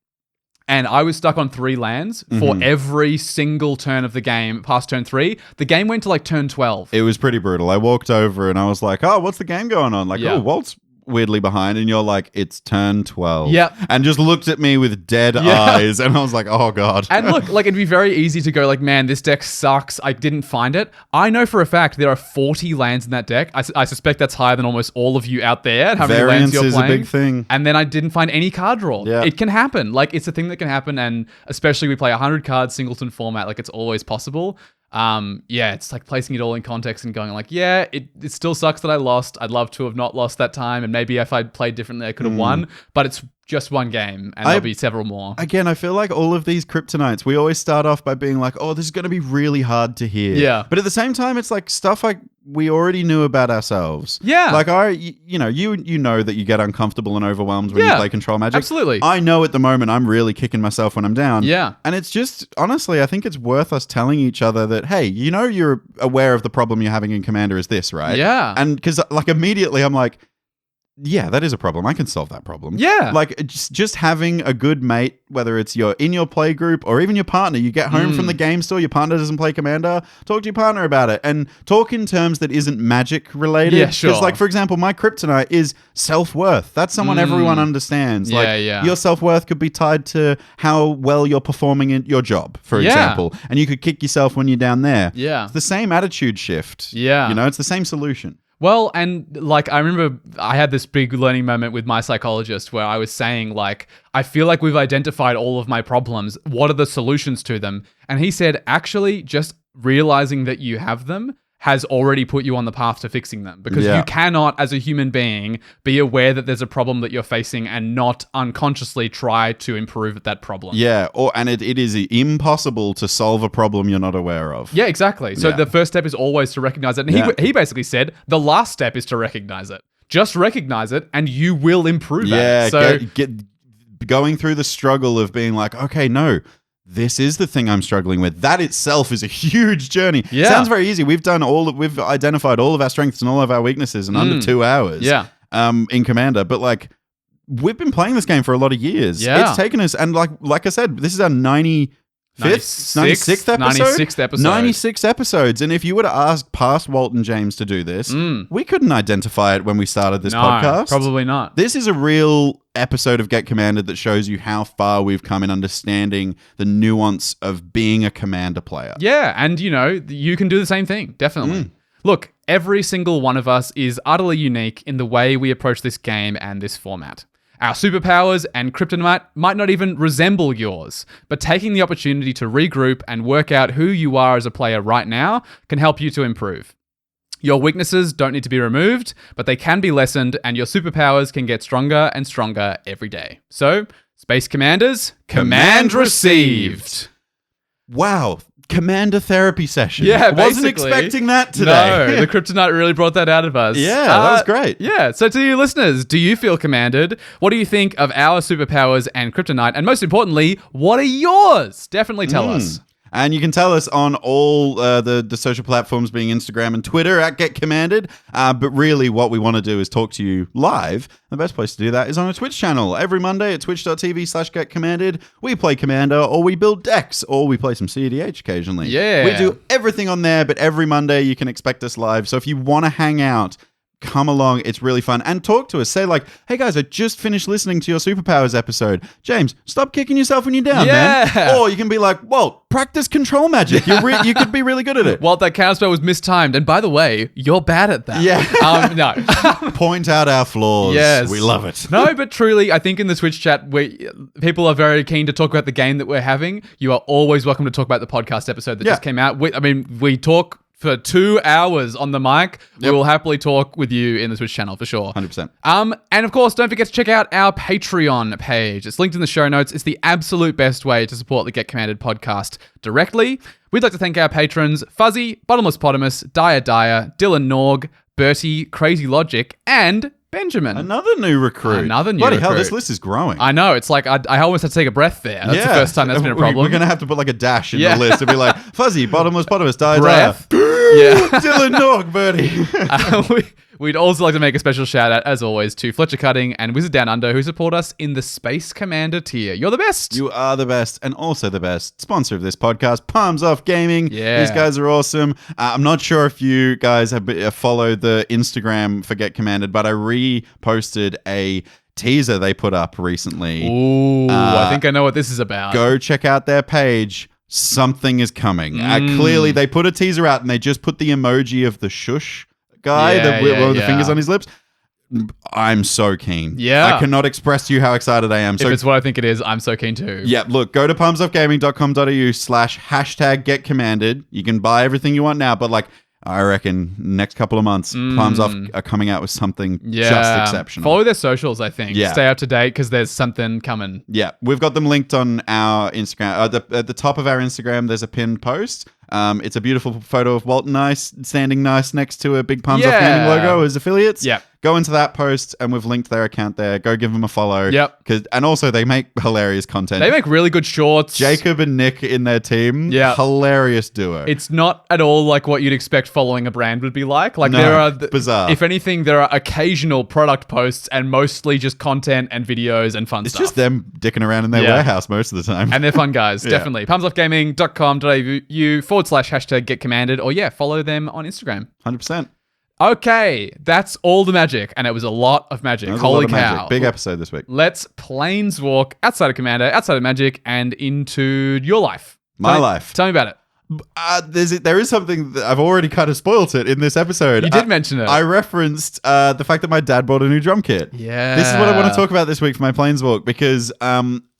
And I was stuck on 3 lands for every single turn of the game past turn 3. The game went to like turn 12. It was pretty brutal. I walked over and I was like, oh, what's the game going on? Like, oh, Walt's weirdly behind. And you're like, it's turn 12. Yep. And just looked at me with dead eyes. And I was like, oh, God. And look, like it'd be very easy to go like, man, this deck sucks. I didn't find it. I know for a fact there are 40 lands in that deck. I suspect that's higher than almost all of you out there. How many lands you're playing. Variance is a big thing. And then I didn't find any card draw. Yeah. It can happen. Like it's a thing that can happen. And especially we play 100 cards singleton format. Like it's always possible. It's like placing it all in context and going like, yeah, it still sucks that I lost. I'd love to have not lost that time. And maybe if I'd played differently, I could have won, but it's just one game and there'll be several more. Again, I feel like all of these Kryptonites, we always start off by being like, oh, this is going to be really hard to hear. Yeah. But at the same time, it's like stuff like we already knew about ourselves. Yeah. Like you know that you get uncomfortable and overwhelmed when you play Control Magic. Absolutely. I know at the moment I'm really kicking myself when I'm down. Yeah. And it's just, honestly, I think it's worth us telling each other that, hey, you're aware of the problem you're having in Commander is this, right? Yeah. And because like immediately I'm like, Yeah, that is a problem. I can solve that problem. Yeah. Like, just having a good mate, whether it's in your play group or even your partner, you get home from the game store, your partner doesn't play Commander, talk to your partner about it and talk in terms that isn't magic related. Yeah, sure. Because, like, for example, my Kryptonite is self-worth. That's someone everyone understands. Like, your self-worth could be tied to how well you're performing in your job, for example. And you could kick yourself when you're down there. Yeah. It's the same attitude shift. Yeah. You know, it's the same solution. Well, and like I remember I had this big learning moment with my psychologist where I was saying like, I feel like we've identified all of my problems. What are the solutions to them? And he said, actually, just realizing that you have them has already put you on the path to fixing them because you cannot, as a human being, be aware that there's a problem that you're facing and not unconsciously try to improve that problem. Yeah, and it is impossible to solve a problem you're not aware of. Yeah, exactly. So the first step is always to recognize it. And he basically said the last step is to recognize it. Just recognize it and you will improve at it. So going through the struggle of being like, okay, no, this is the thing I'm struggling with. That itself is a huge journey. Yeah. Sounds very easy. We've identified all of our strengths and all of our weaknesses in under 2 hours. Yeah. In Commander, but like we've been playing this game for a lot of years. Yeah. It's taken us, and like I said, this is our 96th episode. 96th episode. 96 episodes. And if you were to ask past Walt and James to do this, we couldn't identify it when we started this podcast. Probably not. This is a real episode of Get Commanded that shows you how far we've come in understanding the nuance of being a Commander player. Yeah, and you can do the same thing, definitely. Look, every single one of us is utterly unique in the way we approach this game and this format. Our superpowers and Kryptonite might not even resemble yours, but taking the opportunity to regroup and work out who you are as a player right now can help you to improve. Your weaknesses don't need to be removed, but they can be lessened, and your superpowers can get stronger and stronger every day. So, Space Commanders, command received. Wow. Commander therapy session. Yeah, I wasn't expecting that today. No, the Kryptonite really brought that out of us. Yeah, that was great. Yeah, so to you listeners, do you feel commanded? What do you think of our superpowers and Kryptonite? And most importantly, what are yours? Definitely tell us. And you can tell us on all the social platforms, being Instagram and Twitter at Get Commanded. But really what we want to do is talk to you live. The best place to do that is on a Twitch channel. Every Monday at twitch.tv/getcommanded, we play Commander, or we build decks, or we play some CEDH occasionally. Yeah. We do everything on there, but every Monday you can expect us live. So if you want to hang out, come along. It's really fun. And talk to us. Say like, hey guys, I just finished listening to your Superpowers episode. James, stop kicking yourself when you're down, man. Or you can be like, Walt, practice control magic. You could be really good at it. Walt, that counterspell was mistimed. And by the way, you're bad at that. Yeah. No. Point out our flaws. Yes. We love it. No, but truly, I think in the Twitch chat, people are very keen to talk about the game that we're having. You are always welcome to talk about the podcast episode that just came out. We talk for 2 hours on the mic. We will happily talk with you in the Twitch channel for sure. 100%. And of course, don't forget to check out our Patreon page. It's linked in the show notes. It's the absolute best way to support the Get Commanded podcast directly. We'd like to thank our patrons, Fuzzy, Bottomless Potamus, Dyer, Dylan Norg, Bertie, Crazy Logic, and Benjamin. Another new recruit. Bloody hell, this list is growing. I know. It's like I almost had to take a breath there. That's the first time that's been a problem. We're going to have to put like a dash in the list and be like, Fuzzy, Bottomless Potamus, Dyer. Yeah. Dylan Norg, Bertie. We'd also like to make a special shout out, as always, to Fletcher Cutting and Wizard Down Under, who support us in the Space Commander tier. You're the best. You are the best, and also the best sponsor of this podcast, Palms Off Gaming. Yeah. These guys are awesome. I'm not sure if you guys have followed the Instagram for Get Commanded, but I reposted a teaser they put up recently. Ooh, I think I know what this is about. Go check out their page. Something is coming. Clearly, they put a teaser out and they just put the emoji of the shush guy, the fingers on his lips. I'm so keen. Yeah. I cannot express to you how excited I am. If it's what I think it is, I'm so keen too. Yeah, look, go to palmsoffgaming.com.au/#getcommanded. You can buy everything you want now, but like, I reckon next couple of months, Palms Off are coming out with something just exceptional. Follow their socials, I think. Yeah. Stay up to date because there's something coming. Yeah, we've got them linked on our Instagram. At the top of our Instagram, there's a pinned post. It's a beautiful photo of Walt and I standing nice next to a big Palms Off Gaming logo as affiliates. Yeah. go into that post and we've linked their account there. Go give them a follow. Yep. And also they make hilarious content. They make really good shorts. Jacob and Nick in their team. Yeah. Hilarious duo. It's not at all like what you'd expect following a brand would be like. Like No, there are bizarre. If anything, there are occasional product posts and mostly just content and videos and fun It's stuff. just them dicking around in their warehouse most of the time. And they're fun guys, definitely. palmsoffgaming.com.au/getcommanded or follow them on Instagram. 100%. Okay, that's all the magic. And it was a lot of magic. Holy cow. Big episode this week. Let's planeswalk outside of Commander, outside of Magic, and into your life. My life. Tell me about it. There is something that I've already kind of spoiled it in this episode. You did mention it. I referenced the fact that my dad bought a new drum kit. Yeah. This is what I want to talk about this week for my Planeswalk because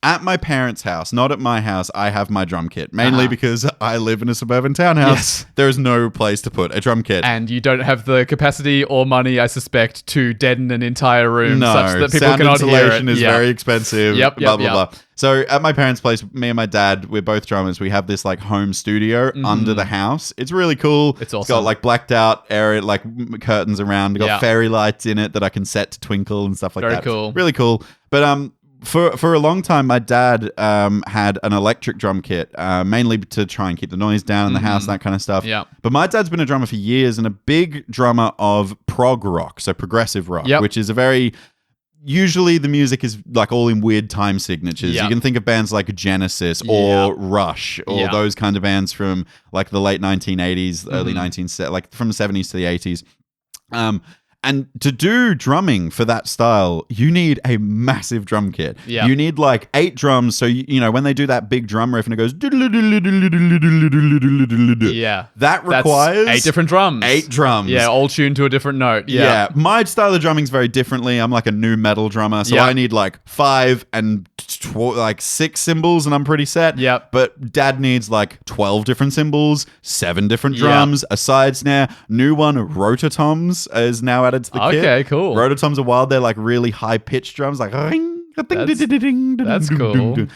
at my parents' house, not at my house, I have my drum kit. Mainly because I live in a suburban townhouse. Yes. There is no place to put a drum kit. And you don't have the capacity or money, I suspect, to deaden an entire room such that people sound cannot hear insulation it. is very expensive. Yep, blah, blah, blah. So at my parents' place, me and my dad, we're both drummers. We have this like home studio under the house. It's really cool. It's awesome. It's got like blacked out area, like curtains around. It's got fairy lights in it that I can set to twinkle and stuff like Very that. cool. Really cool. But for a long time, my dad had an electric drum kit, mainly to try and keep the noise down in the house, that kind of stuff. Yeah. But my dad's been a drummer for years and a big drummer of prog rock, so progressive rock, which is a very... Usually the music is like all in weird time signatures. Yep. You can think of bands like Genesis or Rush or those kind of bands from like the late 1980s, early 1970s, like from the 70s to the 80s. And to do drumming for that style, you need a massive drum kit. Yeah. You need like 8 drums. So, you know, when they do that big drum riff and it goes... Yeah. That requires... That's 8 different drums. 8 drums. Yeah, all tuned to a different note. Yeah. My style of drumming's very differently. I'm like a new metal drummer. So I need like 5 and 6 cymbals and I'm pretty set. Yep. But dad needs like 12 different cymbals, 7 different drums, a side snare. New one, rototoms, is now added to the kit. Okay, cool. Rototoms are wild. They're like really high pitched drums, like That's cool.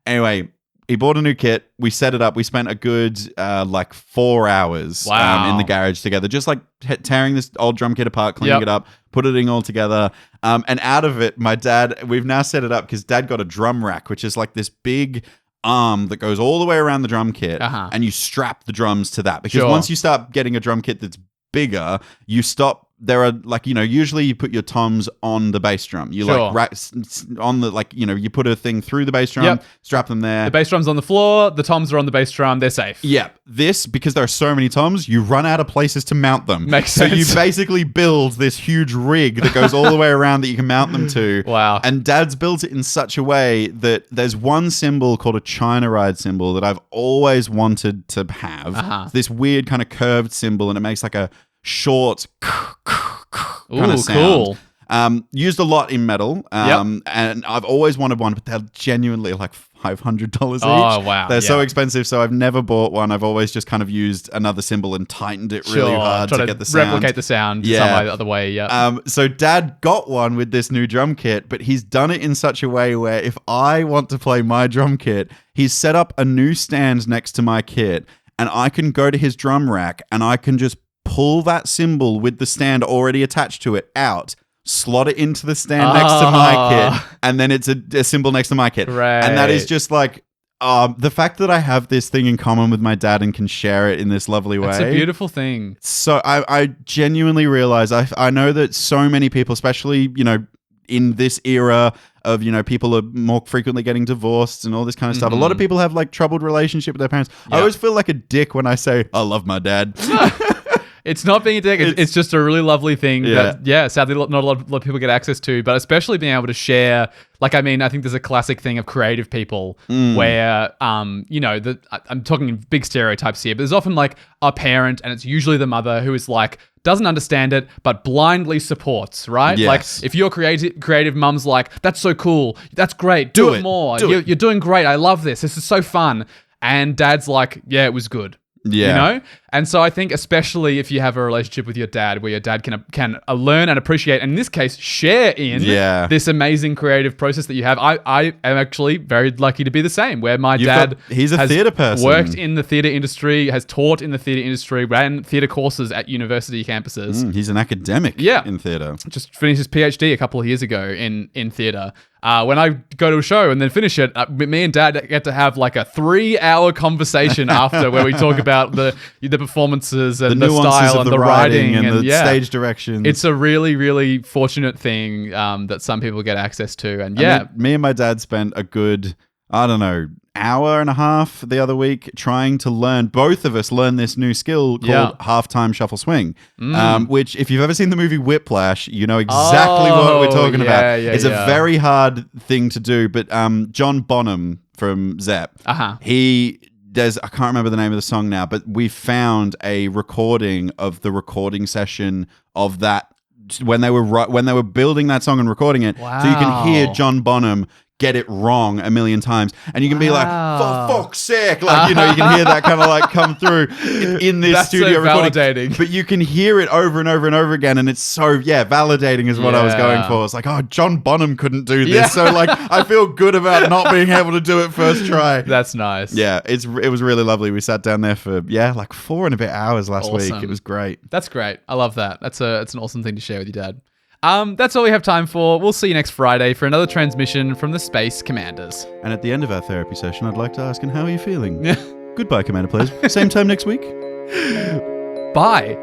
Anyway, he bought a new kit. We set it up. We spent a good 4 hours in the garage together, just like tearing this old drum kit apart, cleaning it up, putting it all together. And out of it, my dad, we've now set it up because dad got a drum rack, which is like this big arm that goes all the way around the drum kit, and you strap the drums to that. Because once you start getting a drum kit that's bigger, you stop. There are like, you know, usually you put your toms on the bass drum. You like on the, like, you know, you put a thing through the bass drum, strap them there. The bass drum's on the floor, the toms are on the bass drum, they're safe. Yeah. This, because there are so many toms, you run out of places to mount them. Makes sense. So you basically build this huge rig that goes all the way around that you can mount them to. Wow. And dad's built it in such a way that there's one cymbal called a China ride cymbal that I've always wanted to have. It's this weird kind of curved cymbal and it makes like a short kind of sound. Cool. Used a lot in metal, and I've always wanted one, but they're genuinely like $500 each. Oh, wow. They're so expensive, so I've never bought one. I've always just kind of used another cymbal and tightened it really hard to get the sound. Replicate the sound some other way, So dad got one with this new drum kit, but he's done it in such a way where if I want to play my drum kit, he's set up a new stand next to my kit, and I can go to his drum rack and I can just pull that cymbal with the stand already attached to it out, slot it into the stand next to my kit, and then it's a cymbal next to my kit. Right. And that is just like, the fact that I have this thing in common with my dad and can share it in this lovely way. It's a beautiful thing. So I genuinely realize, I know that so many people, especially, you know, in this era of, you know, people are more frequently getting divorced and all this kind of stuff. A lot of people have like troubled relationship with their parents. I always feel like a dick when I say, I love my dad. It's not being a dick. It's just a really lovely thing that, sadly, not a lot of people get access to, but especially being able to share. Like, I mean, I think there's a classic thing of creative people where, you know, I'm talking big stereotypes here, but there's often like a parent, and it's usually the mother who is like, doesn't understand it, but blindly supports, right? Yes. Like, if your creative mum's like, that's so cool, that's great, do it more. You're doing great. I love this. This is so fun. And dad's like, yeah, it was good. Yeah. You know? And so I think especially if you have a relationship with your dad where your dad can learn and appreciate, and in this case, share in this amazing creative process that you have. I am actually very lucky to be the same, where my dad he's a theatre person. Worked in the theatre industry, has taught in the theatre industry, ran theatre courses at university campuses. He's an academic in theatre. Just finished his PhD a couple of years ago in theatre. When I go to a show and then finish it, me and Dad get to have like a 3-hour conversation after where we talk about the performances and the style and the writing and the stage direction. It's a really, really fortunate thing that some people get access to. And me and my dad spent a good, I don't know, hour and a half the other week trying to learn. Both of us learn this new skill called halftime shuffle swing, which if you've ever seen the movie Whiplash, you know exactly what we're talking about. It's a very hard thing to do, but John Bonham from Zepp, I can't remember the name of the song now, but we found a recording of the recording session of that when they were building that song and recording it. Wow. So you can hear John Bonham get it wrong a million times, and you can be like, for fuck's sake, like, you know, you can hear that kind of like come through in this studio recording. Validating. But you can hear it over and over and over again, and it's so validating is what I was going for. It's like, oh, John Bonham couldn't do this, so like I feel good about not being able to do it first try. That's nice. Yeah, it was really lovely. We sat down there for like 4 and a bit hours last week. It was great. That's great. I love that. It's an awesome thing to share with your dad. That's all we have time for. We'll see you next Friday for another transmission from the Space Commanders. And at the end of our therapy session, I'd like to ask, and how are you feeling? Goodbye, Commander Players. Same time next week. Bye.